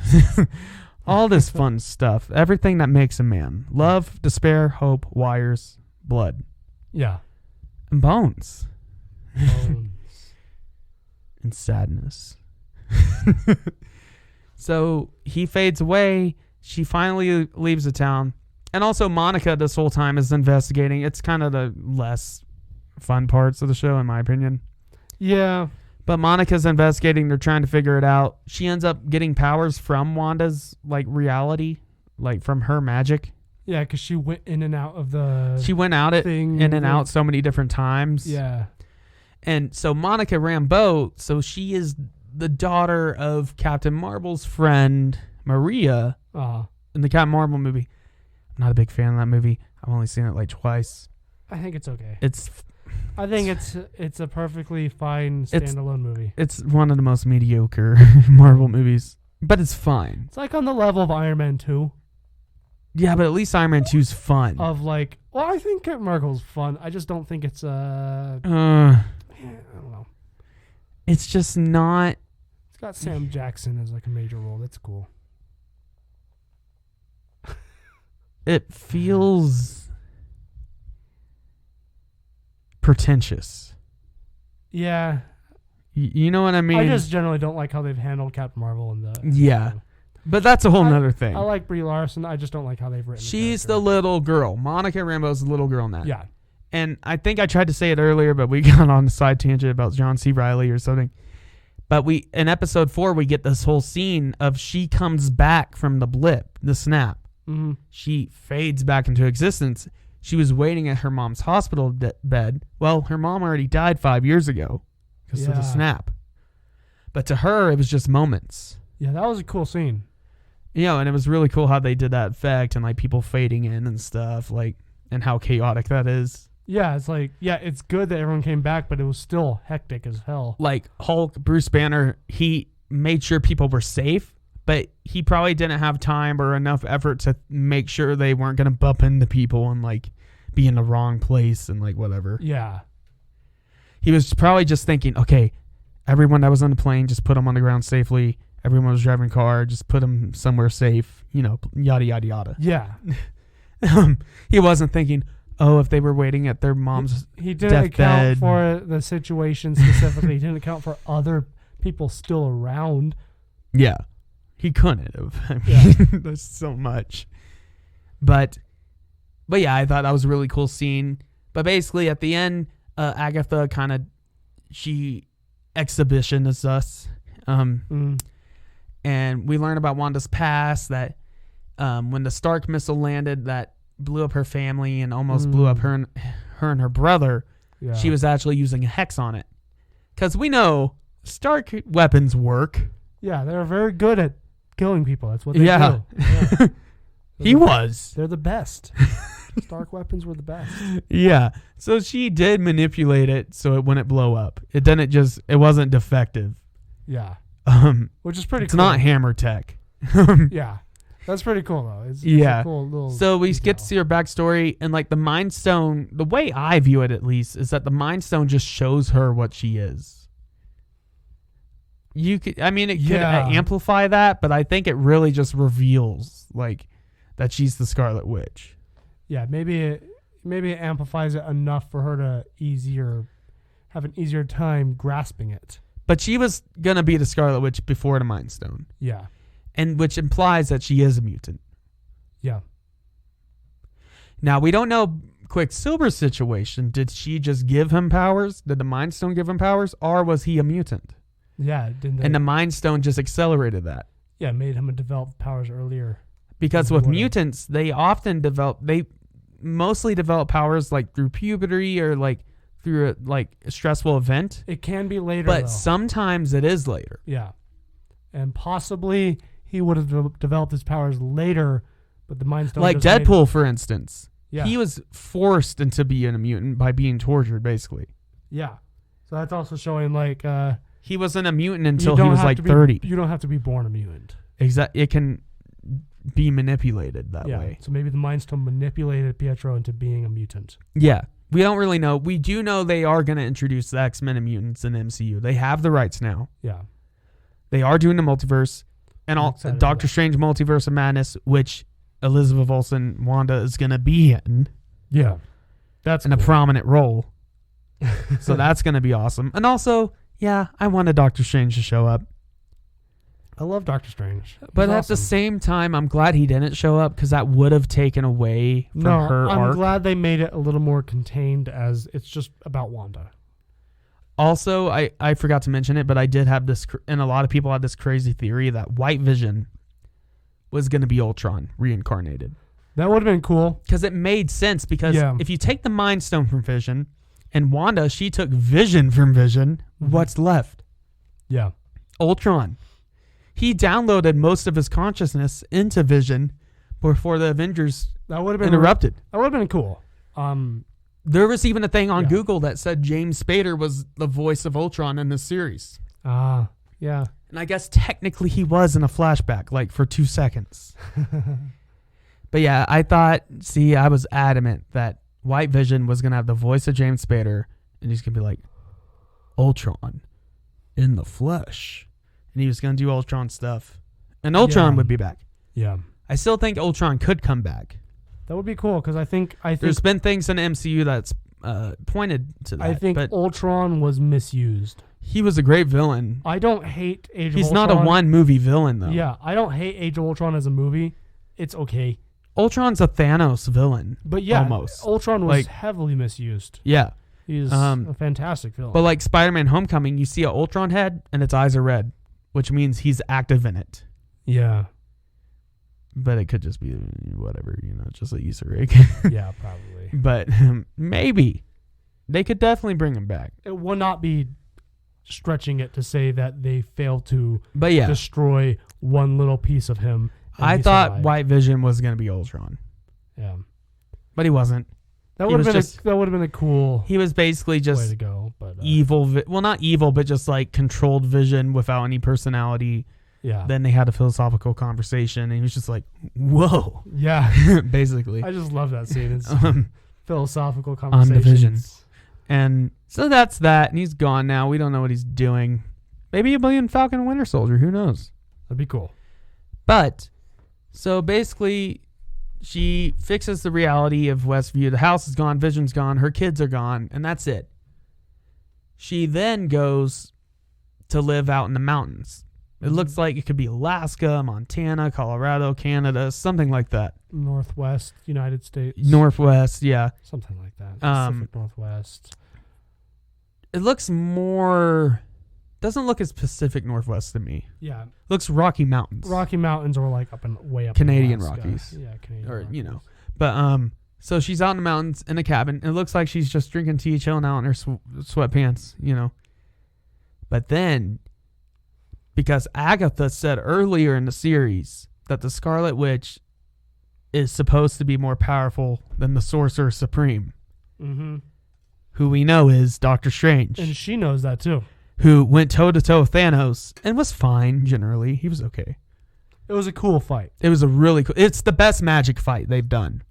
[SPEAKER 2] all this fun stuff. Everything that makes a man. Love, despair, hope, wires, blood.
[SPEAKER 1] Yeah.
[SPEAKER 2] And bones.
[SPEAKER 1] Um,
[SPEAKER 2] And sadness. So he fades away. She finally leaves the town. And also Monica this whole time is investigating. It's kind of the less fun parts of the show, in my opinion.
[SPEAKER 1] yeah.
[SPEAKER 2] But Monica's investigating. They're trying to figure it out. She ends up getting powers from Wanda's like reality, like from her magic.
[SPEAKER 1] Yeah, because she went in and out of the
[SPEAKER 2] She went out it
[SPEAKER 1] thing.
[SPEAKER 2] in and out so many different times.
[SPEAKER 1] Yeah.
[SPEAKER 2] And so Monica Rambeau, so she is the daughter of Captain Marvel's friend, Maria, in the Captain Marvel movie. I'm not a big fan of that movie. I've only seen it like twice.
[SPEAKER 1] I think it's okay.
[SPEAKER 2] I think
[SPEAKER 1] It's a perfectly fine standalone movie.
[SPEAKER 2] it's one of the most mediocre Marvel movies, but it's fine.
[SPEAKER 1] It's like on the level of Iron Man 2.
[SPEAKER 2] Yeah, but at least Iron Man 2's fun.
[SPEAKER 1] I think Captain Marvel's fun. I just don't think it's I don't know.
[SPEAKER 2] It's just not.
[SPEAKER 1] It's got Sam Jackson as like a major role. That's cool.
[SPEAKER 2] It feels pretentious.
[SPEAKER 1] Yeah.
[SPEAKER 2] You know what I mean?
[SPEAKER 1] I just generally don't like how they've handled Captain Marvel in the.
[SPEAKER 2] Yeah. But that's a whole nother thing.
[SPEAKER 1] I like Brie Larson. I just don't like how they've written.
[SPEAKER 2] She's the
[SPEAKER 1] character.
[SPEAKER 2] little girl. Monica Rambeau's the little girl in that.
[SPEAKER 1] Yeah.
[SPEAKER 2] And I think I tried to say it earlier, but we got on a side tangent about John C. Reilly or something. But in episode 4, we get this whole scene of she comes back from the blip, the snap.
[SPEAKER 1] Mm-hmm.
[SPEAKER 2] She fades back into existence. She was waiting at her mom's hospital bed. Well, her mom already died 5 years ago because of the
[SPEAKER 1] Yeah.
[SPEAKER 2] snap. But to her, it was just moments.
[SPEAKER 1] Yeah, that was a cool scene.
[SPEAKER 2] You know, and it was really cool how they did that effect and like people fading in and stuff, like, and how chaotic that is.
[SPEAKER 1] Yeah, it's like, yeah, it's good that everyone came back, but it was still hectic as hell.
[SPEAKER 2] Like Hulk, Bruce Banner, he made sure people were safe, but he probably didn't have time or enough effort to make sure they weren't going to bump into people and like be in the wrong place and like whatever.
[SPEAKER 1] Yeah.
[SPEAKER 2] He was probably just thinking, okay, everyone that was on the plane, just put them on the ground safely. Everyone was driving a car, just put them somewhere safe, you know, yada, yada, yada.
[SPEAKER 1] Yeah.
[SPEAKER 2] He wasn't thinking, oh, if they were waiting at their mom's
[SPEAKER 1] He didn't
[SPEAKER 2] deathbed.
[SPEAKER 1] account for the situation specifically. He didn't account for other people still around.
[SPEAKER 2] Yeah. He couldn't have. I mean,
[SPEAKER 1] Yeah.
[SPEAKER 2] there's so much. But yeah, I thought that was a really cool scene. But basically, at the end, Agatha kind of, she exhibitionized us. And we learn about Wanda's past, that when the Stark missile landed that blew up her family and almost blew up her and her brother,
[SPEAKER 1] Yeah.
[SPEAKER 2] she was actually using a hex on it. Because we know Stark weapons work.
[SPEAKER 1] Yeah, they're very good at killing people. That's what they
[SPEAKER 2] Yeah.
[SPEAKER 1] do. Yeah.
[SPEAKER 2] He was.
[SPEAKER 1] They're the best. Stark weapons were the best.
[SPEAKER 2] Yeah. So she did manipulate it so it wouldn't blow up. It wasn't defective.
[SPEAKER 1] Yeah. Which is pretty
[SPEAKER 2] It's
[SPEAKER 1] cool.
[SPEAKER 2] not hammer tech.
[SPEAKER 1] Yeah. That's pretty cool, though. It's
[SPEAKER 2] Yeah.
[SPEAKER 1] a cool little
[SPEAKER 2] So we
[SPEAKER 1] detail.
[SPEAKER 2] get to see her backstory, and like the Mind Stone, the way I view it at least, is that the Mind Stone just shows her what she is. It could
[SPEAKER 1] Yeah.
[SPEAKER 2] amplify that, but I think it really just reveals like that she's the Scarlet Witch.
[SPEAKER 1] Yeah, maybe it amplifies it enough for her to have an easier time grasping it.
[SPEAKER 2] But she was gonna be the Scarlet Witch before the Mind Stone,
[SPEAKER 1] Yeah.
[SPEAKER 2] and which implies that she is a mutant.
[SPEAKER 1] Yeah.
[SPEAKER 2] Now we don't know Quicksilver's situation. Did she just give him powers? Did the Mind Stone give him powers, or was he a mutant?
[SPEAKER 1] Yeah. Didn't they,
[SPEAKER 2] And the Mind Stone just accelerated that.
[SPEAKER 1] yeah, made him develop powers earlier.
[SPEAKER 2] Because
[SPEAKER 1] Or
[SPEAKER 2] with
[SPEAKER 1] whatever.
[SPEAKER 2] mutants, they mostly develop powers like through puberty or like through a stressful event.
[SPEAKER 1] It can be later,
[SPEAKER 2] But
[SPEAKER 1] though.
[SPEAKER 2] sometimes it is later.
[SPEAKER 1] Yeah. And possibly he would have developed his powers later, but the Mind Stone
[SPEAKER 2] Like
[SPEAKER 1] just made-
[SPEAKER 2] Deadpool, for instance.
[SPEAKER 1] Yeah.
[SPEAKER 2] He was forced into being a mutant by being tortured, basically.
[SPEAKER 1] Yeah. So that's also showing like
[SPEAKER 2] He wasn't a mutant
[SPEAKER 1] you
[SPEAKER 2] until
[SPEAKER 1] don't
[SPEAKER 2] he was
[SPEAKER 1] have
[SPEAKER 2] like
[SPEAKER 1] to be-
[SPEAKER 2] 30.
[SPEAKER 1] You don't have to be born a mutant.
[SPEAKER 2] It can be manipulated that
[SPEAKER 1] Yeah.
[SPEAKER 2] way.
[SPEAKER 1] So maybe the Mind Stone manipulated Pietro into being a mutant.
[SPEAKER 2] Yeah. We don't really know. We do know they are going to introduce the X-Men and mutants in the MCU. They have the rights now.
[SPEAKER 1] Yeah.
[SPEAKER 2] They are doing the multiverse and
[SPEAKER 1] I'm
[SPEAKER 2] all
[SPEAKER 1] excited for
[SPEAKER 2] Doctor
[SPEAKER 1] that.
[SPEAKER 2] Strange Multiverse of Madness, which Elizabeth Olsen, Wanda, is going to be in
[SPEAKER 1] Yeah. That's
[SPEAKER 2] in a
[SPEAKER 1] cool.
[SPEAKER 2] prominent role. So that's going to be awesome. And also, yeah, I wanted Doctor Strange to show up.
[SPEAKER 1] I love Doctor Strange.
[SPEAKER 2] But
[SPEAKER 1] He's
[SPEAKER 2] at the
[SPEAKER 1] awesome.
[SPEAKER 2] same time, I'm glad he didn't show up because that would have taken away from
[SPEAKER 1] No,
[SPEAKER 2] her
[SPEAKER 1] I'm
[SPEAKER 2] arc.
[SPEAKER 1] glad they made it a little more contained as it's just about Wanda.
[SPEAKER 2] Also, I forgot to mention it, but I did have this, and a lot of people had this crazy theory that White Vision was going to be Ultron reincarnated.
[SPEAKER 1] That would have been cool.
[SPEAKER 2] Because it made sense, because
[SPEAKER 1] Yeah.
[SPEAKER 2] if you take the Mind Stone from Vision, and Wanda, she took Vision from Vision, what's left?
[SPEAKER 1] Yeah.
[SPEAKER 2] Ultron. He downloaded most of his consciousness into Vision before the Avengers
[SPEAKER 1] That would have been
[SPEAKER 2] interrupted.
[SPEAKER 1] That would have been cool.
[SPEAKER 2] There was even a thing on
[SPEAKER 1] Yeah.
[SPEAKER 2] Google that said James Spader was the voice of Ultron in this series.
[SPEAKER 1] Yeah.
[SPEAKER 2] And I guess technically he was in a flashback, like for 2 seconds. But yeah, I was adamant that White Vision was going to have the voice of James Spader, and he's going to be like, Ultron in the flesh. And he was going to do Ultron stuff. And Ultron
[SPEAKER 1] Yeah.
[SPEAKER 2] would be back.
[SPEAKER 1] Yeah.
[SPEAKER 2] I still think Ultron could come back.
[SPEAKER 1] That would be cool because I think
[SPEAKER 2] There's been things in the MCU that's pointed to that.
[SPEAKER 1] I think
[SPEAKER 2] but
[SPEAKER 1] Ultron was misused.
[SPEAKER 2] he was a great villain.
[SPEAKER 1] I don't hate Age of
[SPEAKER 2] He's
[SPEAKER 1] Ultron.
[SPEAKER 2] not a one-movie villain, though.
[SPEAKER 1] Yeah, I don't hate Age of Ultron as a movie. It's okay.
[SPEAKER 2] Ultron's a Thanos villain.
[SPEAKER 1] But yeah,
[SPEAKER 2] Almost.
[SPEAKER 1] Ultron was
[SPEAKER 2] Like-
[SPEAKER 1] heavily misused.
[SPEAKER 2] Yeah.
[SPEAKER 1] He's a fantastic villain.
[SPEAKER 2] But like Spider-Man Homecoming, you see a Ultron head and its eyes are red, which means he's active in it.
[SPEAKER 1] yeah.
[SPEAKER 2] But it could just be whatever, just an Easter egg.
[SPEAKER 1] Yeah, probably.
[SPEAKER 2] But maybe. They could definitely bring him back.
[SPEAKER 1] It will not be stretching it to say that they failed to
[SPEAKER 2] But yeah,
[SPEAKER 1] destroy one little piece of him. and
[SPEAKER 2] I
[SPEAKER 1] he
[SPEAKER 2] thought
[SPEAKER 1] survived.
[SPEAKER 2] White Vision was going to be Ultron,
[SPEAKER 1] Yeah,
[SPEAKER 2] but he wasn't.
[SPEAKER 1] that
[SPEAKER 2] He
[SPEAKER 1] would have
[SPEAKER 2] was
[SPEAKER 1] been a cool
[SPEAKER 2] He was basically
[SPEAKER 1] way
[SPEAKER 2] just
[SPEAKER 1] to go. But
[SPEAKER 2] evil. Well, not evil, but just like controlled Vision without any personality.
[SPEAKER 1] yeah,
[SPEAKER 2] Then they had a philosophical conversation, and he was just like, "Whoa,"
[SPEAKER 1] yeah.
[SPEAKER 2] basically.
[SPEAKER 1] I just love that scene. It's
[SPEAKER 2] Um,
[SPEAKER 1] philosophical
[SPEAKER 2] the
[SPEAKER 1] conversations.
[SPEAKER 2] Vision. And so that's that, and he's gone now. We don't know what he's doing. Maybe he'll be in Falcon and Winter Soldier. Who knows?
[SPEAKER 1] That'd be cool.
[SPEAKER 2] But so basically, she fixes the reality of Westview. The house is gone, Vision's gone, her kids are gone, and that's it. She then goes to live out in the mountains. It looks like it could be Alaska, Montana, Colorado, Canada, something like that.
[SPEAKER 1] Northwest United States.
[SPEAKER 2] Northwest, yeah.
[SPEAKER 1] Something like that.
[SPEAKER 2] Um,
[SPEAKER 1] Pacific Northwest.
[SPEAKER 2] It looks more... Doesn't look as Pacific Northwest to me.
[SPEAKER 1] Yeah.
[SPEAKER 2] Looks Rocky Mountains.
[SPEAKER 1] Rocky Mountains are like way up
[SPEAKER 2] Canadian
[SPEAKER 1] in Alaska.
[SPEAKER 2] Rockies.
[SPEAKER 1] Yeah, Canadian
[SPEAKER 2] Or,
[SPEAKER 1] Rockies.
[SPEAKER 2] you know. But, so she's out in the mountains in a cabin. It looks like she's just drinking tea, chilling out in her sweatpants, you know. But then, because Agatha said earlier in the series that the Scarlet Witch is supposed to be more powerful than the Sorcerer Supreme,
[SPEAKER 1] Mm-hmm.
[SPEAKER 2] who we know is Doctor Strange,
[SPEAKER 1] And she knows that too.
[SPEAKER 2] who went toe-to-toe with Thanos and was fine, generally. He was okay.
[SPEAKER 1] It was a cool fight.
[SPEAKER 2] It was a really cool... It's the best magic fight they've done.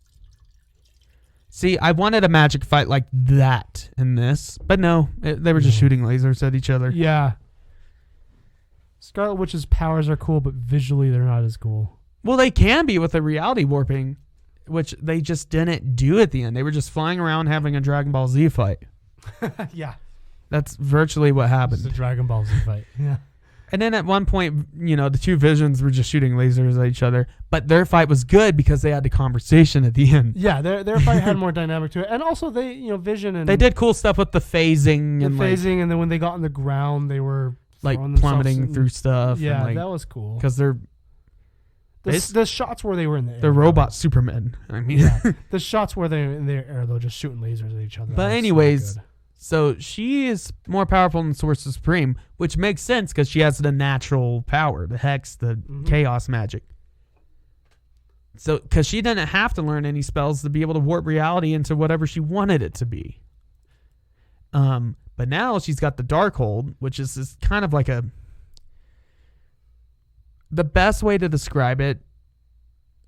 [SPEAKER 2] See, I wanted a magic fight like that in this, but no, they were just shooting lasers at each other.
[SPEAKER 1] Yeah. Scarlet Witch's powers are cool, but visually they're not as cool.
[SPEAKER 2] Well, they can be with the reality warping, which they just didn't do at the end. They were just flying around having a Dragon Ball Z fight.
[SPEAKER 1] Yeah.
[SPEAKER 2] That's virtually what
[SPEAKER 1] It's a
[SPEAKER 2] happened.
[SPEAKER 1] Dragon Ball Z fight. Yeah.
[SPEAKER 2] And then at one point, you know, the two Visions were just shooting lasers at each other, but their fight was good because they had the conversation at the end.
[SPEAKER 1] Yeah, their fight had more dynamic to it. And also they, Vision and
[SPEAKER 2] They did cool stuff with the phasing
[SPEAKER 1] the
[SPEAKER 2] and
[SPEAKER 1] phasing, and then when they got on the ground, they were
[SPEAKER 2] like
[SPEAKER 1] throwing themselves
[SPEAKER 2] plummeting
[SPEAKER 1] in-
[SPEAKER 2] through stuff.
[SPEAKER 1] Yeah,
[SPEAKER 2] and like,
[SPEAKER 1] that was cool.
[SPEAKER 2] because they're
[SPEAKER 1] The shots where they were in the air.
[SPEAKER 2] they're robot Supermen. I mean,
[SPEAKER 1] Yeah. The shots where they're in the air, though, just shooting lasers at each other.
[SPEAKER 2] But
[SPEAKER 1] that was so
[SPEAKER 2] anyways,
[SPEAKER 1] good.
[SPEAKER 2] so she is more powerful than Sorcerer Supreme, which makes sense because she has the natural power, the hex, the chaos magic. So, because she didn't have to learn any spells to be able to warp reality into whatever she wanted it to be. But now she's got the Darkhold, which is this kind of like the best way to describe it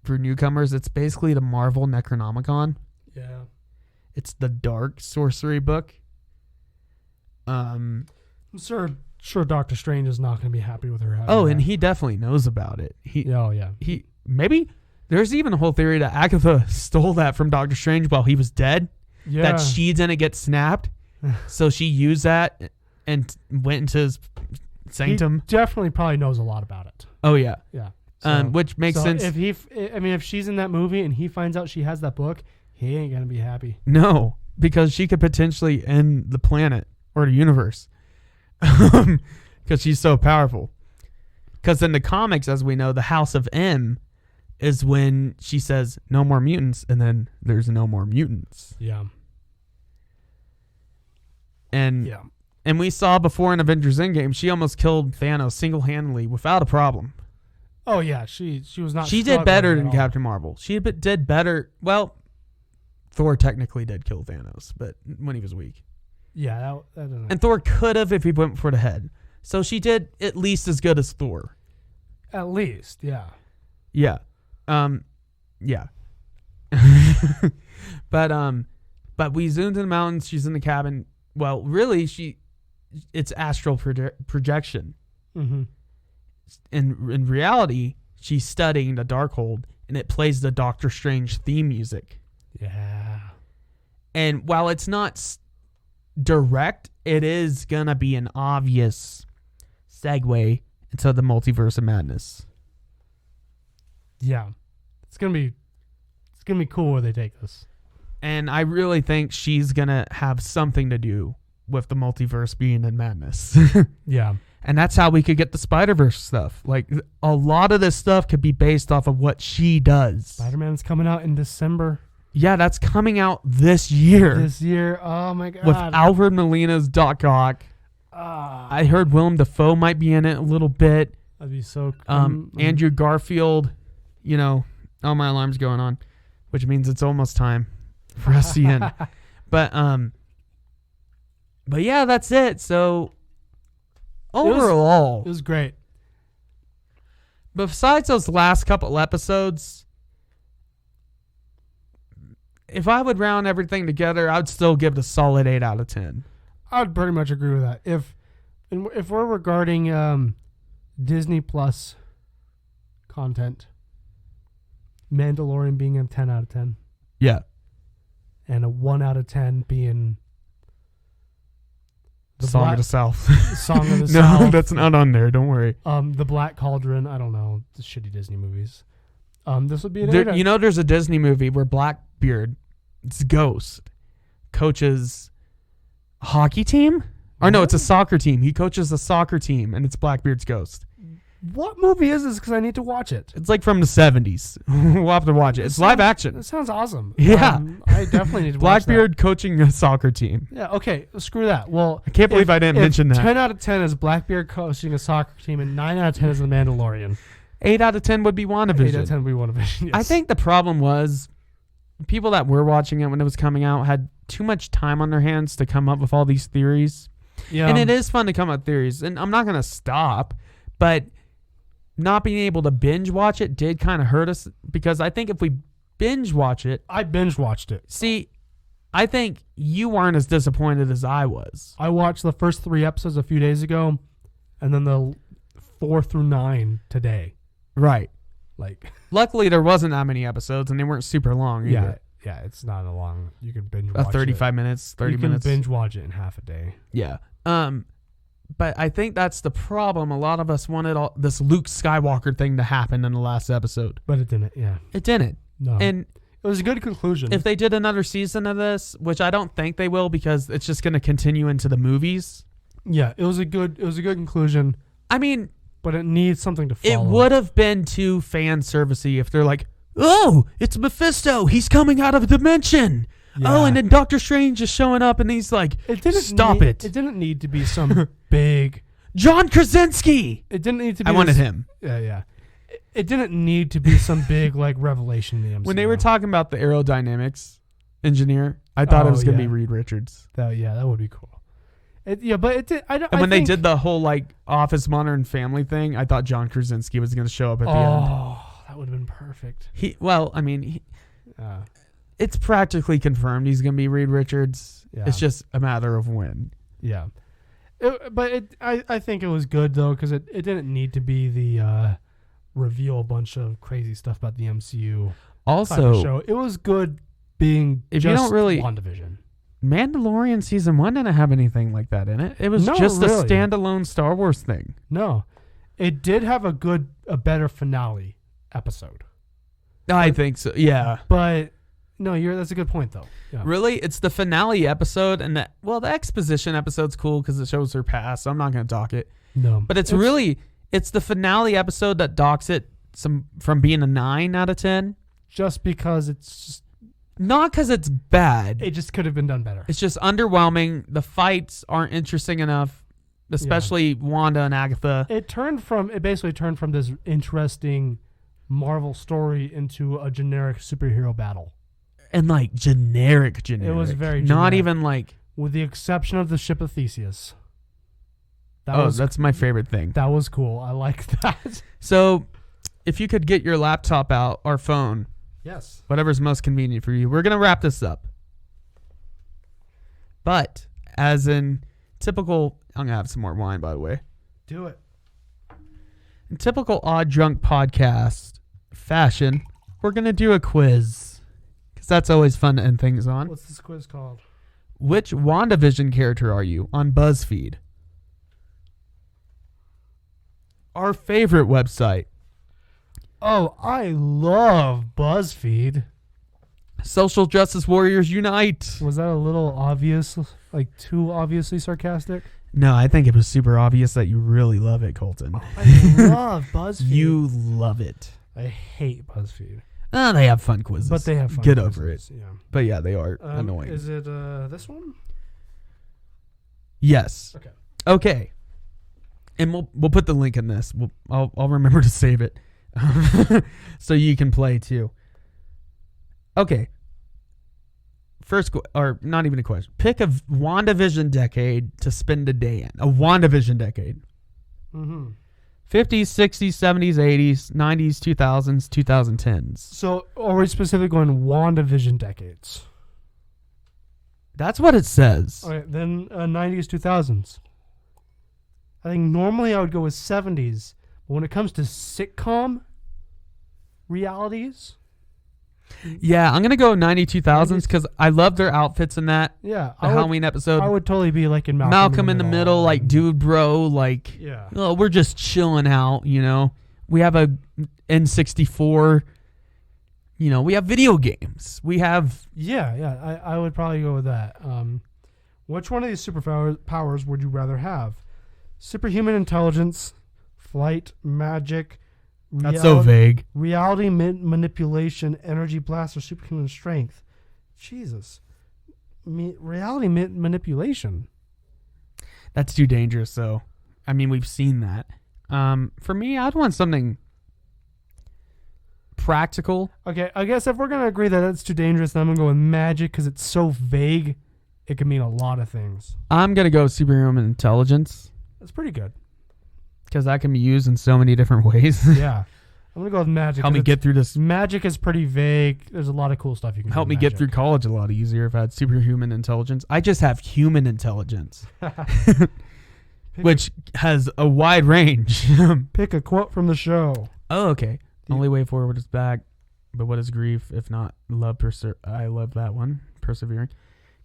[SPEAKER 2] for newcomers, it's basically the Marvel Necronomicon.
[SPEAKER 1] Yeah.
[SPEAKER 2] It's the dark sorcery book.
[SPEAKER 1] I'm sure Doctor Strange is not going to be happy with her.
[SPEAKER 2] Oh, and he definitely knows about it.
[SPEAKER 1] Oh, yeah.
[SPEAKER 2] He maybe there's even a whole theory that Agatha stole that from Doctor Strange while he was dead.
[SPEAKER 1] Yeah.
[SPEAKER 2] That she didn't get snapped, so she used that and went into his sanctum.
[SPEAKER 1] He definitely probably knows a lot about it.
[SPEAKER 2] Oh yeah,
[SPEAKER 1] Yeah.
[SPEAKER 2] which makes
[SPEAKER 1] so
[SPEAKER 2] sense.
[SPEAKER 1] if she's in that movie and he finds out she has that book, he ain't going to be happy.
[SPEAKER 2] No, because she could potentially end the planet or the universe, because she's so powerful. Because in the comics, as we know, the House of M is when she says no more mutants, and then there's no more mutants.
[SPEAKER 1] Yeah.
[SPEAKER 2] And
[SPEAKER 1] Yeah.
[SPEAKER 2] and we saw before in Avengers Endgame, she almost killed Thanos single-handedly without a problem.
[SPEAKER 1] Oh, yeah. She was not
[SPEAKER 2] She did better
[SPEAKER 1] struggling
[SPEAKER 2] than
[SPEAKER 1] at all.
[SPEAKER 2] Captain Marvel. She did better. Well, Thor technically did kill Thanos, but when he was weak.
[SPEAKER 1] Yeah, that doesn't.
[SPEAKER 2] And Thor could have if he went for the head. So she did at least as good as Thor.
[SPEAKER 1] At least, yeah.
[SPEAKER 2] Yeah. Yeah. But we zoomed in the mountains. She's in the cabin. Well, really, it's astral projection.
[SPEAKER 1] Mm-hmm.
[SPEAKER 2] In reality, she's studying the Darkhold, and it plays the Doctor Strange theme music.
[SPEAKER 1] Yeah.
[SPEAKER 2] And while it's not direct, it is gonna be an obvious segue into the multiverse of madness.
[SPEAKER 1] Yeah. It's gonna be cool where they take this.
[SPEAKER 2] And I really think she's gonna have something to do with the multiverse being in madness.
[SPEAKER 1] Yeah.
[SPEAKER 2] And that's how we could get the Spider-Verse stuff. Like, a lot of this stuff could be based off of what she does.
[SPEAKER 1] Spider-Man's coming out in December
[SPEAKER 2] Yeah, that's coming out this year.
[SPEAKER 1] this year. Oh my god.
[SPEAKER 2] With Alfred Molina's Doc Ock. I heard Willem Dafoe might be in it a little bit.
[SPEAKER 1] That'd be so.
[SPEAKER 2] Andrew Garfield, you know, all my alarms going on, which means it's almost time for us to end. But yeah, that's it. So overall,
[SPEAKER 1] It was great.
[SPEAKER 2] besides those last couple episodes, if I would round everything together, I would still give it a solid 8 out of 10.
[SPEAKER 1] I would pretty much agree with that. If we're regarding Disney Plus content, Mandalorian being a 10 out of 10,
[SPEAKER 2] Yeah.
[SPEAKER 1] and a 1 out of 10 being
[SPEAKER 2] Song of the South.
[SPEAKER 1] Song of the
[SPEAKER 2] No,
[SPEAKER 1] South.
[SPEAKER 2] that's not on there. Don't worry.
[SPEAKER 1] The Black Cauldron. I don't know, the shitty Disney movies. This would be an
[SPEAKER 2] There,
[SPEAKER 1] 8
[SPEAKER 2] you know, there's a Disney movie where Blackbeard, it's Ghost, coaches a hockey team? Or no, it's a soccer team. He coaches a soccer team, and it's Blackbeard's Ghost.
[SPEAKER 1] What movie is this? Because I need to watch it.
[SPEAKER 2] It's like from the 70s. We'll have to watch it. It's live action.
[SPEAKER 1] That sounds awesome.
[SPEAKER 2] Yeah.
[SPEAKER 1] I definitely need to watch that.
[SPEAKER 2] Blackbeard coaching a soccer team.
[SPEAKER 1] Yeah, okay, screw that. Well,
[SPEAKER 2] I can't believe I didn't mention that.
[SPEAKER 1] 10 out of 10 is Blackbeard coaching a soccer team, and 9 out of 10 is The Mandalorian.
[SPEAKER 2] 8 out of 10 would be WandaVision.
[SPEAKER 1] 8 out of 10 would be WandaVision. Yes.
[SPEAKER 2] I think the problem was people that were watching it when it was coming out had too much time on their hands to come up with all these theories.
[SPEAKER 1] Yeah,
[SPEAKER 2] And it is fun to come up with theories. And I'm not going to stop, but not being able to binge watch it did kind of hurt us, because I think if we binge watch it,
[SPEAKER 1] I binge watched it.
[SPEAKER 2] see, I think you weren't as disappointed as I was.
[SPEAKER 1] I watched the first 3 episodes a few days ago, and then the 4 through 9 today.
[SPEAKER 2] Right.
[SPEAKER 1] Like,
[SPEAKER 2] Luckily, there wasn't that many episodes, and they weren't super long either.
[SPEAKER 1] yeah, it's not a long. You can binge watch
[SPEAKER 2] About
[SPEAKER 1] it.
[SPEAKER 2] 35 minutes, 30
[SPEAKER 1] you can
[SPEAKER 2] minutes.
[SPEAKER 1] binge watch it in half a day.
[SPEAKER 2] Yeah. But I think that's the problem. A lot of us wanted all this Luke Skywalker thing to happen in the last episode.
[SPEAKER 1] But it didn't. Yeah,
[SPEAKER 2] It didn't.
[SPEAKER 1] no.
[SPEAKER 2] And
[SPEAKER 1] it was a good conclusion.
[SPEAKER 2] if they did another season of this, which I don't think they will, because it's just going to continue into the movies.
[SPEAKER 1] yeah, it was a good conclusion.
[SPEAKER 2] I mean,
[SPEAKER 1] But it needs something to
[SPEAKER 2] it
[SPEAKER 1] follow.
[SPEAKER 2] would have been too fan servicey if they're like, "Oh, it's Mephisto. He's coming out of a dimension."
[SPEAKER 1] Yeah.
[SPEAKER 2] Oh, and then Doctor Strange is showing up, and he's like,
[SPEAKER 1] It didn't
[SPEAKER 2] "Stop
[SPEAKER 1] need,
[SPEAKER 2] it,
[SPEAKER 1] It didn't need to be some big.
[SPEAKER 2] John Krasinski."
[SPEAKER 1] It didn't need to be.
[SPEAKER 2] I wanted
[SPEAKER 1] this-
[SPEAKER 2] him.
[SPEAKER 1] Yeah. It didn't need to be some big like revelation in the MCU.
[SPEAKER 2] When they were talking about the aerodynamics engineer, I thought it
[SPEAKER 1] Oh,
[SPEAKER 2] was going to
[SPEAKER 1] yeah.
[SPEAKER 2] be Reed Richards.
[SPEAKER 1] that would be cool. But it did.
[SPEAKER 2] And when they did the whole like Office Modern Family thing, I thought John Krasinski was going to show up at the end.
[SPEAKER 1] That would have been perfect.
[SPEAKER 2] It's practically confirmed he's going to be Reed Richards.
[SPEAKER 1] Yeah.
[SPEAKER 2] It's just a matter of when.
[SPEAKER 1] Yeah. I think it was good though, because it didn't need to be the reveal a bunch of crazy stuff about the MCU. type of
[SPEAKER 2] Also,
[SPEAKER 1] show. It was good being
[SPEAKER 2] If you
[SPEAKER 1] just
[SPEAKER 2] don't really-
[SPEAKER 1] WandaVision.
[SPEAKER 2] Mandalorian season 1 didn't have anything like that in it. It was
[SPEAKER 1] No,
[SPEAKER 2] just
[SPEAKER 1] really.
[SPEAKER 2] a standalone Star Wars thing.
[SPEAKER 1] No, it did have a better finale episode.
[SPEAKER 2] I think so. Yeah.
[SPEAKER 1] But no, that's a good point though. Yeah.
[SPEAKER 2] Really, it's the finale episode, and the exposition episode's cool because it shows her past. So I'm not going to dock it,
[SPEAKER 1] No,
[SPEAKER 2] but it's the finale episode that docks it from being a 9 out of 10.
[SPEAKER 1] just because
[SPEAKER 2] Not because it's bad.
[SPEAKER 1] it just could have been done better.
[SPEAKER 2] It's just underwhelming. The fights aren't interesting enough, especially Wanda and Agatha.
[SPEAKER 1] It basically turned from this interesting Marvel story into a generic superhero battle,
[SPEAKER 2] And like generic.
[SPEAKER 1] It was very
[SPEAKER 2] not
[SPEAKER 1] generic.
[SPEAKER 2] even like.
[SPEAKER 1] with the exception of the ship of Theseus.
[SPEAKER 2] That's my favorite thing.
[SPEAKER 1] That was cool. I like that.
[SPEAKER 2] So, if you could get your laptop out or phone,
[SPEAKER 1] Yes.
[SPEAKER 2] whatever's most convenient for you, we're going to wrap this up. But, as in typical, I'm going to have some more wine, by the way.
[SPEAKER 1] Do it.
[SPEAKER 2] In typical Odd Drunk podcast fashion, we're going to do a quiz. Because that's always fun to end things on.
[SPEAKER 1] What's this quiz called?
[SPEAKER 2] Which WandaVision character are you on BuzzFeed? Our favorite website,
[SPEAKER 1] Oh, I love BuzzFeed.
[SPEAKER 2] Social Justice Warriors Unite.
[SPEAKER 1] Was that a little obvious? Like too obviously sarcastic?
[SPEAKER 2] No, I think it was super obvious that you really love it, Colton.
[SPEAKER 1] I love BuzzFeed.
[SPEAKER 2] You love it.
[SPEAKER 1] I hate BuzzFeed.
[SPEAKER 2] Oh, they have fun quizzes.
[SPEAKER 1] But they have fun
[SPEAKER 2] Get
[SPEAKER 1] quizzes,
[SPEAKER 2] over it.
[SPEAKER 1] Yeah.
[SPEAKER 2] But yeah, they are annoying.
[SPEAKER 1] Is it this one?
[SPEAKER 2] Yes.
[SPEAKER 1] Okay.
[SPEAKER 2] Okay. And we'll put the link in this. I'll remember to save it. So you can play too. Okay. Or not even a question. Pick a WandaVision decade to spend a day in. A WandaVision decade.
[SPEAKER 1] Mm-hmm.
[SPEAKER 2] 50s, 60s, 70s, 80s, 90s, 2000s, 2010s.
[SPEAKER 1] So, are we specifically going WandaVision decades?
[SPEAKER 2] That's what it says.
[SPEAKER 1] All right, then 90s, 2000s. I think normally I would go with 70s, but when it comes to sitcom realities,
[SPEAKER 2] Yeah, I'm going to go 90s, 2000s because I love their outfits in that.
[SPEAKER 1] yeah,
[SPEAKER 2] The Halloween episode.
[SPEAKER 1] I would totally be like in
[SPEAKER 2] Malcolm in the middle, like, dude, bro, like,
[SPEAKER 1] yeah.
[SPEAKER 2] oh, we're just chilling out, you know. We have a N64, you know, we have video games. We have...
[SPEAKER 1] Yeah, I would probably go with that. Which one of these superpowers would you rather have? Superhuman intelligence, flight, magic,
[SPEAKER 2] That's so vague.
[SPEAKER 1] reality manipulation, energy blast, or superhuman strength? Jesus. Reality manipulation.
[SPEAKER 2] That's too dangerous, though. I mean, we've seen that. For me, I'd want something practical.
[SPEAKER 1] Okay, I guess if we're going to agree that that's too dangerous, then I'm going to go with magic because it's so vague. It can mean a lot of things.
[SPEAKER 2] I'm going to go superhuman intelligence
[SPEAKER 1] That's pretty good.
[SPEAKER 2] because that can be used in so many different ways.
[SPEAKER 1] Yeah. I'm going to go with magic.
[SPEAKER 2] Help me
[SPEAKER 1] 'cause
[SPEAKER 2] get through this.
[SPEAKER 1] Magic is pretty vague. There's a lot of cool stuff you can do
[SPEAKER 2] Help
[SPEAKER 1] with
[SPEAKER 2] me get
[SPEAKER 1] magic.
[SPEAKER 2] through college a lot easier if I had superhuman intelligence. I just have human intelligence, which has a wide range.
[SPEAKER 1] Pick a quote from the show.
[SPEAKER 2] Oh, okay. Only way forward is back, but what is grief if not love? I love that one. Persevering.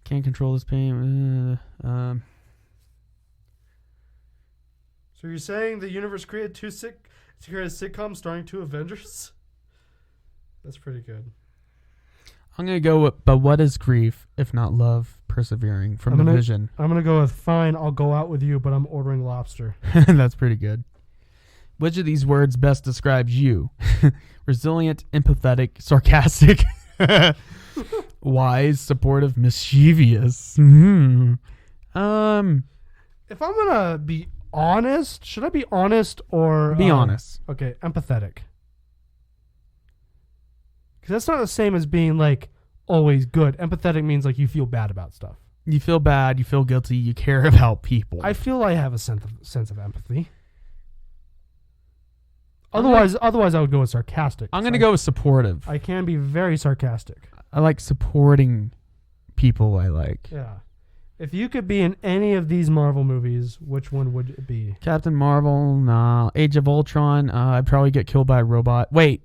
[SPEAKER 2] Can't control this pain.
[SPEAKER 1] So you're saying the universe created to create a sitcom starring two Avengers? That's pretty good.
[SPEAKER 2] I'm gonna go with, but what is grief if not love? Persevering from the Vision.
[SPEAKER 1] I'm gonna go with fine. I'll go out with you, but I'm ordering lobster.
[SPEAKER 2] That's pretty good. Which of these words best describes you? Resilient, empathetic, sarcastic, wise, supportive, mischievous.
[SPEAKER 1] If I'm gonna be honest, should I be honest or
[SPEAKER 2] Be honest.
[SPEAKER 1] Okay, empathetic. Because that's not the same as being like always good. Empathetic means like you feel bad about stuff.
[SPEAKER 2] You feel bad. You feel guilty. You care about people.
[SPEAKER 1] I feel I have a sense of empathy. Otherwise, I would go with sarcastic.
[SPEAKER 2] I'm gonna go with supportive.
[SPEAKER 1] I can be very sarcastic.
[SPEAKER 2] I like supporting people I like.
[SPEAKER 1] Yeah. If you could be in any of these Marvel movies, which one would it be?
[SPEAKER 2] Captain Marvel, nah. Age of Ultron, I'd probably get killed by a robot. Wait,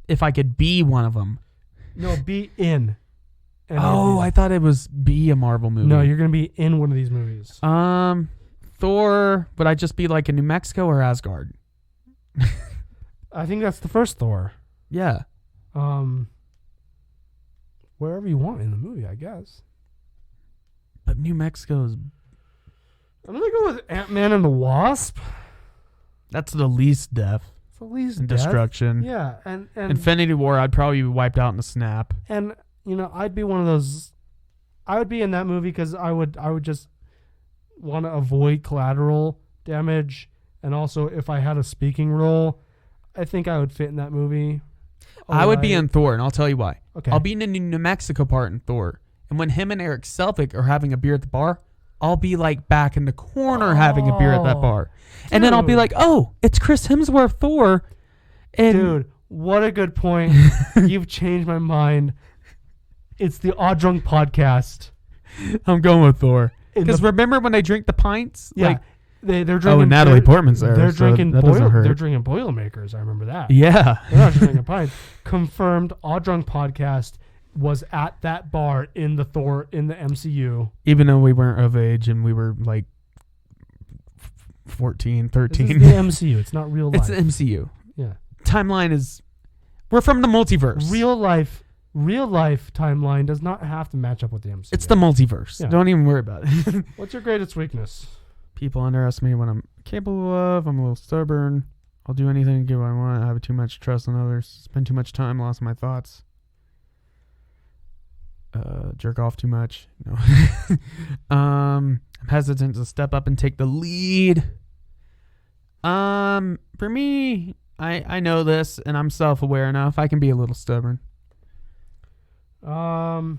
[SPEAKER 2] if I could be one of them.
[SPEAKER 1] No, be in.
[SPEAKER 2] Oh, I thought it was be a Marvel movie.
[SPEAKER 1] No, you're going to be in one of these movies.
[SPEAKER 2] Thor, would I just be like in New Mexico or Asgard?
[SPEAKER 1] I think that's the first Thor.
[SPEAKER 2] Yeah.
[SPEAKER 1] Wherever you want in the movie, I guess.
[SPEAKER 2] But New Mexico's...
[SPEAKER 1] I'm going to go with Ant-Man and the Wasp.
[SPEAKER 2] That's the least death.
[SPEAKER 1] It's the least
[SPEAKER 2] And
[SPEAKER 1] death.
[SPEAKER 2] destruction.
[SPEAKER 1] Yeah, and
[SPEAKER 2] Infinity War, I'd probably be wiped out in a snap.
[SPEAKER 1] And you know, I'd be one of those. I would be in that movie because I would just want to avoid collateral damage, and also if I had a speaking role, I think I would fit in that movie.
[SPEAKER 2] I would be in Thor, and I'll tell you why.
[SPEAKER 1] Okay.
[SPEAKER 2] I'll be in the New Mexico part in Thor, and when him and Eric Selvig are having a beer at the bar, I'll be like back in the corner having a beer at that bar, and then I'll be like, "Oh, it's Chris Hemsworth, Thor." And
[SPEAKER 1] Dude, what a good point! You've changed my mind. It's the Odd Drunk Podcast.
[SPEAKER 2] I'm going with Thor. Because remember when they drink the pints?
[SPEAKER 1] Yeah,
[SPEAKER 2] Like,
[SPEAKER 1] they're drinking.
[SPEAKER 2] oh, and Natalie Portman's there.
[SPEAKER 1] They're
[SPEAKER 2] so
[SPEAKER 1] drinking.
[SPEAKER 2] that doesn't hurt.
[SPEAKER 1] They're drinking Boilermakers. I remember that.
[SPEAKER 2] Yeah.
[SPEAKER 1] They're not just drinking pints. Confirmed. Odd Drunk Podcast was at that bar in the MCU.
[SPEAKER 2] Even though we weren't of age and we were like 14, 13.
[SPEAKER 1] This is the MCU. It's not real life.
[SPEAKER 2] It's the MCU.
[SPEAKER 1] Yeah.
[SPEAKER 2] Timeline is... We're from the multiverse.
[SPEAKER 1] Real life timeline does not have to match up with the MCU.
[SPEAKER 2] It's the multiverse.
[SPEAKER 1] Yeah.
[SPEAKER 2] Don't even worry about it.
[SPEAKER 1] What's your greatest weakness?
[SPEAKER 2] People underestimate what I'm capable of. I'm a little stubborn. I'll do anything to get what I want. I have too much trust in others. Spend too much time lost in my thoughts. jerk off too much. No. I'm hesitant to step up and take the lead. For me, I know this, and I'm self-aware enough. I can be a little stubborn.
[SPEAKER 1] I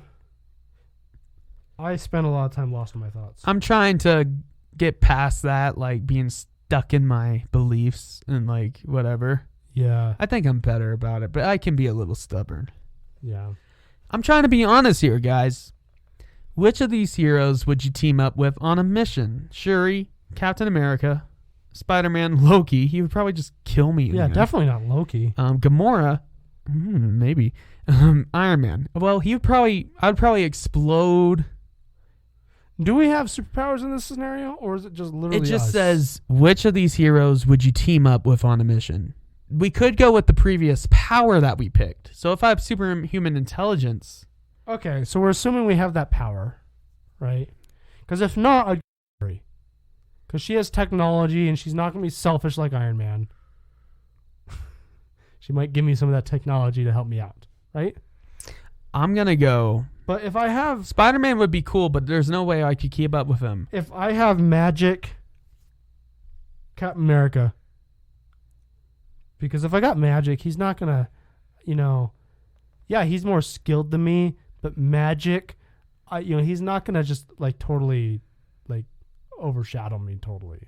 [SPEAKER 1] spent a lot of time lost in my thoughts.
[SPEAKER 2] I'm trying to get past that, like being stuck in my beliefs and like whatever.
[SPEAKER 1] Yeah.
[SPEAKER 2] I think I'm better about it, but I can be a little stubborn.
[SPEAKER 1] Yeah.
[SPEAKER 2] I'm trying to be honest here, guys. Which of these heroes would you team up with on a mission? Shuri, Captain America, Spider-Man, Loki. He would probably just kill me.
[SPEAKER 1] Yeah, definitely not Loki.
[SPEAKER 2] Gamora, maybe. Iron Man. Well, I'd probably explode.
[SPEAKER 1] Do we have superpowers in this scenario, or is it just literally
[SPEAKER 2] It just
[SPEAKER 1] us?
[SPEAKER 2] says, which of these heroes would you team up with on a mission? We could go with the previous power that we picked. So if I have superhuman intelligence.
[SPEAKER 1] Okay, so we're assuming we have that power, right? Because if not, I'd agree. Because she has technology, and she's not going to be selfish like Iron Man. She might give me some of that technology to help me out, right?
[SPEAKER 2] I'm going to go.
[SPEAKER 1] But if I have...
[SPEAKER 2] Spider-Man would be cool, but there's no way I could keep up with him.
[SPEAKER 1] If I have magic, Captain America. Because if I got magic, he's not going to, yeah, he's more skilled than me, but magic, he's not going to just like totally like overshadow me totally.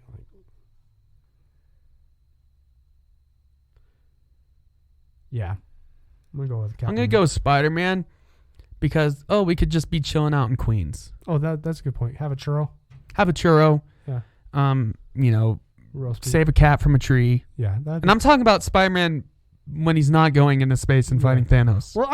[SPEAKER 1] Yeah. I'm going to go with Captain.
[SPEAKER 2] I'm going to go with Spider-Man because, we could just be chilling out in Queens.
[SPEAKER 1] Oh, that's a good point. Have a churro.
[SPEAKER 2] Have a churro.
[SPEAKER 1] Yeah. Roast beef.
[SPEAKER 2] Save a cat from a tree.
[SPEAKER 1] Yeah.
[SPEAKER 2] And I'm talking about Spider-Man when he's not going into space and fighting Thanos.
[SPEAKER 1] Well,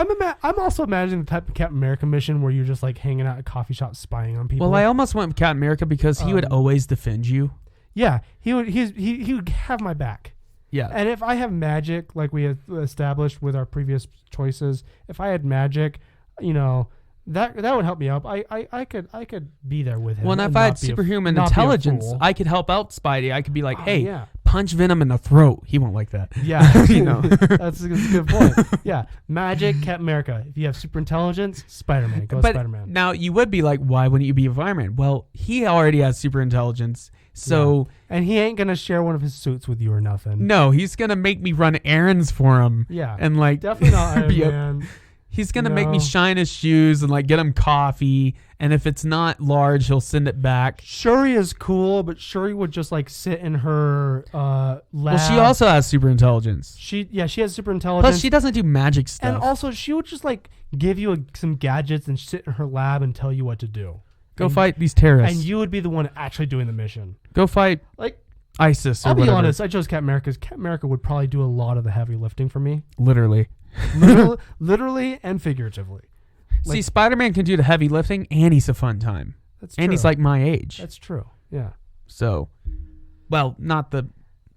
[SPEAKER 1] I'm also imagining the type of Captain America mission where you're just like hanging out at a coffee shop spying on people.
[SPEAKER 2] Well, I almost went with Captain America because he would always defend you.
[SPEAKER 1] Yeah, he would have my back.
[SPEAKER 2] Yeah.
[SPEAKER 1] And if I have magic, like we had established with our previous choices, if I had magic, that would help me out. I could be there with him.
[SPEAKER 2] Well, and if I had superhuman intelligence, I could help out Spidey. I could be like, hey, punch Venom in the throat. He won't like that.
[SPEAKER 1] Yeah. That's a good point. Yeah. Magic, Captain America. If you have super intelligence, Spider-Man. Go Spider-Man.
[SPEAKER 2] Now, you would be like, why wouldn't you be a fireman? Well, he already has super intelligence. So.
[SPEAKER 1] Yeah. And he ain't going to share one of his suits with you or nothing.
[SPEAKER 2] No, he's going to make me run errands for him.
[SPEAKER 1] Yeah.
[SPEAKER 2] And like.
[SPEAKER 1] Definitely not Iron Man.
[SPEAKER 2] He's going to make me shine his shoes and like get him coffee. And if it's not large, he'll send it back.
[SPEAKER 1] Shuri is cool, but Shuri would just like sit in her lab.
[SPEAKER 2] Well, she also has super intelligence.
[SPEAKER 1] She has super intelligence.
[SPEAKER 2] Plus, she doesn't do magic stuff.
[SPEAKER 1] And also, she would just like give you some gadgets and sit in her lab and tell you what to do.
[SPEAKER 2] Go fight these terrorists.
[SPEAKER 1] And you would be the one actually doing the mission.
[SPEAKER 2] Go fight
[SPEAKER 1] like
[SPEAKER 2] ISIS or
[SPEAKER 1] I'll
[SPEAKER 2] whatever.
[SPEAKER 1] be honest, I chose Captain America because Captain America would probably do a lot of the heavy lifting for me.
[SPEAKER 2] Literally.
[SPEAKER 1] Literally and figuratively.
[SPEAKER 2] See, Spider-Man can do the heavy lifting, and he's a fun time.
[SPEAKER 1] That's true.
[SPEAKER 2] And he's like my age.
[SPEAKER 1] That's true. Yeah.
[SPEAKER 2] So, well, not the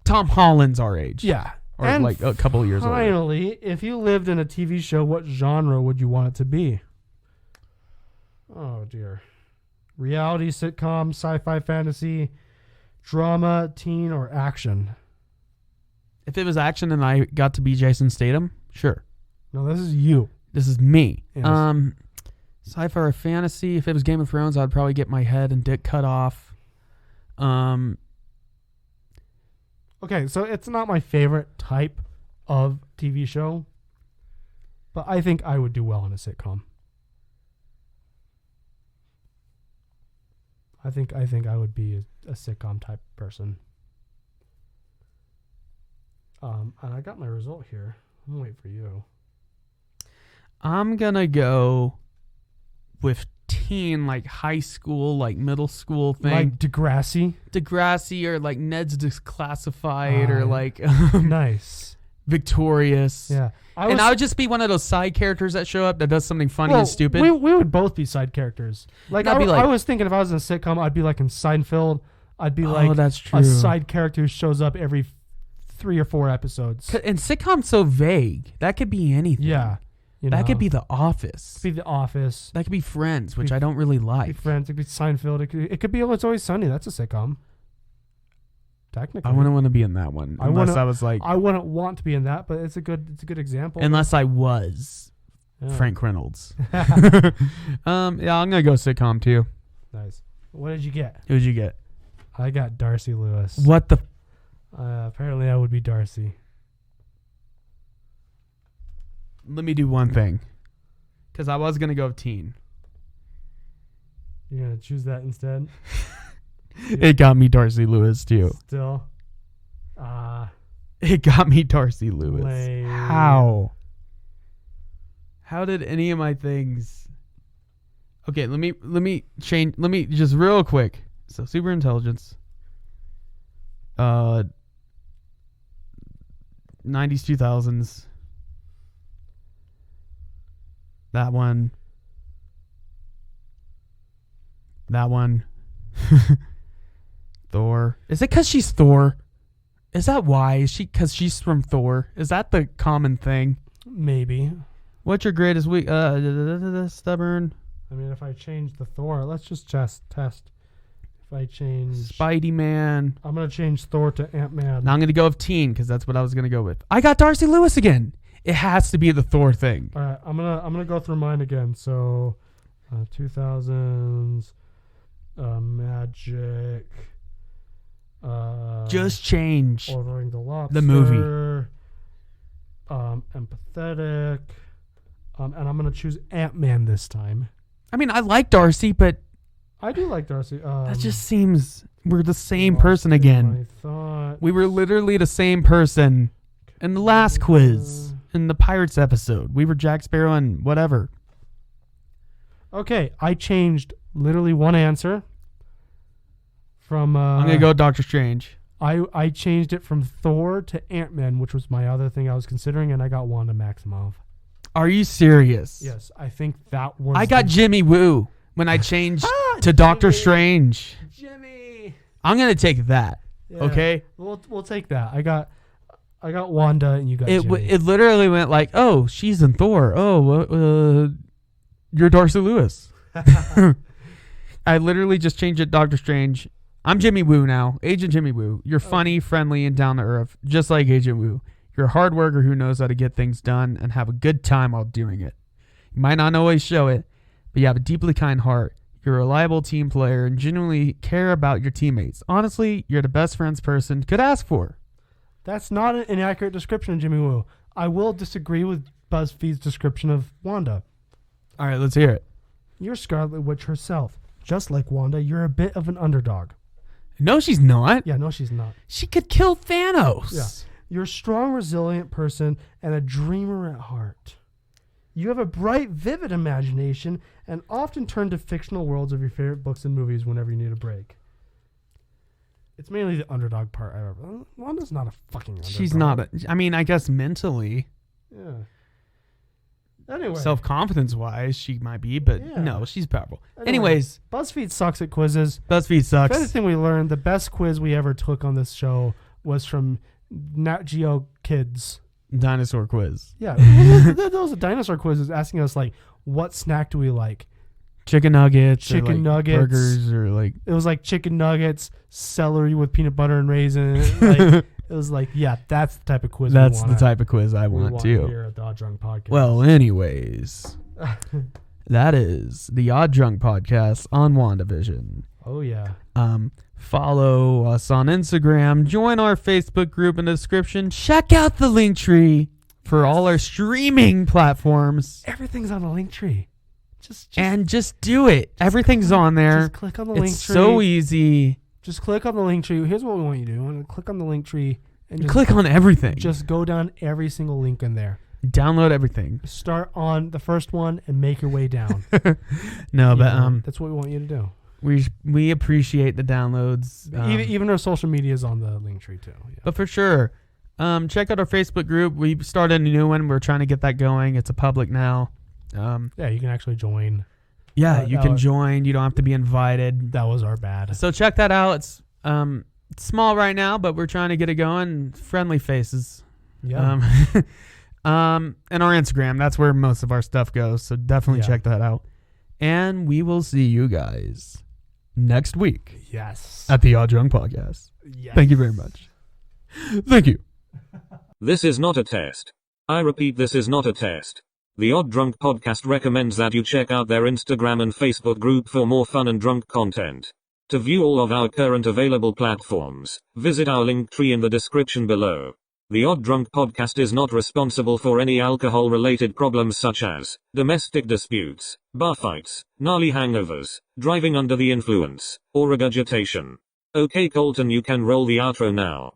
[SPEAKER 2] Tom Holland's our age.
[SPEAKER 1] Yeah.
[SPEAKER 2] Or
[SPEAKER 1] and
[SPEAKER 2] like a couple of years older.
[SPEAKER 1] Finally, if you lived in a TV show, what genre would you want it to be? Oh, dear. Reality, sitcom, sci-fi, fantasy, drama, teen, or action?
[SPEAKER 2] If it was action and I got to be Jason Statham, sure.
[SPEAKER 1] No, this is you.
[SPEAKER 2] This is me.
[SPEAKER 1] Yes.
[SPEAKER 2] Sci-fi or fantasy. If it was Game of Thrones, I'd probably get my head and dick cut off.
[SPEAKER 1] Okay, so it's not my favorite type of TV show, but I think I would do well in a sitcom. I think I would be a sitcom type person. And I got my result here. I'm gonna wait for you.
[SPEAKER 2] I'm gonna go with teen, like high school, like middle school thing.
[SPEAKER 1] Like
[SPEAKER 2] Degrassi or like Ned's Declassified or like
[SPEAKER 1] nice.
[SPEAKER 2] Victorious.
[SPEAKER 1] Yeah. I
[SPEAKER 2] would just be one of those side characters that show up that does something funny and stupid.
[SPEAKER 1] We would both be side characters. Like I was thinking if I was in a sitcom, I'd be like in Seinfeld. I'd be like
[SPEAKER 2] that's true.
[SPEAKER 1] A side character who shows up every 3 or 4 episodes.
[SPEAKER 2] And sitcom's so vague. That could be anything.
[SPEAKER 1] Yeah.
[SPEAKER 2] That could be The Office.
[SPEAKER 1] It could be The Office.
[SPEAKER 2] That could be Friends, which I don't really like.
[SPEAKER 1] It could be Friends. It could be Seinfeld. It could be It's Always Sunny. That's a sitcom. Technically.
[SPEAKER 2] I wouldn't want to be in that one unless I was like...
[SPEAKER 1] I wouldn't want to be in that, but it's a good example.
[SPEAKER 2] Unless I was
[SPEAKER 1] Yeah.
[SPEAKER 2] Frank Reynolds. Yeah, I'm gonna go sitcom too.
[SPEAKER 1] Nice. What did you get?
[SPEAKER 2] Who'd you get?
[SPEAKER 1] I got Darcy Lewis.
[SPEAKER 2] What the?
[SPEAKER 1] Apparently, I would be Darcy.
[SPEAKER 2] Let me do one thing, because I was gonna go teen.
[SPEAKER 1] You're gonna choose that instead.
[SPEAKER 2] It got me Darcy Lewis too.
[SPEAKER 1] Still.
[SPEAKER 2] It got me Darcy Lewis.
[SPEAKER 1] Lame.
[SPEAKER 2] How? How did any of my things? Okay, let me change. Let me just real quick. So super intelligence. 90s 2000s. That one. That one. Thor. Is it because she's Thor? Is that why? Is she because she's from Thor? Is that the common thing?
[SPEAKER 1] Maybe.
[SPEAKER 2] What's your greatest week? Stubborn.
[SPEAKER 1] I mean, if I change the Thor, let's just test. If I change
[SPEAKER 2] Spidey Man.
[SPEAKER 1] I'm gonna change Thor to Ant-Man.
[SPEAKER 2] Now I'm gonna go with teen because that's what I was gonna go with. I got Darcy Lewis again. It has to be the Thor thing.
[SPEAKER 1] All right, I'm gonna go through mine again. So, 2000s, Magic.
[SPEAKER 2] Just change
[SPEAKER 1] Ordering the Lobster.
[SPEAKER 2] the movie.
[SPEAKER 1] Empathetic. And I'm gonna choose Ant-Man this time.
[SPEAKER 2] I mean, I like Darcy, but
[SPEAKER 1] I do like Darcy.
[SPEAKER 2] that just seems we're the same
[SPEAKER 1] lost
[SPEAKER 2] person
[SPEAKER 1] in
[SPEAKER 2] again.
[SPEAKER 1] my thought.
[SPEAKER 2] We were literally the same person in the last quiz, in the Pirates episode. We were Jack Sparrow and whatever.
[SPEAKER 1] Okay, I changed literally one answer. From
[SPEAKER 2] I'm gonna go Doctor Strange.
[SPEAKER 1] I changed it from Thor to Ant-Man, which was my other thing I was considering, and I got Wanda Maximoff.
[SPEAKER 2] Are you serious?
[SPEAKER 1] Yes, I think that was.
[SPEAKER 2] I got Jimmy Woo when I changed to Doctor Strange.
[SPEAKER 1] Jimmy.
[SPEAKER 2] I'm gonna take that.
[SPEAKER 1] Yeah,
[SPEAKER 2] Okay.
[SPEAKER 1] we'll take that. I got Wanda, and you got Jimmy.
[SPEAKER 2] It literally went like, oh, she's in Thor. Oh, you're Darcy Lewis. I literally just changed it to Doctor Strange. I'm Jimmy Woo now, Agent Jimmy Woo. You're funny, friendly, and down to earth, just like Agent Woo. You're a hard worker who knows how to get things done and have a good time while doing it. You might not always show it, but you have a deeply kind heart. You're a reliable team player and genuinely care about your teammates. Honestly, you're the best friends person could ask for.
[SPEAKER 1] That's not an inaccurate description of Jimmy Woo. I will disagree with BuzzFeed's description of Wanda.
[SPEAKER 2] All right, let's hear it.
[SPEAKER 1] You're Scarlet Witch herself. Just like Wanda, you're a bit of an underdog.
[SPEAKER 2] No, she's not.
[SPEAKER 1] Yeah, no, she's not.
[SPEAKER 2] She could kill Thanos.
[SPEAKER 1] Yeah. You're a strong, resilient person and a dreamer at heart. You have a bright, vivid imagination and often turn to fictional worlds of your favorite books and movies whenever you need a break. It's mainly the underdog part. Wanda's not a fucking underdog.
[SPEAKER 2] She's not. I mean, I guess mentally,
[SPEAKER 1] Yeah. Anyway.
[SPEAKER 2] self-confidence wise, she might be, but
[SPEAKER 1] Yeah.
[SPEAKER 2] no, she's powerful.
[SPEAKER 1] Anyway,
[SPEAKER 2] Anyways,
[SPEAKER 1] BuzzFeed sucks at quizzes.
[SPEAKER 2] BuzzFeed
[SPEAKER 1] If
[SPEAKER 2] sucks.
[SPEAKER 1] anything we learned, the best quiz we ever took on this show was from Nat Geo Kids.
[SPEAKER 2] Dinosaur quiz.
[SPEAKER 1] Yeah. Those are dinosaur quizzes asking us, like, what snack do we like?
[SPEAKER 2] Chicken nuggets.
[SPEAKER 1] Chicken
[SPEAKER 2] or like
[SPEAKER 1] nuggets.
[SPEAKER 2] Burgers or like.
[SPEAKER 1] It was like chicken nuggets, celery with peanut butter and raisin. Like, it was like, yeah, that's the type of quiz we
[SPEAKER 2] That's
[SPEAKER 1] want.
[SPEAKER 2] the type of quiz I
[SPEAKER 1] we
[SPEAKER 2] want too.
[SPEAKER 1] here at the Odd Drunk Podcast.
[SPEAKER 2] Well, anyways, that is the Odd Drunk Podcast on WandaVision.
[SPEAKER 1] oh yeah.
[SPEAKER 2] Follow us on Instagram. Join our Facebook group in the description. Check out the Linktree for all our streaming platforms.
[SPEAKER 1] Everything's on the Linktree.
[SPEAKER 2] Just do it. Everything's on there.
[SPEAKER 1] Just click on the Linktree.
[SPEAKER 2] It's so easy.
[SPEAKER 1] Just click on the Linktree. Here's what we want you to do. You want to click on the Linktree and just
[SPEAKER 2] Click on everything.
[SPEAKER 1] Just go down every single link in there.
[SPEAKER 2] Download everything.
[SPEAKER 1] Start on the first one and make your way down.
[SPEAKER 2] No,
[SPEAKER 1] You
[SPEAKER 2] but
[SPEAKER 1] know, that's what we want you to do.
[SPEAKER 2] we appreciate the downloads.
[SPEAKER 1] Even our social media is on the Linktree too. Yeah.
[SPEAKER 2] But for sure, check out our Facebook group. We started a new one. We're trying to get that going. It's a public now.
[SPEAKER 1] Yeah, you can actually join.
[SPEAKER 2] Yeah, you can
[SPEAKER 1] was-
[SPEAKER 2] join. You don't have to be invited.
[SPEAKER 1] That was our bad.
[SPEAKER 2] So check that out. It's small right now, but we're trying to get it going. Friendly faces.
[SPEAKER 1] Yeah.
[SPEAKER 2] And our Instagram. That's where most of our stuff goes. So definitely
[SPEAKER 1] Yeah.
[SPEAKER 2] check that out. And we will see you guys next week
[SPEAKER 1] Yes.
[SPEAKER 2] at the Odd Drunk Podcast.
[SPEAKER 1] Yes.
[SPEAKER 2] Thank you very much. Thank you.
[SPEAKER 5] This is not a test. I repeat, this is not a test. The Odd Drunk Podcast recommends that you check out their Instagram and Facebook group for more fun and drunk content. To view all of our current available platforms, visit our Linktree in the description below. The Odd Drunk Podcast is not responsible for any alcohol-related problems such as domestic disputes, bar fights, gnarly hangovers, driving under the influence, or regurgitation. Okay Colton, you can roll the outro now.